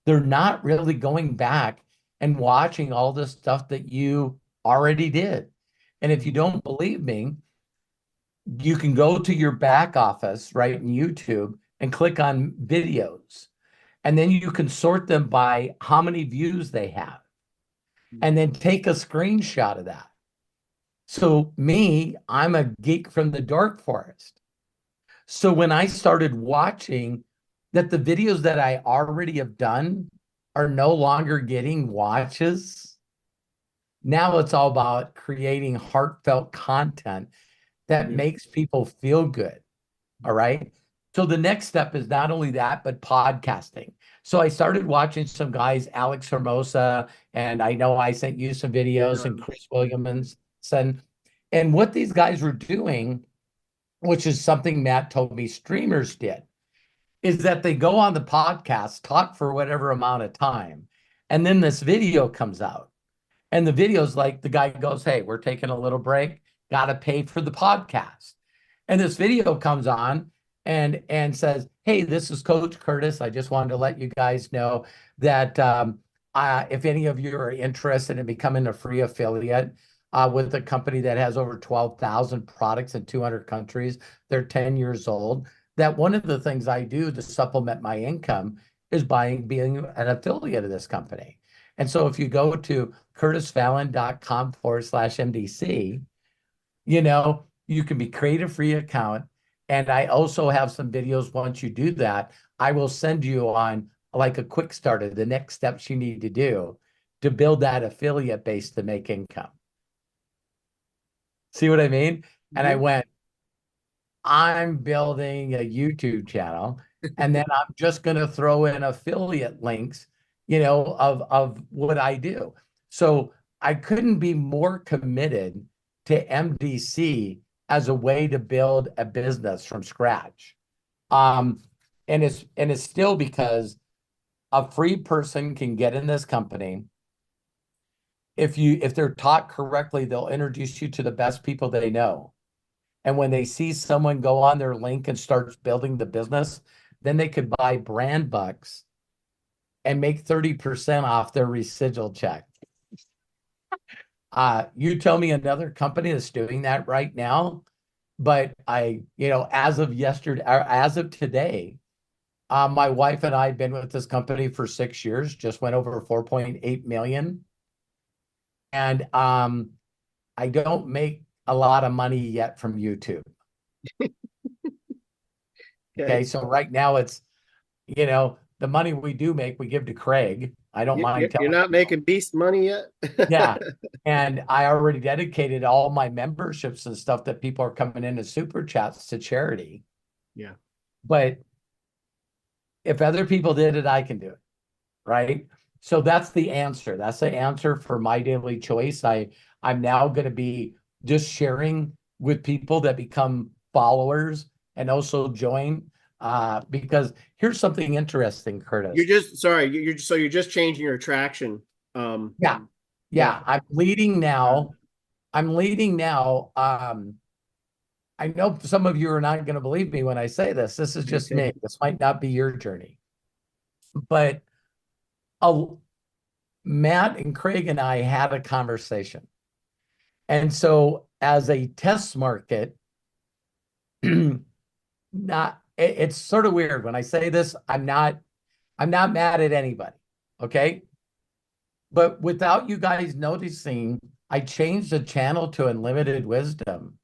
They're not really going back and watching all the stuff that you already did. And if you don't believe me, you can go to your back office, right, in YouTube and click on videos. And then you can sort them by how many views they have. And then take a screenshot of that. So me, I'm a geek from the dark forest. So when I started watching that the videos that I already have done are no longer getting watches, now it's all about creating heartfelt content that makes people feel good. All right. So the next step is not only that, but podcasting. So I started watching some guys, Alex Hermosa, and I know I sent you some videos, and Chris Williamson. And what these guys were doing, which is something Matt told me streamers did, is that they go on the podcast, talk for whatever amount of time, and then this video comes out. And the video's like, the guy goes, hey, we're taking a little break, got to pay for the podcast. And this video comes on and says, hey, this is Coach Curtis. I just wanted to let you guys know that if any of you are interested in becoming a free affiliate with a company that has over 12,000 products in 200 countries, they're 10 years old, that one of the things I do to supplement my income is being an affiliate of this company. And so if you go to curtisfallon.com/MDC, you can create a free account. And I also have some videos. Once you do that, I will send you on like a quick start of the next steps you need to do to build that affiliate base to make income. See what I mean? And I went, I'm building a YouTube channel, and then I'm just going to throw in affiliate links, of what I do. So I couldn't be more committed to MDC as a way to build a business from scratch. And it's still because a free person can get in this company. If they're taught correctly, they'll introduce you to the best people they know. And when they see someone go on their link and starts building the business, then they could buy brand bucks and make 30% off their residual check. You tell me another company that's doing that right now, but as of yesterday, or as of today, my wife and I have been with this company for 6 years, just went over 4.8 million. And I don't make a lot of money yet from YouTube. Okay, so right now it's, the money we do make, we give to Craig. I don't mind telling You're not people. making beast money yet? Yeah. And I already dedicated all my memberships and stuff that people are coming in as super chats to charity. Yeah. But if other people did it, I can do it. Right. So that's the answer. That's the answer for my daily choice. I'm now going to be just sharing with people that become followers and also join Because here's something interesting, Curtis. You're just sorry. You're just changing your attraction. Yeah. I'm leading now. I'm leading now. I know some of you are not going to believe me when I say this. This is just me. This might not be your journey. But Matt and Craig and I had a conversation. And so as a test market, it's sort of weird when I say this. I'm not mad at anybody. Okay. But without you guys noticing, I changed the channel to Unlimited Wisdom.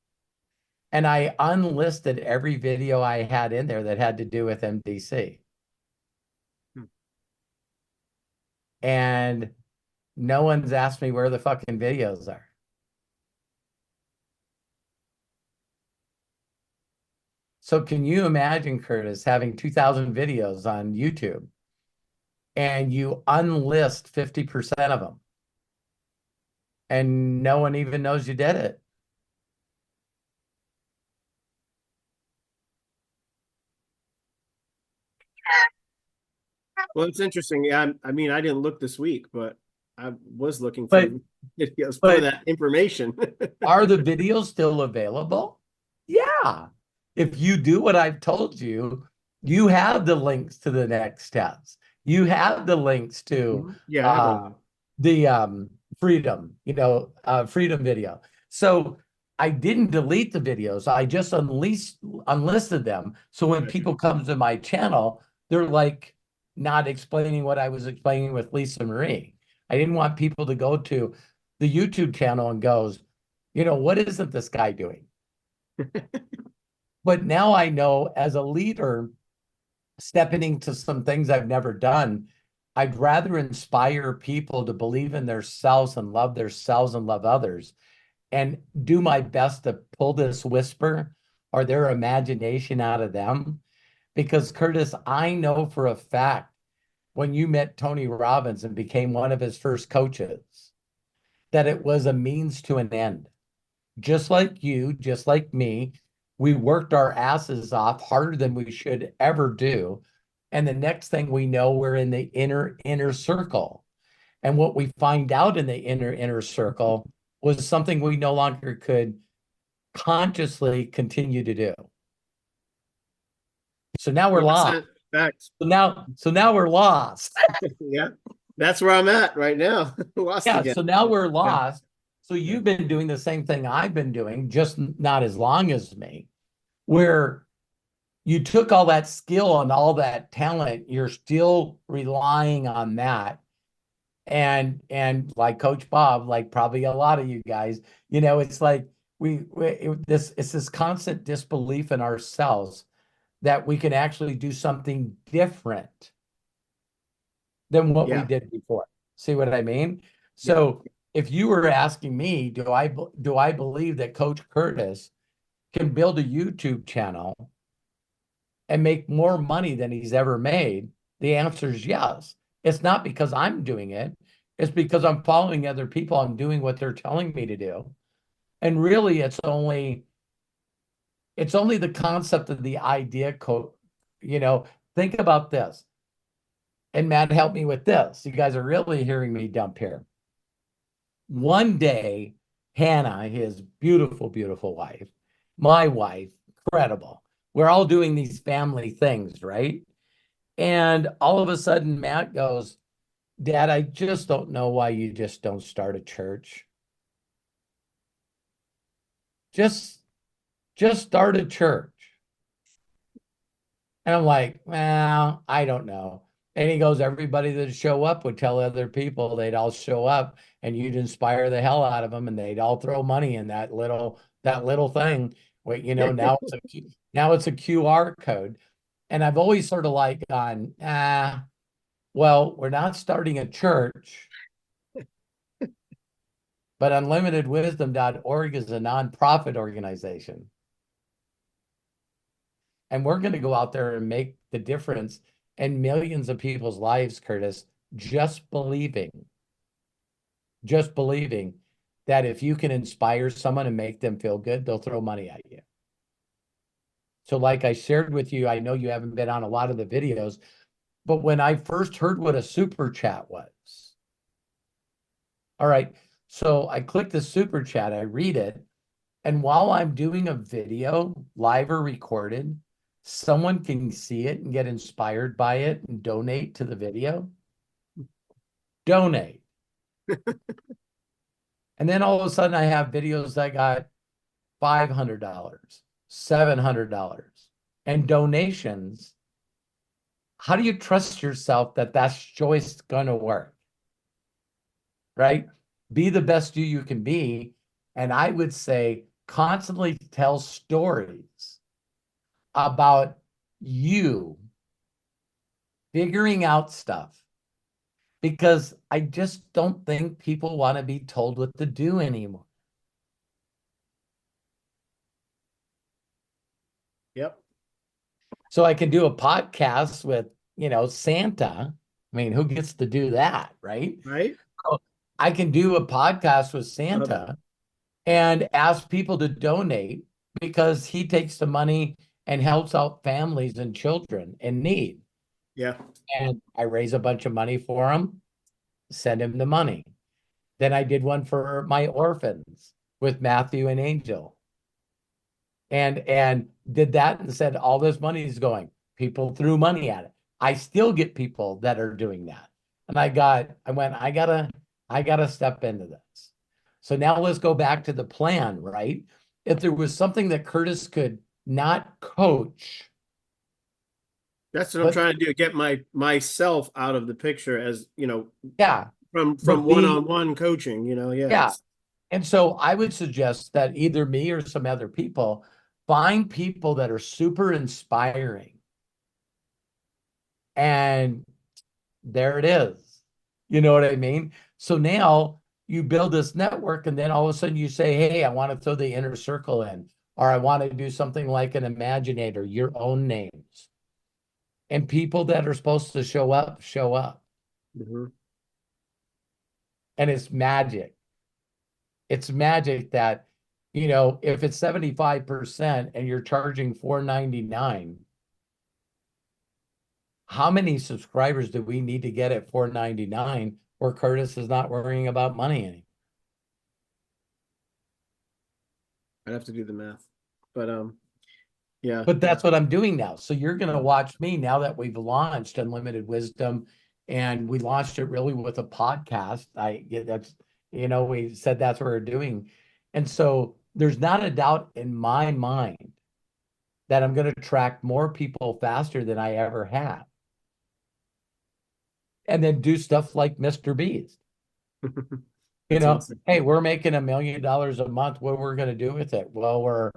And I unlisted every video I had in there that had to do with MDC. And no one's asked me where the fucking videos are. So can you imagine, Curtis, having 2,000 videos on YouTube and you unlist 50% of them and no one even knows you did it? Well, it's interesting. Yeah, I mean, I didn't look this week, but I was looking for videos for that information. Are the videos still available? Yeah. If you do what I've told you, you have the links to the next steps. You have the links to the freedom, freedom video. So I didn't delete the videos. I just unlisted them. So when people come to my channel, they're like not explaining what I was explaining with Lisa Marie. I didn't want people to go to the YouTube channel and goes, what isn't this guy doing? But now I know as a leader, stepping into some things I've never done, I'd rather inspire people to believe in themselves and love others and do my best to pull this whisper or their imagination out of them. Because Curtis, I know for a fact when you met Tony Robbins and became one of his first coaches, that it was a means to an end. Just like you, just like me, we worked our asses off harder than we should ever do. And the next thing we know, we're in the inner circle. And what we find out in the inner circle was something we no longer could consciously continue to do. So now we're lost. Facts. So now we're lost. Yeah, that's where I'm at right now. Lost again. So now we're lost. So you've been doing the same thing I've been doing, just not as long as me, where you took all that skill and all that talent, you're still relying on that. And like Coach Bob, like probably a lot of you guys, it's like it's this constant disbelief in ourselves that we can actually do something different than what we did before. See what I mean? So if you were asking me, do I believe that Coach Curtis can build a YouTube channel and make more money than he's ever made? The answer is yes. It's not because I'm doing it. It's because I'm following other people and doing what they're telling me to do. And really, it's only the concept of the idea. Think about this. And Matt, help me with this. You guys are really hearing me dump here. One day, Hannah, his beautiful, beautiful wife, my wife, incredible. We're all doing these family things, right? And all of a sudden, Matt goes, Dad, I just don't know why you just don't start a church. Just start a church. And I'm like, well, I don't know. And he goes, everybody that show up would tell other people they'd all show up and you'd inspire the hell out of them and they'd all throw money in that little thing. Wait, now it's a QR code. And I've always sort of like gone, well, we're not starting a church, but unlimitedwisdom.org is a nonprofit organization. And we're going to go out there and make the difference in millions of people's lives, Curtis, just believing that if you can inspire someone and make them feel good, they'll throw money at you. So like I shared with you, I know you haven't been on a lot of the videos, but when I first heard what a super chat was, all right, so I click the super chat, I read it, and while I'm doing a video, live or recorded, someone can see it and get inspired by it and donate to the video. Donate. And then all of a sudden I have videos that got $500, $700, and donations. How do you trust yourself that that's just going to work? Right? Be the best you can be. And I would say constantly tell stories about you figuring out stuff, because I just don't think people want to be told what to do anymore. Yep. So I can do a podcast with, Santa. I mean, who gets to do that, right? Right. So I can do a podcast with Santa and ask people to donate, because he takes the money and helps out families and children in need. Yeah. And I raise a bunch of money for him, send him the money. Then I did one for my orphans with Matthew and Angel. And did that and said all this money is going. People threw money at it. I still get people that are doing that. And I gotta step into this. So now let's go back to the plan, right? If there was something that Curtis could not coach. That's what I'm trying to do, get myself out of the picture as, Yeah. from one-on-one coaching, yeah. Yeah. And so I would suggest that either me or some other people find people that are super inspiring. And there it is. You know what I mean? So now you build this network, and then all of a sudden you say, hey, I want to throw the inner circle in, or I want to do something like an Imaginator, your own names. And people that are supposed to show up, show up. Mm-hmm. And it's magic. It's magic that, if it's 75% and you're charging $4.99, how many subscribers do we need to get at $4.99 where Curtis is not worrying about money anymore? I'd have to do the math, but yeah. But that's what I'm doing now. So you're going to watch me now that we've launched Unlimited Wisdom, and we launched it really with a podcast. We said that's what we're doing. And so there's not a doubt in my mind that I'm going to attract more people faster than I ever have. And then do stuff like Mr. Beast. Awesome. Hey, we're making $1 million a month. What we're going to do with it? Well, we're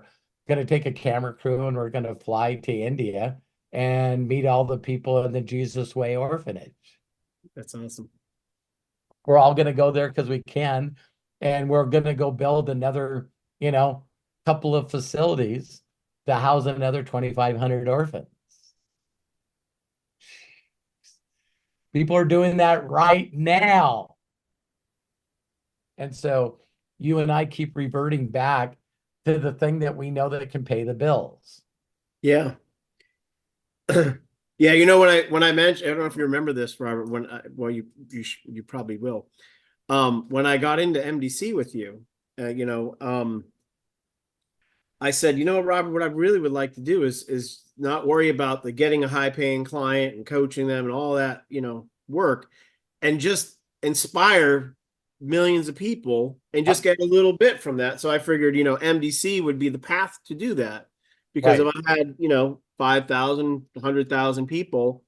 going to take a camera crew and we're going to fly to India and meet all the people in the Jesus Way orphanage. That's awesome. We're all going to go there because we can. And we're going to go build another, couple of facilities to house another 2,500 orphans. People are doing that right now. And so you and I keep reverting back to the thing that we know that can pay the bills. Yeah. Yeah. When I mentioned, I don't know if you remember this, Robert, you probably will. When I got into MDC with you, I said, Robert, what I really would like to do is not worry about getting a high paying client and coaching them and all that, work, and just inspire millions of people and just get a little bit from that. So I figured, MDC would be the path to do that, because if I had, 5,000, 100,000 people,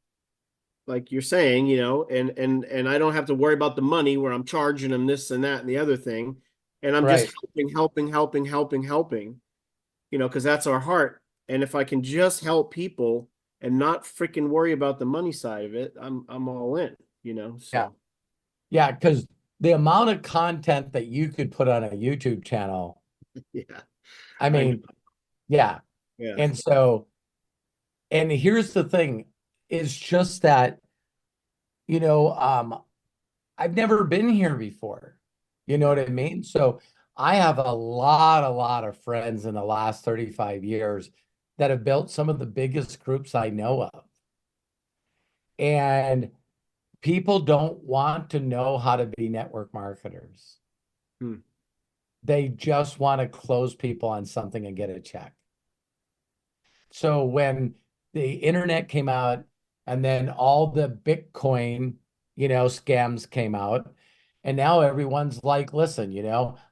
like you're saying, and I don't have to worry about the money where I'm charging them this and that and the other thing. And I'm just helping, because that's our heart. And if I can just help people and not freaking worry about the money side of it, I'm all in, so. Yeah. Because the amount of content that you could put on a YouTube channel. Yeah. I mean, yeah. And so, and here's the thing, is just that, I've never been here before. You know what I mean? So I have a lot of friends in the last 35 years that have built some of the biggest groups I know of. And people don't want to know how to be network marketers. They just want to close people on something and get a check. So when the internet came out and then all the Bitcoin, scams came out, and now everyone's like, listen,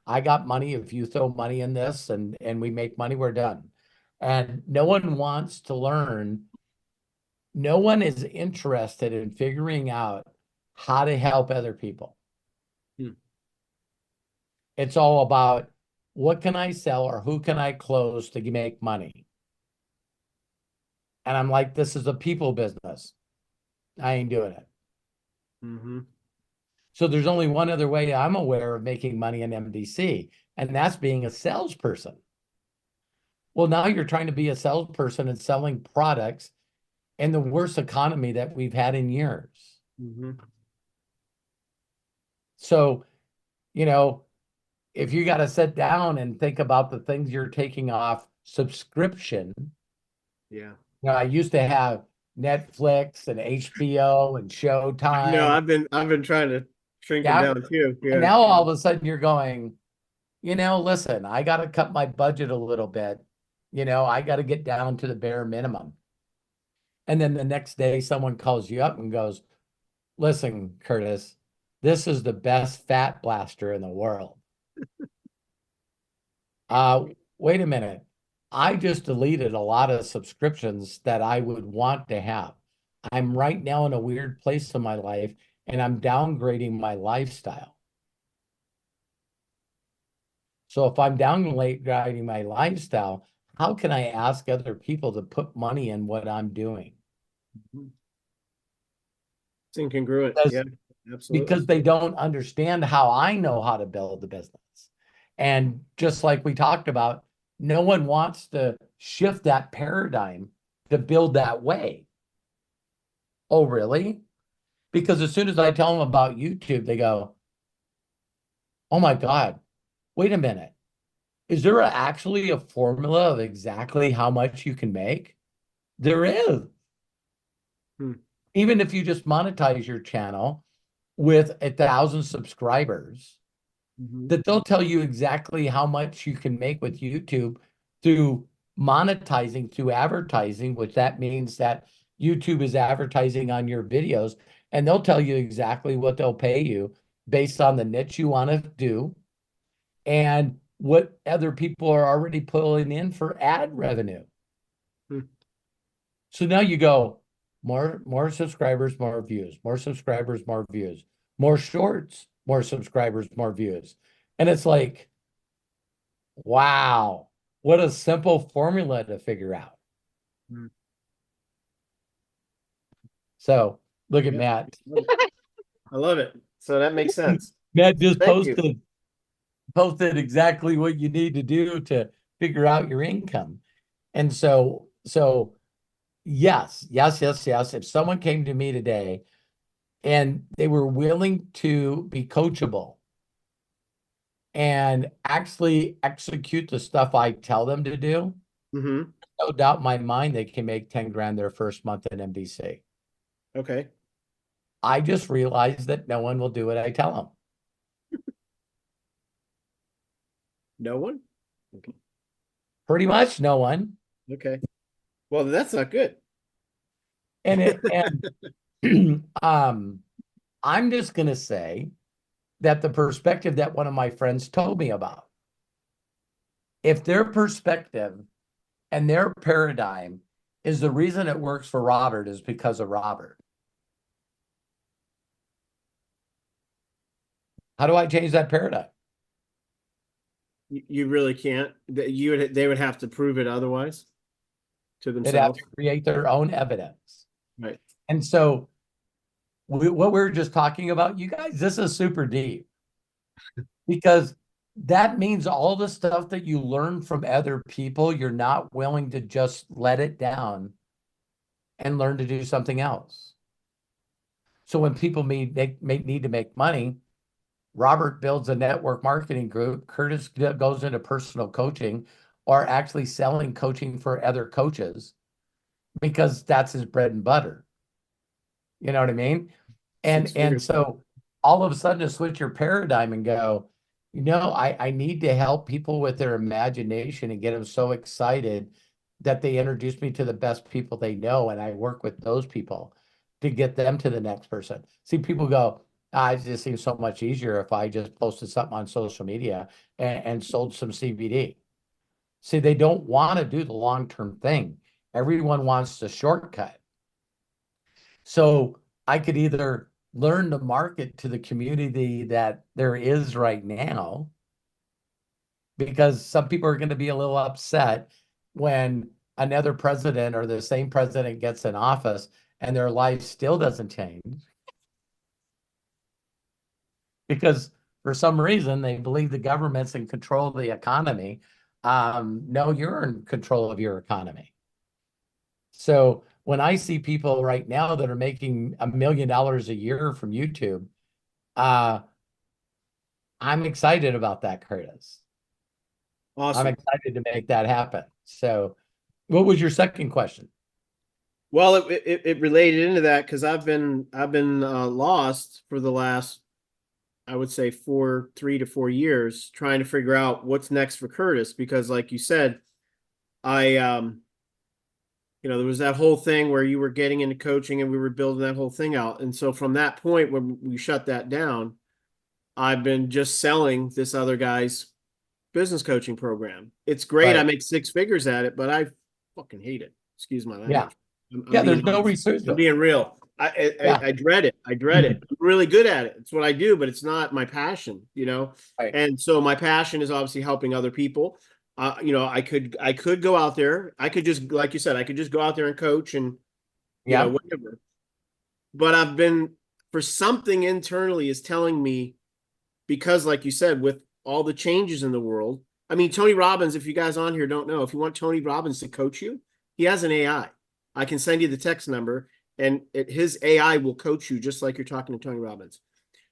I got money. If you throw money in this and we make money, we're done. And no one wants to learn. No one is interested in figuring out how to help other people. It's all about what can I sell or who can I close to make money? And I'm like, this is a people business. I ain't doing it. So there's only one other way I'm aware of making money in MDC, and that's being a salesperson. Well, now you're trying to be a salesperson and selling products in the worst economy that we've had in years. So, if you got to sit down and think about the things you're taking off subscription. I used to have Netflix and HBO and Showtime. No, I've been trying to shrink them down too. And now all of a sudden you're going, listen, I got to cut my budget a little bit. I got to get down to the bare minimum. And then the next day someone calls you up and goes, listen, Curtis, this is the best fat blaster in the world. Wait a minute. I just deleted a lot of subscriptions that I would want to have. I'm right now in a weird place in my life, and I'm downgrading my lifestyle. So if I'm downgrading my lifestyle, how can I ask other people to put money in what I'm doing? It's incongruent. Yeah, absolutely. Because they don't understand how I know how to build the business. And just like we talked about, no one wants to shift that paradigm to build that way. Oh, really? Because as soon as I tell them about YouTube, they go, oh my God, wait a minute. Is there actually a formula of exactly how much you can make? There is. Even if you just monetize your channel with 1,000 subscribers, that they'll tell you exactly how much you can make with YouTube through monetizing, through advertising, which that means that YouTube is advertising on your videos, and they'll tell you exactly what they'll pay you based on the niche you want to do and what other people are already pulling in for ad revenue. So now you go, more subscribers, more views, more subscribers, more views, more shorts, more subscribers, more views. And it's like, wow, what a simple formula to figure out. So look at Matt. I love it. So that makes sense. Matt just posted exactly what you need to do to figure out your income. And so yes. If someone came to me today and they were willing to be coachable and actually execute the stuff I tell them to do, no doubt in my mind they can make 10 grand their first month in MDC. Okay. I just realized that no one will do what I tell them. No one? Okay. Pretty much no one. Okay. Well, that's not good. And I'm just going to say that the perspective that one of my friends told me about, if their perspective and their paradigm is the reason it works for Robert is because of Robert. How do I change that paradigm? You really can't. They would have to prove it otherwise to themselves. They'd have to create their own evidence. Right. And so what we were just talking about, you guys, this is super deep because that means all the stuff that you learn from other people, you're not willing to just let it down and learn to do something else. So when people need to make money, Robert builds a network marketing group. Curtis goes into personal coaching, or actually selling coaching for other coaches because that's his bread and butter. You know what I mean? And so all of a sudden to switch your paradigm and go, I need to help people with their imagination and get them so excited that they introduce me to the best people they know, and I work with those people to get them to the next person. See, people go, it just seems so much easier if I just posted something on social media and sold some CBD. See, they don't want to do the long-term thing. Everyone wants the shortcut. So I could either learn to market to the community that there is right now, because some people are going to be a little upset when another president or the same president gets in office and their life still doesn't change because for some reason they believe the government's in control of the economy. No, you're in control of your economy. So when I see people right now that are making $1 million a year from YouTube, I'm excited about that, Curtis. Awesome. I'm excited to make that happen. So what was your second question? Well, it related into that because I've been lost for the last, I would say 3 to 4 years trying to figure out what's next for Curtis, because like you said, there was that whole thing where you were getting into coaching and we were building that whole thing out. And so from that point, when we shut that down, I've been just selling this other guy's business coaching program. It's great. Right. I make 6 figures at it, but I fucking hate it. Excuse my language. Yeah. I'm There's no honest. research. I'm being real. I dread it. I dread it. I'm really good at it. It's what I do, but it's not my passion, Right. And so my passion is obviously helping other people. I could go out there. I could just, like you said, I could just go out there and coach and, whatever. But I've been, for something internally is telling me, because like you said, with all the changes in the world, I mean, Tony Robbins, if you guys on here don't know, if you want Tony Robbins to coach you, he has an AI. I can send you the text number and his AI will coach you just like you're talking to Tony Robbins.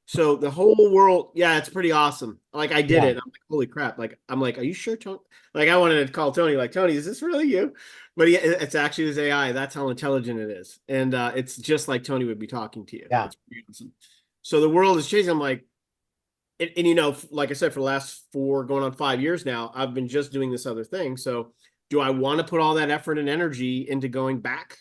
So the whole world, yeah, it's pretty awesome. Like I did it. I'm like, holy crap. Like, I'm like, are you sure, Tony? Like I wanted to call Tony, like, Tony, is this really you? But it's actually his AI. That's how intelligent it is. And it's just like Tony would be talking to you. Yeah. It's pretty awesome. So the world is changing. I'm like, and like I said, for the last 4 going on 5 years now, I've been just doing this other thing. So do I want to put all that effort and energy into going back,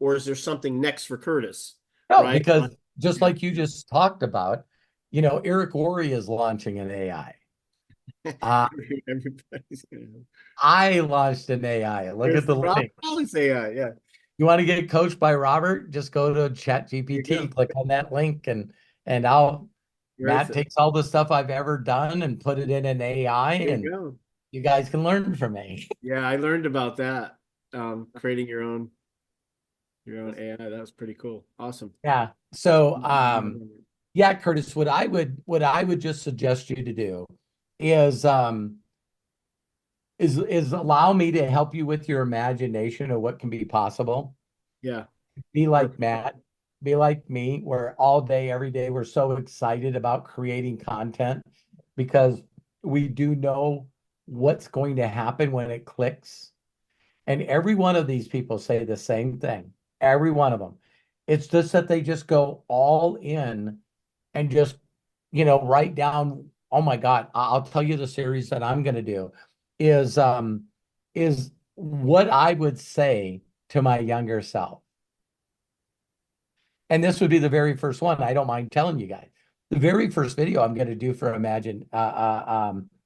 or is there something next for Curtis? No, right? because just like you just talked about, Eric Worre is launching an AI. Everybody's I launched an AI. Look at the link. Hollis AI, yeah. You want to get coached by Robert? Just go to ChatGPT, click on that link, and Matt takes all the stuff I've ever done and put it in an AI, and you guys can learn from me. Yeah, I learned about that. Creating your own AI. That was pretty cool. Awesome. Yeah. So yeah, Curtis, what I would just suggest you to do is allow me to help you with your imagination of what can be possible. Yeah. Be like Matt, be like me, where all day, every day, we're so excited about creating content because we do know what's going to happen when it clicks. And every one of these people say the same thing. Every one of them. It's just that they just go all in and just, write down, oh my God, I'll tell you the series that I'm going to do is what I would say to my younger self. And this would be the very first one. I don't mind telling you guys. The very first video I'm going to do for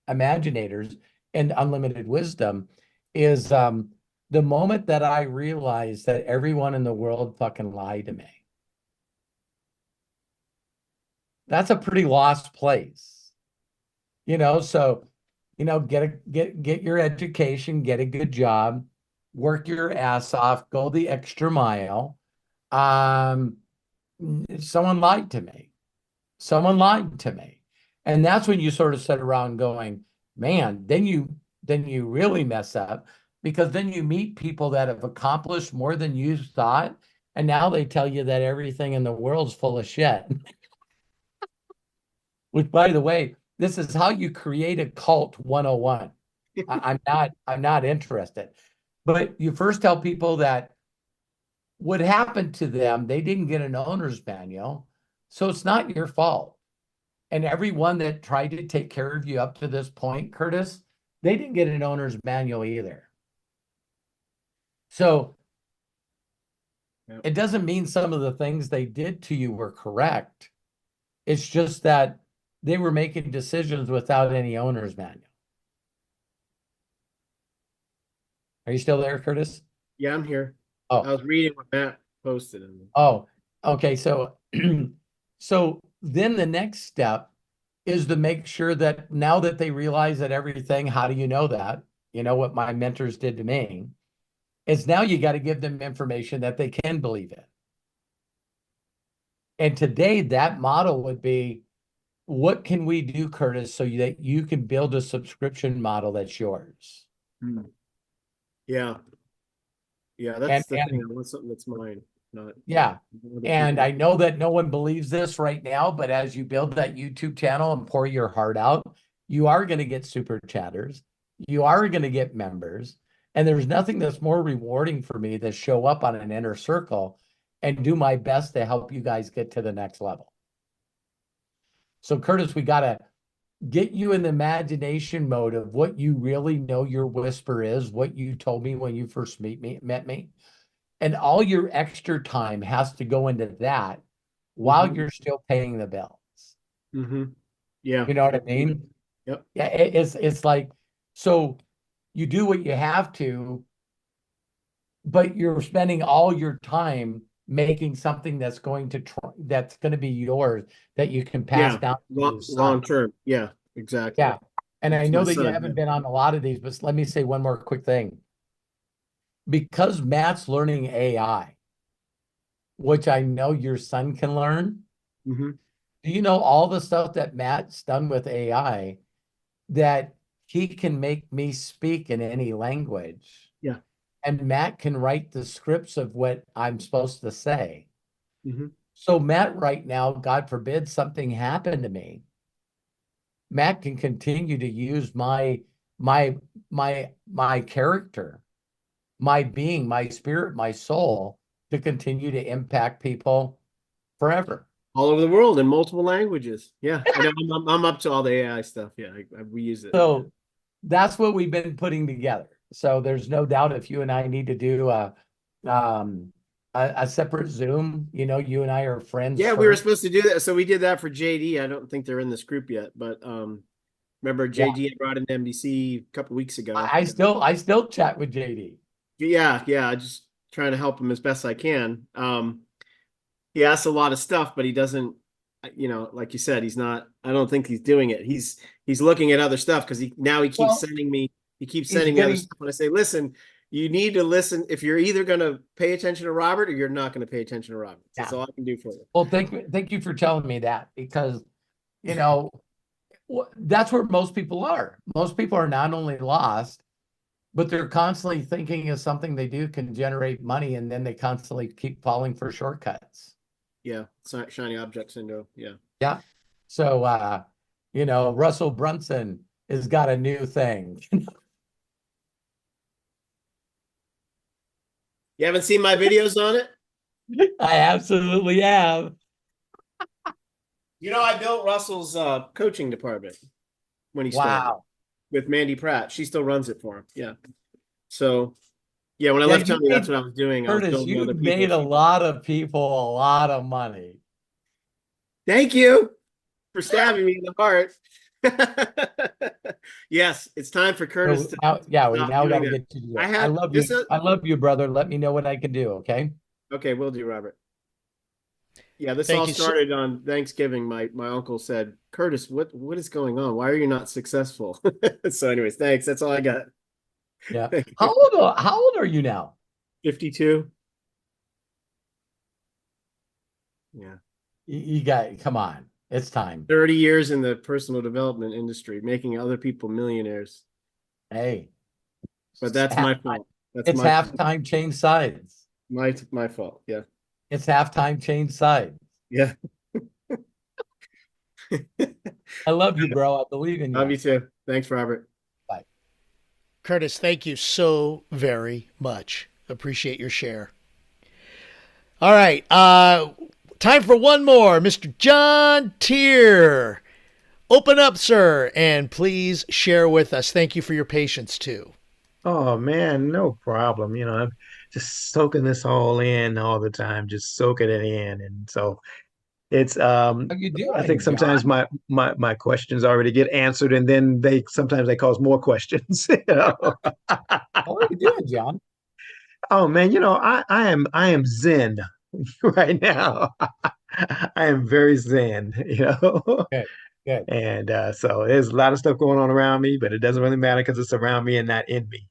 Imaginators and Unlimited Wisdom is the moment that I realized that everyone in the world fucking lied to me. That's a pretty lost place. So, get your education, get a good job, work your ass off, go the extra mile. Someone lied to me. Someone lied to me. And that's when you sort of sit around going, man, then you really mess up, because then you meet people that have accomplished more than you thought. And now they tell you that everything in the world's full of shit. Which, by the way, this is how you create a cult 101. I'm not interested. But you first tell people that what happened to them, they didn't get an owner's manual, so it's not your fault. And everyone that tried to take care of you up to this point, Curtis, they didn't get an owner's manual either. So it doesn't mean some of the things they did to you were correct. It's just that they were making decisions without any owner's manual. Are you still there, Curtis? Yeah, I'm here. Oh, I was reading what Matt posted. oh, okay. So, so then the next step is to make sure that now that they realize that everything, how do you know that? You know what my mentors did to me is now you got to give them information that they can believe in. And today that model would be, what can we do, Curtis, so that you can build a subscription model that's yours? Yeah. Yeah, that's the thing. I want something that's mine, not yeah. And people. I know that no one believes this right now, but as you build that YouTube channel and pour your heart out, you are going to get super chatters. You are going to get members. And there's nothing that's more rewarding for me than show up on an inner circle and do my best to help you guys get to the next level. So Curtis, we got to get you in the imagination mode of what you really know your whisper is, what you told me when you first met me. And all your extra time has to go into that while you're still paying the bills. Yeah. You know what I mean? Yep. Yeah, it's like, so you do what you have to, but you're spending all your time making something that's going to be yours, that you can pass down to your son. Long term. Yeah, exactly. Yeah. And I know that you haven't been on a lot of these, but let me say one more quick thing. Because Matt's learning AI, which I know your son can learn. Do you know all the stuff that Matt's done with AI, that he can make me speak in any language? Yeah. And Matt can write the scripts of what I'm supposed to say. So Matt right now, God forbid something happened to me, Matt can continue to use my character, my being, my spirit, my soul, to continue to impact people forever. All over the world in multiple languages. Yeah, I know, I'm up to all the AI stuff. Yeah, we use it. So that's what we've been putting together. So there's no doubt if you and I need to do a separate Zoom, you know, you and I are friends. Yeah, we were supposed to do that. So we did that for JD. I don't think they're in this group yet, but remember JD had brought in MDC a couple weeks ago. I still chat with JD. Yeah, just trying to help him as best I can. He asks a lot of stuff, but he doesn't, you know, like you said, I don't think he's doing it. He's looking at other stuff because he keeps sending me other stuff. And I say, listen, you need to listen. If you're either going to pay attention to Robert or you're not going to pay attention to Robert. That's all I can do for you. Well, thank you for telling me that, because, you know, that's where most people are. Most people are not only lost, but they're constantly thinking of something they do can generate money, and then they constantly keep falling for shortcuts. Yeah, shiny object syndrome. Yeah. Yeah. So, you know, Russell Brunson has got a new thing. You haven't seen my videos on it? I absolutely have. You know, I built Russell's coaching department when he started with Mandy Pratt. She still runs it for him. Yeah. So, yeah, when I left Tony, that's what I was doing. Curtis, you made a lot of people a lot of money. Thank you for stabbing me in the heart. Yes, it's time for Curtis to. We now got to get you. I love you. I love you, brother. Let me know what I can do. Okay. Okay, will do, Robert. Yeah, this all started on Thanksgiving. My uncle said, "Curtis, what is going on? Why are you not successful?" So, anyways, thanks. That's all I got. Yeah. How old are you now? 52. Yeah. You got, come on. It's time. 30 years in the personal development industry, making other people millionaires. Hey. But that's my fault. It's halftime change sides. My fault. Yeah. It's halftime change sides. Yeah. I love you, bro. I believe in you. Love you too. Thanks, Robert. Curtis, thank you so very much. Appreciate your share. All right. Time for one more. Mr. John Tier. Open up, sir, and please share with us. Thank you for your patience, too. Oh man, no problem. I'm just soaking this all in all the time, just soaking it in. And so it's How you I think doing, sometimes John? my questions already get answered and then they sometimes they cause more questions. How are you doing, John? Oh man, I am zen right now. I am very zen. Good, good. And so there's a lot of stuff going on around me, but it doesn't really matter because it's around me and not in me.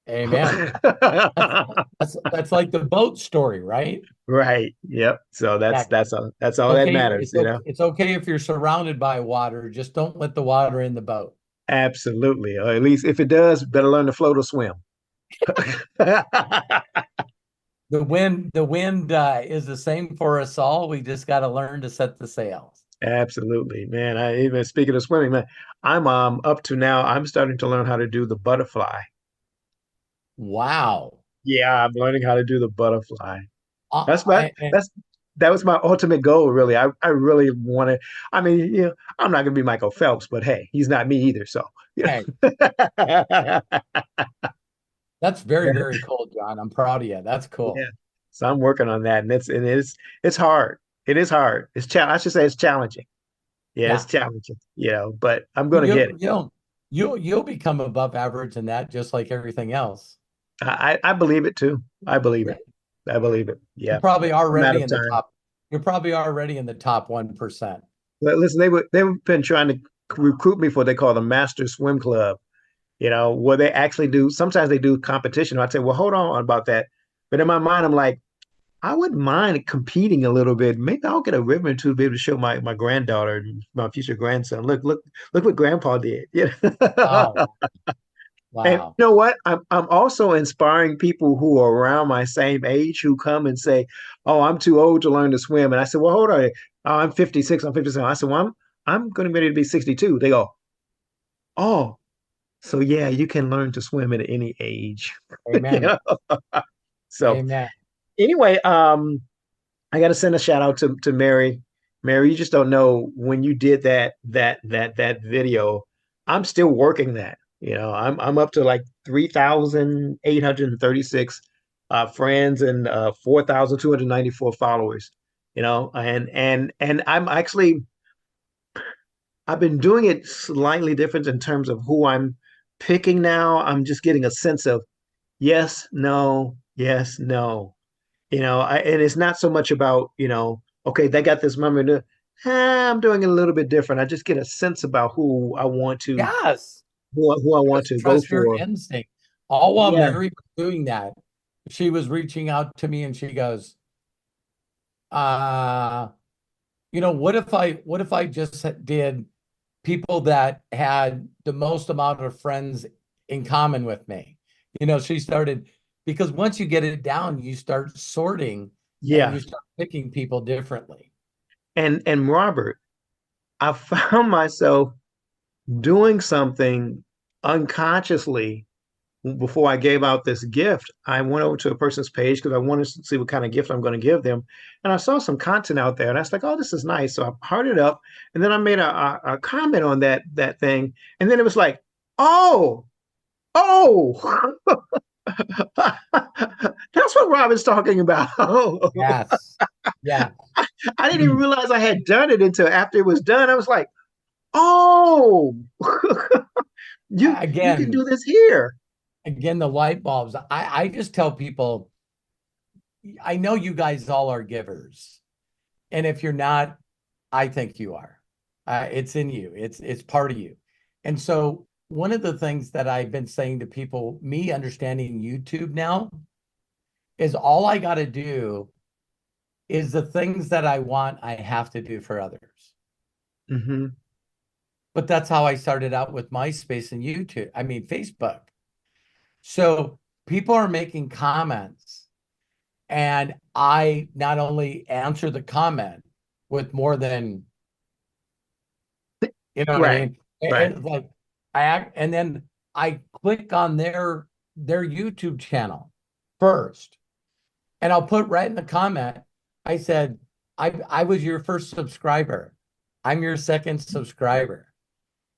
Amen. That's like the boat story, right? Right. Yep. So that's Yeah. that's all that Okay, matters. it's okay if you're surrounded by water, just don't let the water in the boat. Absolutely. Or at least if it does, better learn to float or swim. The wind is the same for us all. We just got to learn to set the sails. Absolutely, man. I even speaking of swimming, man, I'm up to now. I'm starting to learn how to do the butterfly. Wow. Yeah, I'm learning how to do the butterfly. Uh, That's my and, that's that was my ultimate goal, really. I really want to. I mean, I'm not gonna be Michael Phelps, but hey, he's not me either. So, hey, yeah. that's very, very cool, John. I'm proud of you. That's cool. So I'm working on that, and it's hard. It is hard. I should say it's challenging. Yeah, it's Yeah. challenging. But I'm gonna get You'll it. you'll you'll become above average in that, just like everything else. I believe it too. I believe it. I believe it. You're Yeah. probably Matter already of in the time. top. You're probably already in the top 1%. But listen, they've been trying to recruit me for what they call the Master Swim Club. Where they actually do. Sometimes they do competition. I'd say, well, hold on about that. But in my mind, I'm like, I wouldn't mind competing a little bit. Maybe I'll get a ribbon or two to be able to show my granddaughter, my future grandson. Look what Grandpa did. Yeah. Oh, And wow. you know what? I'm also inspiring people who are around my same age who come and say, "Oh, I'm too old to learn to swim." And I said, "Well, hold on. Oh, I'm 56. I'm 57." I said, "Well, I'm going to be ready to be 62." They go, "Oh, so yeah, you can learn to swim at any age." You Amen. know? So Amen. anyway, I got to send a shout out to Mary. Mary, you just don't know when you did that video. I'm still working that. I'm up to like 3,836 friends and 4,294 followers. And I've been doing it slightly different in terms of who I'm picking now. I'm just getting a sense of yes, no, yes, no. And it's not so much about, okay, they got this memory. I'm doing it a little bit different. I just get a sense about Yes. who I want to go Trust your for. instinct. All while Yeah, Mary was doing that, she was reaching out to me and she goes, uh, what if I just did people that had the most amount of friends in common with me? She started because once you get it down, you start sorting and yeah. you start picking people differently. And Robert, I found myself doing something unconsciously before I gave out this gift. I went over to a person's page because I wanted to see what kind of gift I'm going to give them. And I saw some content out there and I was like, oh, this is nice. So I hearted it up and then I made a comment on that thing. And then it was like, oh, that's what Robin's talking about. Yes. Yeah. I didn't even realize I had done it until after it was done. I was like, oh, you can Again, do this here. the light bulbs. I just tell people, I know you guys all are givers. And if you're not, I think you are. It's in you. It's part of you. And so one of the things that I've been saying to people, me understanding YouTube now, is all I got to do is the things that I want, I have to do for others. Mm-hmm. But that's how I started out with MySpace and YouTube. I mean, Facebook. So people are making comments, and I not only answer the comment with more than, you know what I Right. mean? Right. And like I act, and then I click on their YouTube channel first. And I'll put right in the comment, I said, I was your first subscriber. I'm your second subscriber.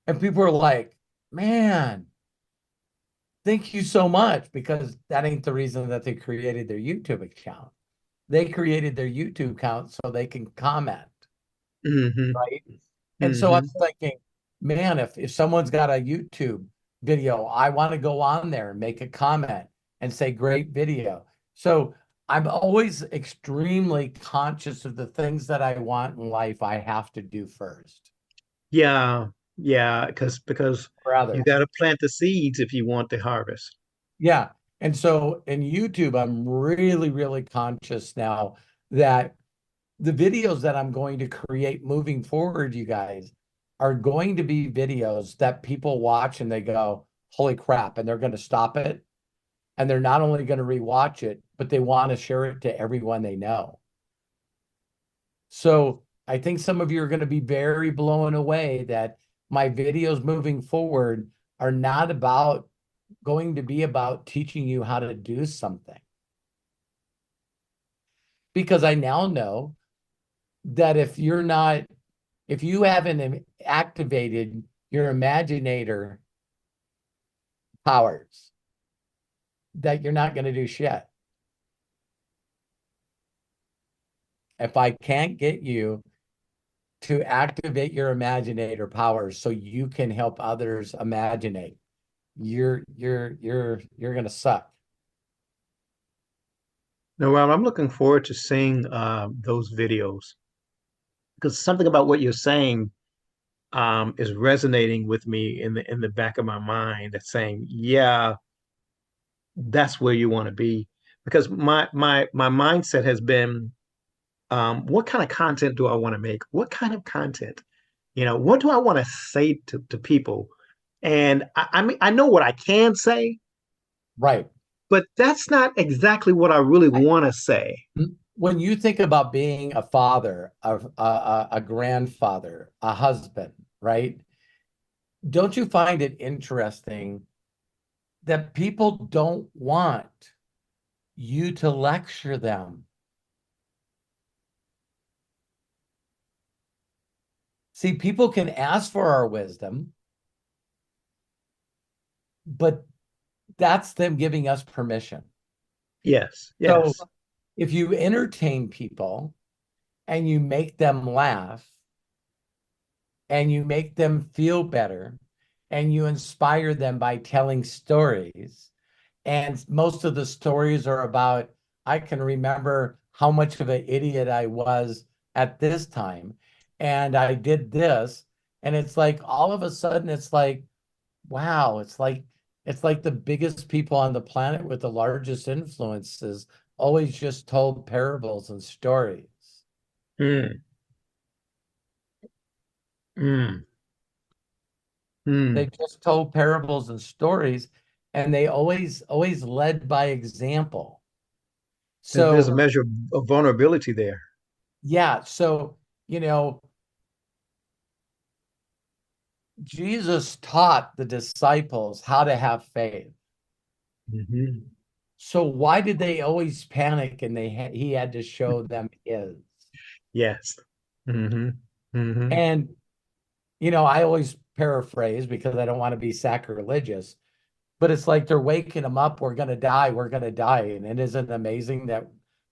And people are like, man, thank you so much, because that ain't the reason that they created their YouTube account. They created their YouTube account so they can comment, Mm-hmm. right? And so I'm thinking, man, if someone's got a YouTube video, I want to go on there and make a comment and say, great video. So I'm always extremely conscious of the things that I want in life I have to do first Yeah, yeah, because for others. you got to plant the seeds if you want the harvest. Yeah. And so in YouTube, I'm really, really conscious now that the videos that I'm going to create moving forward, you guys, are going to be videos that people watch and they go, holy crap, and they're going to stop it. And they're not only going to rewatch it, but they want to share it to everyone they know. So I think some of you are going to be very blown away that my videos moving forward are not going to be about teaching you how to do something. Because I now know that if you haven't activated your imaginator powers, that you're not going to do shit. If I can't get you to activate your imaginator powers so you can help others imaginate, you're going to suck. Now, Rob, I'm looking forward to seeing those videos, because something about what you're saying is resonating with me in the back of my mind. That's saying, yeah, that's where you want to be. Because my mindset has been, what kind of content do I want to make? What kind of content? What do I want to say to people? And I mean, I know what I can say, Right. but that's not exactly what I really want to say. When you think about being a father, a grandfather, a husband, right? Don't you find it interesting that people don't want you to lecture them? See, people can ask for our wisdom, but that's them giving us permission. Yes, So yes. if you entertain people and you make them laugh and you make them feel better and you inspire them by telling stories, and most of the stories are about, I can remember how much of an idiot I was at this time, and I did this, and it's like all of a sudden it's like, wow, it's like the biggest people on the planet with the largest influences always just told parables and stories. Mm. Mm. They Mm. just told parables and stories, and they always led by example. There's a So measure of vulnerability there. yeah, so Jesus taught the disciples how to have faith. Mm-hmm. So why did they always panic and he had to show them his? Yes. Mm-hmm. Mm-hmm. And I always paraphrase because I don't want to be sacrilegious, but it's like they're waking them up, we're going to die, we're going to die. And it isn't amazing that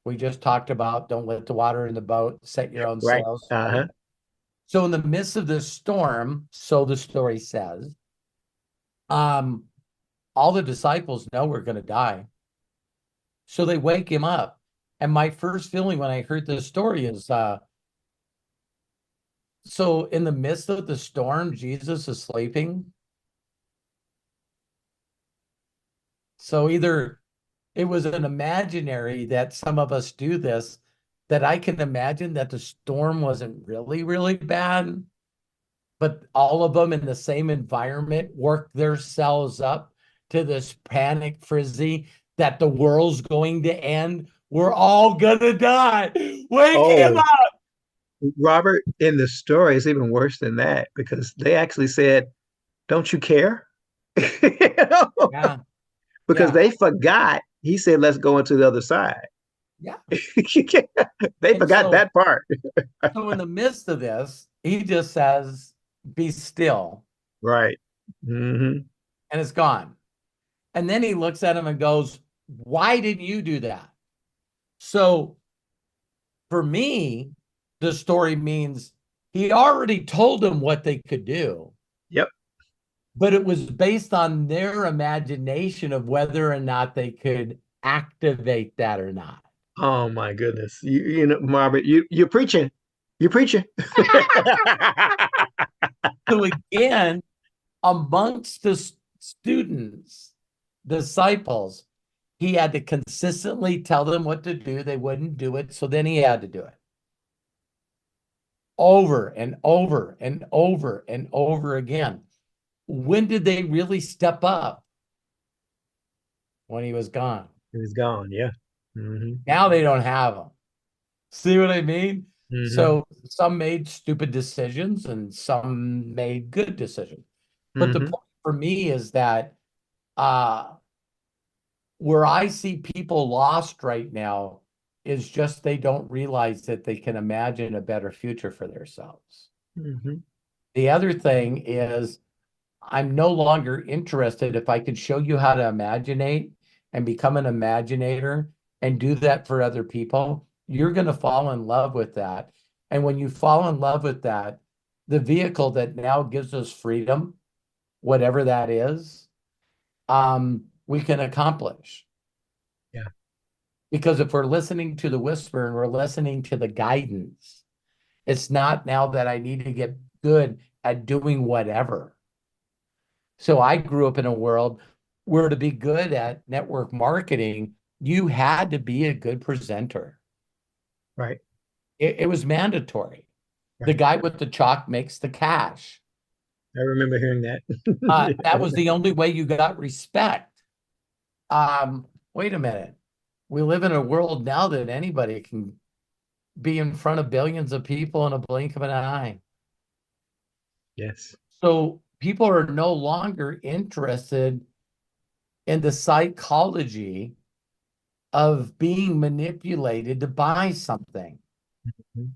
we just talked about don't let the water in the boat, set your own Right. sails. Uh-huh. So in the midst of this storm, so the story says, all the disciples know we're going to die. So they wake him up. And my first feeling when I heard this story is, so in the midst of the storm, Jesus is sleeping. So either it was an imaginary that some of us do this, that I can imagine that the storm wasn't really, really bad, but all of them in the same environment work themselves up to this panic frenzy that the world's going to end. We're all gonna die. Wake him Oh, up. Robert, in the story, it's even worse than that, because they actually said, don't you care? You know? Yeah. Because Yeah. they forgot. He said, "Let's go into the other side." Yeah. They And forgot so, that part. so in the midst of this, he just says, "Be still," Right. Hmm. and it's gone. And then he looks at him and goes, "Why didn't you do that?" So for me, the story means he already told them what they could do, Yep. but it was based on their imagination of whether or not they could activate that or not. Oh my goodness. You know, Margaret, you're preaching. You're preaching. So again, amongst the students, disciples, he had to consistently tell them what to do. They wouldn't do it. So then he had to do it over and over and over and over again. When did they really step up? When he was gone. He was gone. Yeah. Hmm. Now they don't have him. See what I mean? Hmm. So some made stupid decisions and some made good decisions. But the Hmm. point for me is that where I see people lost right now is just they don't realize that they can imagine a better future for themselves. Hmm. The other thing is I'm no longer interested if I could show you how to imaginate and become an imaginator and do that for other people, you're going to fall in love with that. And when you fall in love with that, the vehicle that now gives us freedom, whatever that is, we can accomplish. Yeah. Because if we're listening to the whisper and we're listening to the guidance, it's not now that I need to get good at doing whatever. So I grew up in a world where to be good at network marketing, you had to be a good presenter. Right. It was mandatory. The Right. guy with the chalk makes the cash. I remember hearing that. That was the only way you got respect. Wait a minute. We live in a world now that anybody can be in front of billions of people in a blink of an eye. Yes. So people are no longer interested in the psychology of being manipulated to buy something. Mhm.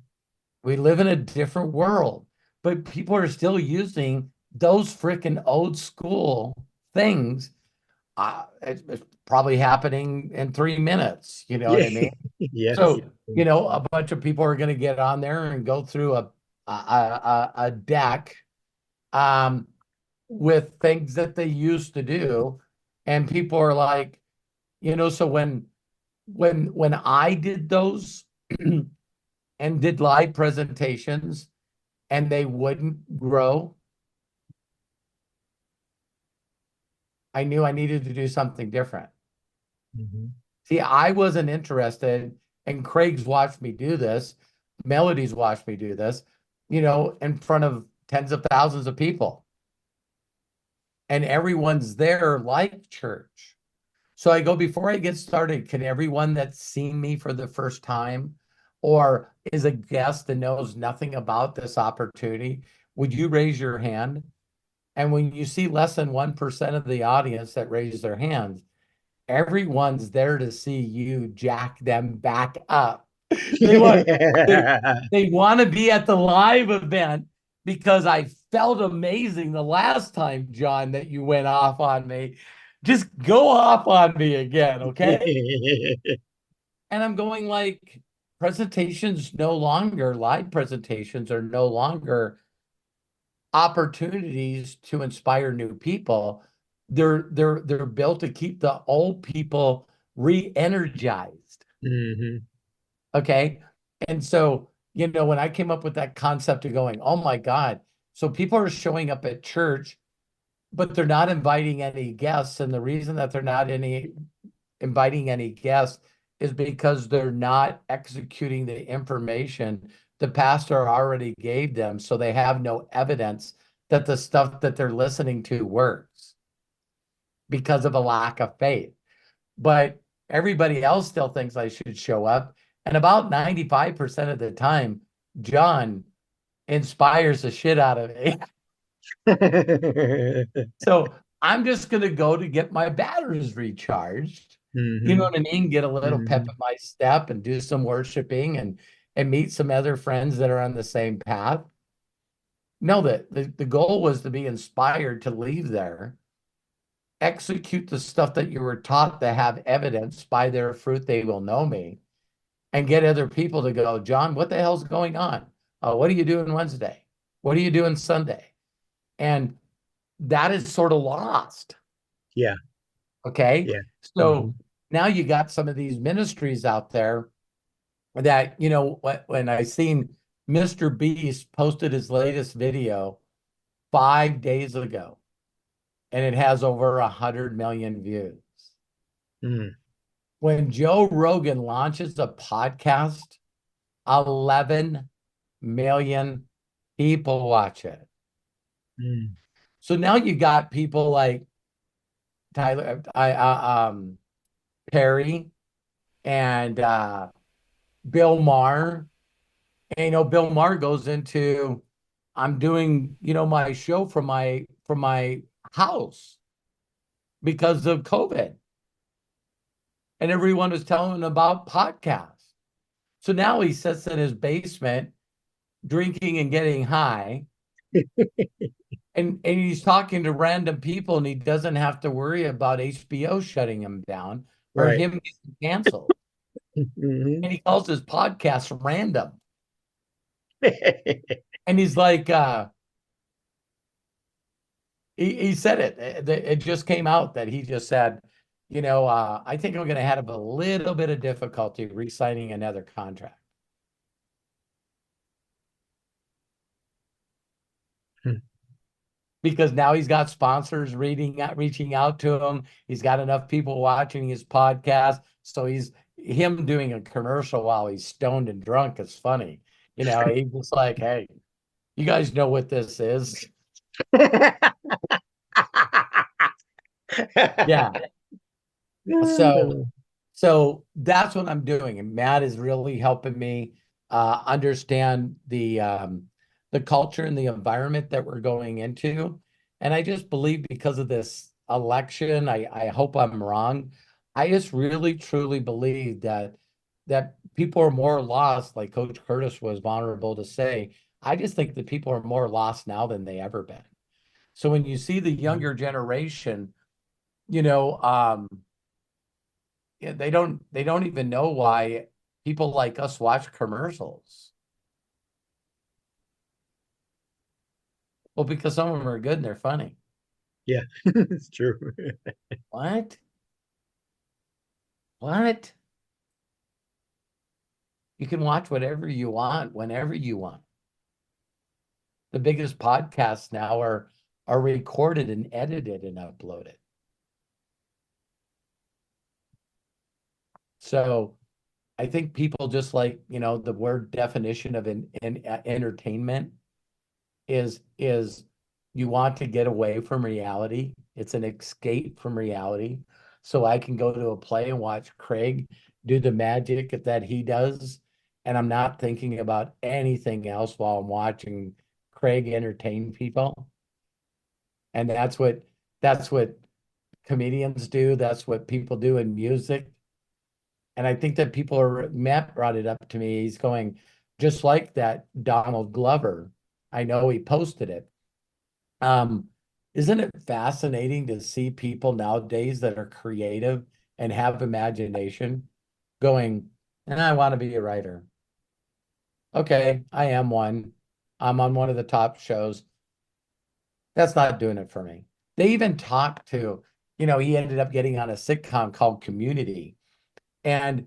We live in a different world, but people are still using those freaking old school things. It's probably happening in 3 minutes. You know what Yeah. I mean? Yes. So, a bunch of people are going to get on there and go through a deck with things that they used to do. And people are like, so when I did those and did live presentations and they wouldn't grow, I knew I needed to do something different. Mhm. See, I wasn't interested, and Craig's watched me do this, Melody's watched me do this, in front of tens of thousands of people. And everyone's there like church. So I go, before I get started, can everyone that's seen me for the first time or is a guest and knows nothing about this opportunity, would you raise your hand? And when you see less than 1% of the audience that raise their hands, everyone's there to see you jack them back up. They want they want to be at the live event because I felt amazing the last time, John, that you went off on me. Just go off on me again, okay? And I'm going like presentations no longer, live presentations are no longer opportunities to inspire new people. They're built to keep the old people re-energized. Mhm. Okay. And so, when I came up with that concept of going, oh my God, so people are showing up at church, but they're not inviting any guests. And the reason that they're not inviting any guests is because they're not executing the information the pastor already gave them. So they have no evidence that the stuff that they're listening to works because of a lack of faith. But everybody else still thinks I should show up. And about 95% of the time, John inspires the shit out of me. So I'm just going to go to get my batteries recharged. You know Mhm. what I mean? Get a little pep Mhm. in my step and do some worshiping and meet some other friends that are on the same path. No, the goal was to be inspired to leave there, execute the stuff that you were taught to have evidence by their fruit they will know me, and get other people to go, John, what the hell's going on? What are you doing Wednesday? What are you doing Sunday? And that is sort of lost. Yeah. Okay. Yeah. So Mhm. now you got some of these ministries out there that, when I seen Mr. Beast posted his latest video 5 days ago, and it has over 100 million views. Mm. When Joe Rogan launches a podcast, 11 million people watch it. Mm. So now you got people like Perry and Bill Maher. And Bill Maher goes into, I'm doing, my show from my house because of COVID. And everyone was telling him about podcasts. So now he sits in his basement drinking and getting high. And he's talking to random people, and he doesn't have to worry about HBO shutting him down or Right. him getting canceled. Mhm. And he calls his podcast random. And he's like, he said it just came out that he just said, I think I'm going to have a little bit of difficulty re-signing another contract. Hmm. Because now he's got sponsors reaching out to him. He's got enough people watching his podcast. So him doing a commercial while he's stoned and drunk is funny. He's just like, hey, you guys know what this is. Yeah. So that's what I'm doing. And Matt is really helping me understand the culture and the environment that we're going into. And I just believe because of this election, I hope I'm wrong. I just really truly believe that people are more lost, like Coach Curtis was vulnerable to say. I just think that people are more lost now than they ever been. So when you see the younger generation, you know, um, yeah, they don't even know why people like us watch commercials. Well, because some of them are good and they're funny. Yeah, it's true. What? What? You can watch whatever you want whenever you want. The biggest podcasts now are recorded and edited and uploaded. So I think people just like, the word definition of in entertainment is you want to get away from reality. It's an escape from reality. So I can go to a play and watch Craig do the magic that he does, and I'm not thinking about anything else while I'm watching Craig entertain people. And that's what comedians do. That's what people do in music. And I think that Matt brought it up to me. He's going, just like that Donald Glover. I know he posted it. Um, isn't it fascinating to see people nowadays that are creative and have imagination going, and I want to be a writer. Okay, I am one. I'm on one of the top shows. That's not doing it for me. They even talked to, he ended up getting on a sitcom called Community. And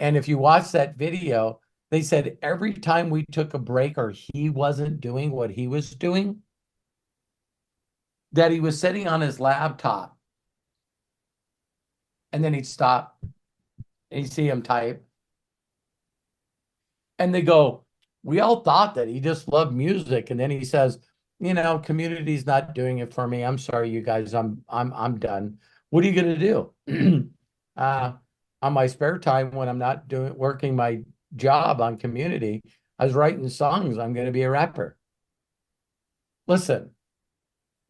if you watch that video, they said every time we took a break or he wasn't doing what he was doing, that he was sitting on his laptop and then he'd stop and you see him type. And they go, we all thought that he just loved music. And then he says, community's not doing it for me. I'm sorry, you guys, I'm done. What are you gonna do? On my spare time when I'm not working my job on community, I was writing songs. I'm gonna be a rapper. Listen,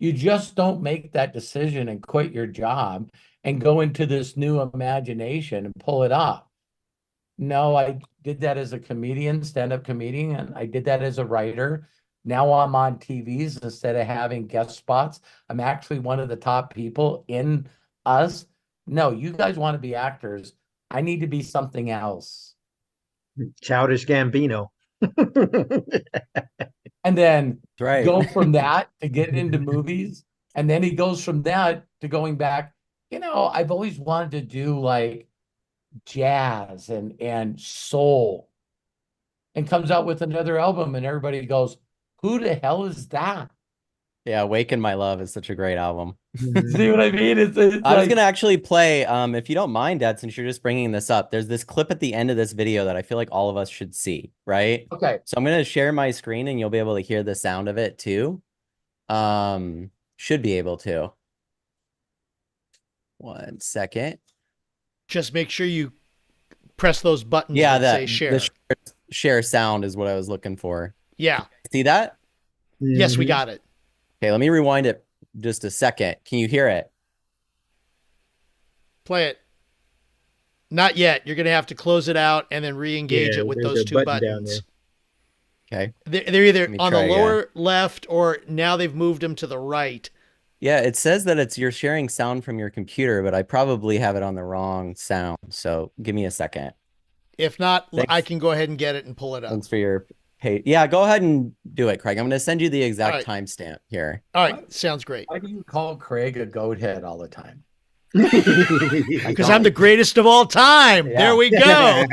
You just don't make that decision and quit your job and go into this new imagination and pull it off. No, I did that as a comedian, stand-up comedian, and I did that as a writer. Now I'm on TVs instead of having guest spots. I'm actually one of the top people in us. No, you guys want to be actors. I need to be something else. Childish Gambino. And then That's right. go from that to get into movies. And then he goes from that to going back. I've always wanted to do like jazz and soul, and comes out with another album and everybody goes, who the hell is that? Yeah, Awaken My Love is such a great album. See what I mean? It's I was like, gonna actually play, if you don't mind, Dad, since you're just bringing this up, there's this clip at the end of this video that I feel like all of us should see, right? okay. So I'm gonna share my screen and you'll be able to hear the sound of it too. Should be able to. 1 second. Just make sure you press those buttons Yeah, that say the share. share sound is what I was looking for. Yeah. See that? Yes, we Mhm. got it. Okay, let me rewind it just a second. Can you hear it? Play it. Not yet. You're going to have to close it out and then re-engage Yeah, it with there's those a two button down buttons. Okay. They're either me on the try again. lower left or now they've moved them to the right. Yeah, it says that you're sharing sound from your computer, but I probably have it on the wrong sound. So give me a second. If not, Thanks. I can go ahead and get it and pull it up. Thanks for your pay. Yeah, go ahead and do it, Craig. I'm going to send you the exact All timestamp here. All right. Sounds great. Why do you call Craig a goat head all the time? Because I'm the greatest of all time. Yeah. There we go.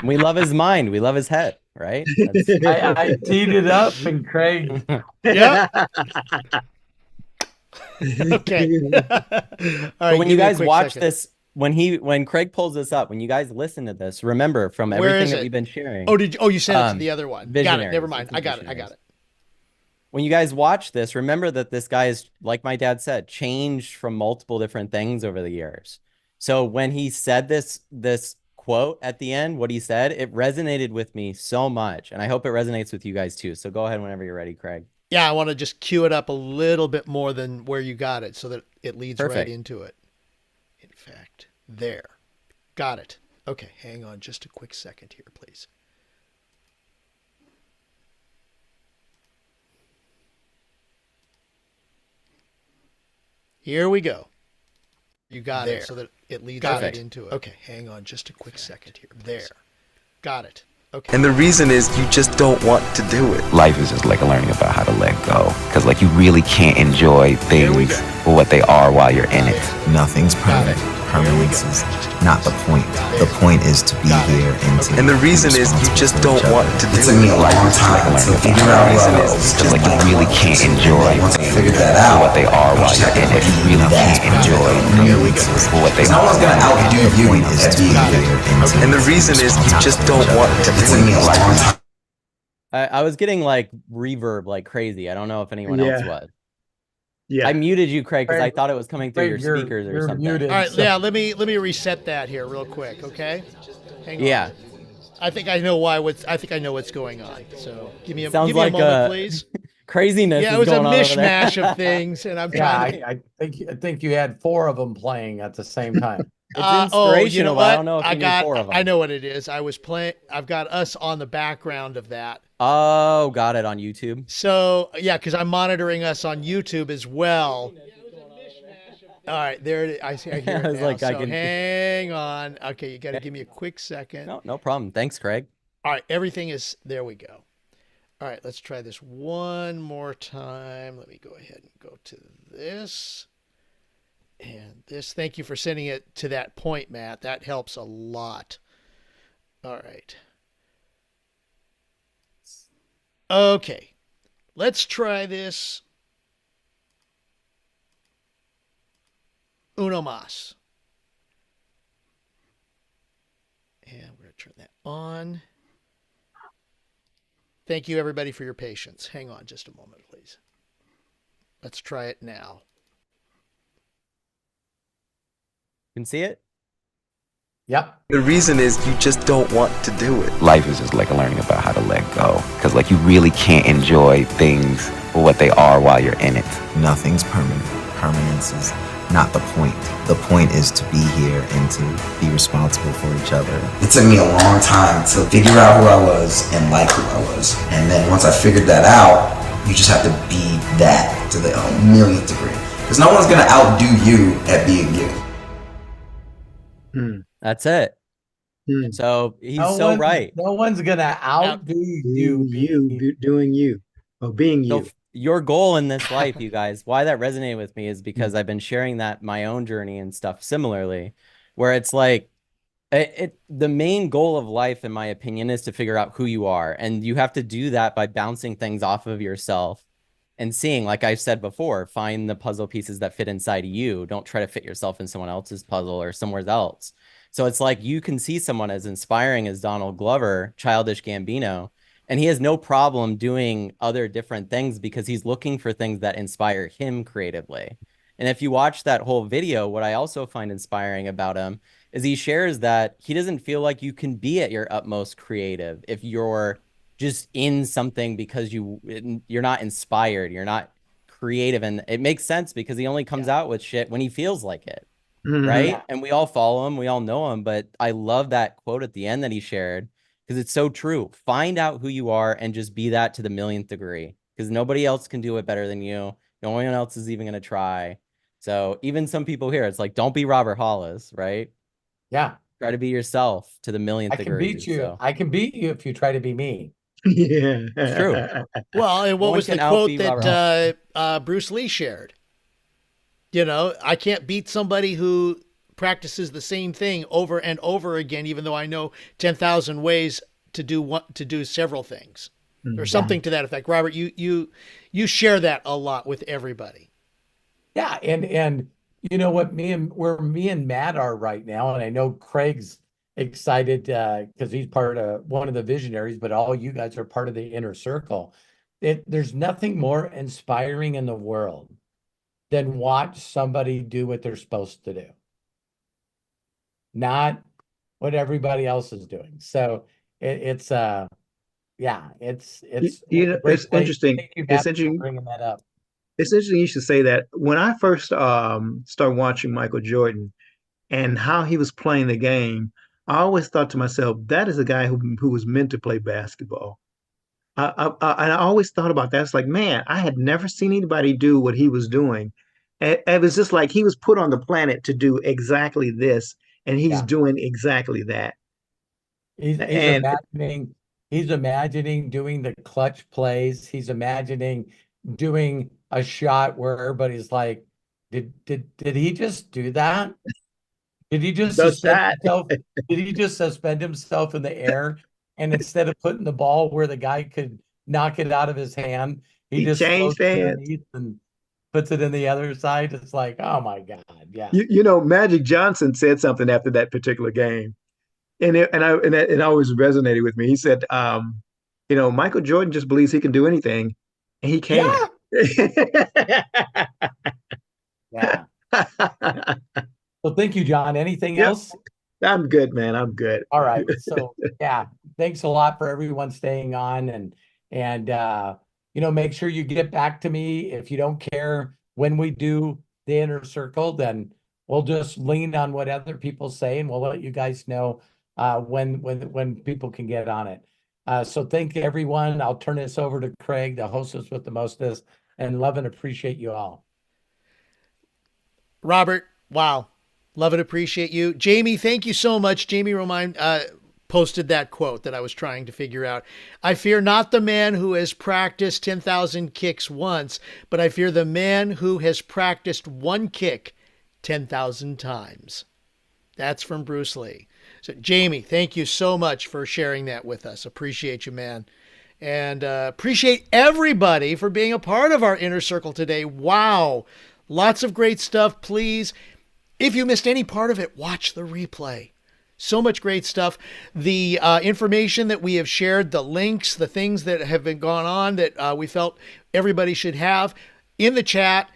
We love his mind. We love his head, right? That's- I teed it up and Craig. Yeah. Okay. All right. But when you give me a guys quick watch second. this, when Craig pulls this up, when you guys listen to this, remember from Where everything is that it? we've been sharing. Oh, you sent it to the other one. Got it. Visionaries. Never mind. It's in I got it. Visionaries. When you guys watch this, remember that this guy is, like my dad said, changed from multiple different things over the years. So when he said this quote at the end, what he said, it resonated with me so much. And I hope it resonates with you guys too. So go ahead whenever you're ready, Craig. Yeah, I want to just cue it up a little bit more than where you got it so that it leads right Perfect. into it. In fact, there. Got it. Okay, hang on just a quick second here, please. Here we go. You got it so that it leads right Perfect. into it. Okay, hang on just a quick second here. There. Got it. Okay. And the reason is you just don't want to do it. Life is just like learning about how to let go. Because like you really can't enjoy things for what they are while you're in it. Nothing's permanent. Permanence is not the point. The point is to be here and to. And the reason is you just don't want to do It took me a long time to figure out The reason is because like you really can't enjoy once I things figured that for out, what they are while you're in it. You really can't enjoy things for what they no are. one's gonna outdo you is to be here and to. And the reason is you just don't want to It do took me a it. long time. I was getting like reverb like crazy. I don't know if anyone else Yeah. was. Yeah. I muted you, Craig, because I Craig, thought it was coming through your Craig, you're- speakers or you're something. muted. All right, So- yeah, let me reset that here real quick, okay? Hang on. Yeah. I think I know what's going on. So give me a Sounds like moment, please. Craziness Yeah, it is was a going on over there. mishmash of things, and I'm Yeah, trying to. I think you had 4 of them playing at the same time. It's Oh, you inspirational, know but I what? don't know if you need 4 of them. I know what it is. I was playing. I've got us on the background of that. Oh, got it on YouTube. So yeah, because I'm monitoring us on YouTube as well. All right, there it is. I hear it I was now. like, I So can- hang on. Okay, you got to give me a quick second. No problem. Thanks, Craig. All right, everything is there. We go. All right, let's try this one more time. Let me go ahead and go to this and this. Thank you for sending it to that point, Matt. That helps a lot. All right. Okay, let's try this. Uno mas. And we're going to turn that on. Thank you, everybody, for your patience. Hang on just a moment, please. Let's try it now. You can see it? Yep. The reason is you just don't want to do it. Life is just like learning about how to let go. Because like you really can't enjoy things for what they are while you're in it. Nothing's permanent. Permanence is not the point. The point is to be here and to be responsible for each other. It took me a long time to figure out who I was and like who I was. And then once I figured that out, you just have to be that to the millionth degree. Because no one's going to outdo you at being you. That's it. So he's so right. No one's gonna outdo you doing you or being you. So your goal in this life, you guys, why that resonated with me is because I've been sharing that my own journey and stuff similarly, where it's like the main goal of life, in my opinion, is to figure out who you are. And you have to do that by bouncing things off of yourself and seeing, like I said before, find the puzzle pieces that fit inside of you. Don't try to fit yourself in someone else's puzzle or somewhere else. So it's like you can see someone as inspiring as Donald Glover, Childish Gambino, and he has no problem doing other different things because he's looking for things that inspire him creatively. And if you watch that whole video, what I also find inspiring about him is he shares that he doesn't feel like you can be at your utmost creative if you're just in something because you're not inspired, you're not creative. And it makes sense because he only comes out with shit when he feels like it. Right. Yeah. And we all follow him. We all know him. But I love that quote at the end that he shared because it's so true. Find out who you are and just be that to the millionth degree because nobody else can do it better than you. No one else is even going to try. So even some people here, it's like, don't be Robert Hollis. Right. Yeah. Try to be yourself to the millionth I degree. can beat you. So. I can beat you if you try to be me. Yeah. It's true. Well, and what one was the can quote outbe that Bruce Lee shared? You know, I can't beat somebody who practices the same thing over and over again, even though I know 10,000 ways to do several things, or something to that effect. Robert, you share that a lot with everybody. Yeah, and you know what, where me and Matt are right now, and I know Craig's excited because he's part of one of the visionaries, but all you guys are part of the inner circle. There's nothing more inspiring in the world than watch somebody do what they're supposed to do, not what everybody else is doing. So it's you know, it's interesting. Thank you, Matt, It's for interesting. bringing that up. It's interesting you should say that. When I first started watching Michael Jordan and how he was playing the game, I always thought to myself, that is a guy who was meant to play basketball. And I always thought about that. It's like, man, I had never seen anybody do what he was doing. And it was just like he was put on the planet to do exactly this, and he's doing exactly that. He's imagining doing the clutch plays. He's imagining doing a shot where everybody's like, did he just do that? Did he just suspend himself? Did he just suspend himself in the air? And instead of putting the ball where the guy could knock it out of his hand, he just changed hands and puts it in the other side. It's like, oh my God, yeah. You know, Magic Johnson said something after that particular game, and it always resonated with me. He said, you know, Michael Jordan just believes he can do anything, and he can. Yeah. Well, thank you, John. Anything else? I'm good, man. I'm good. All right. So yeah, thanks a lot for everyone staying on and you know, make sure you get back to me. If you don't care when we do the inner circle, then we'll just lean on what other people say and we'll let you guys know when people can get on it. So thank you, everyone. I'll turn this over to Craig, the hostess with the mostest, and love and appreciate you all. Robert, wow. Love and appreciate you. Jamie, thank you so much. Jamie Romine posted that quote that I was trying to figure out. I fear not the man who has practiced 10,000 kicks once, but I fear the man who has practiced one kick 10,000 times. That's from Bruce Lee. So Jamie, thank you so much for sharing that with us. Appreciate you, man. And appreciate everybody for being a part of our inner circle today. Wow. Lots of great stuff. Please, if you missed any part of it, watch the replay. So much great stuff. The information that we have shared, the links, the things that have been gone on that we felt everybody should have in the chat.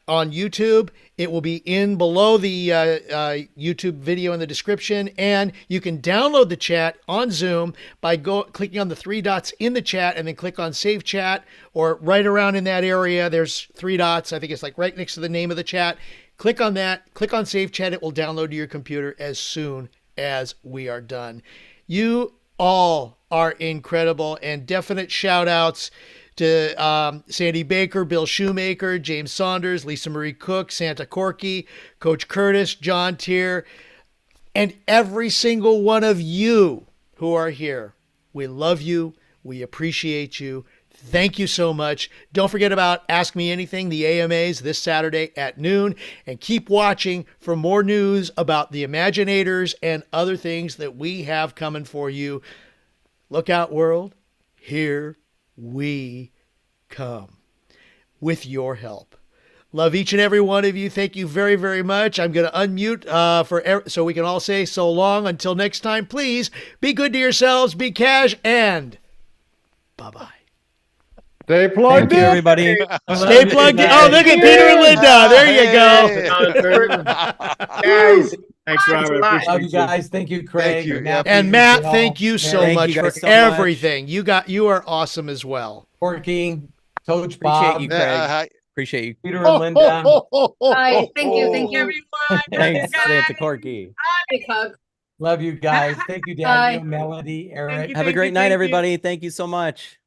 on YouTube. It will be in below the YouTube video in the description, and you can download the chat on Zoom by clicking on the three dots in the chat and then click on Save Chat, or right around in that area. There's three dots. I think it's like right next to the name of the chat. Click on that. Click on Save Chat. It will download to your computer as soon as we are done. You all are incredible, and definite shout outs to Sandy Baker, Bill Shoemaker, James Saunders, Lisa Marie Cook, Santa Corky, Coach Curtis, John Tier, and every single one of you who are here. We love you. We appreciate you. Thank you so much. Don't forget about Ask Me Anything, the AMAs, this Saturday at noon. And keep watching for more news about the Imaginators and other things that we have coming for you. Look out, world. Here we come with your help. Love each and every one of you. Thank you very, very much. I'm going to unmute so we can all say so long. Until next time, please be good to yourselves, be cash, and bye-bye. Stay plugged in, everybody. Stay plugged in. Oh, look at Peter and Linda. There you go. Guys, thanks, Robert. Love you guys. Thank you, Craig. Thank you. And Matt, thank you so Thank much you for guys so everything. You are awesome as well. Corky, Coach Appreciate Bob, you, Craig. Appreciate you. Peter and Linda. Hi, thank you everyone. Thanks, Santa Corky. Big hug. Love you guys. Thank you, Daniel, Melody, Eric. Have a great night, everybody. Thank you so much.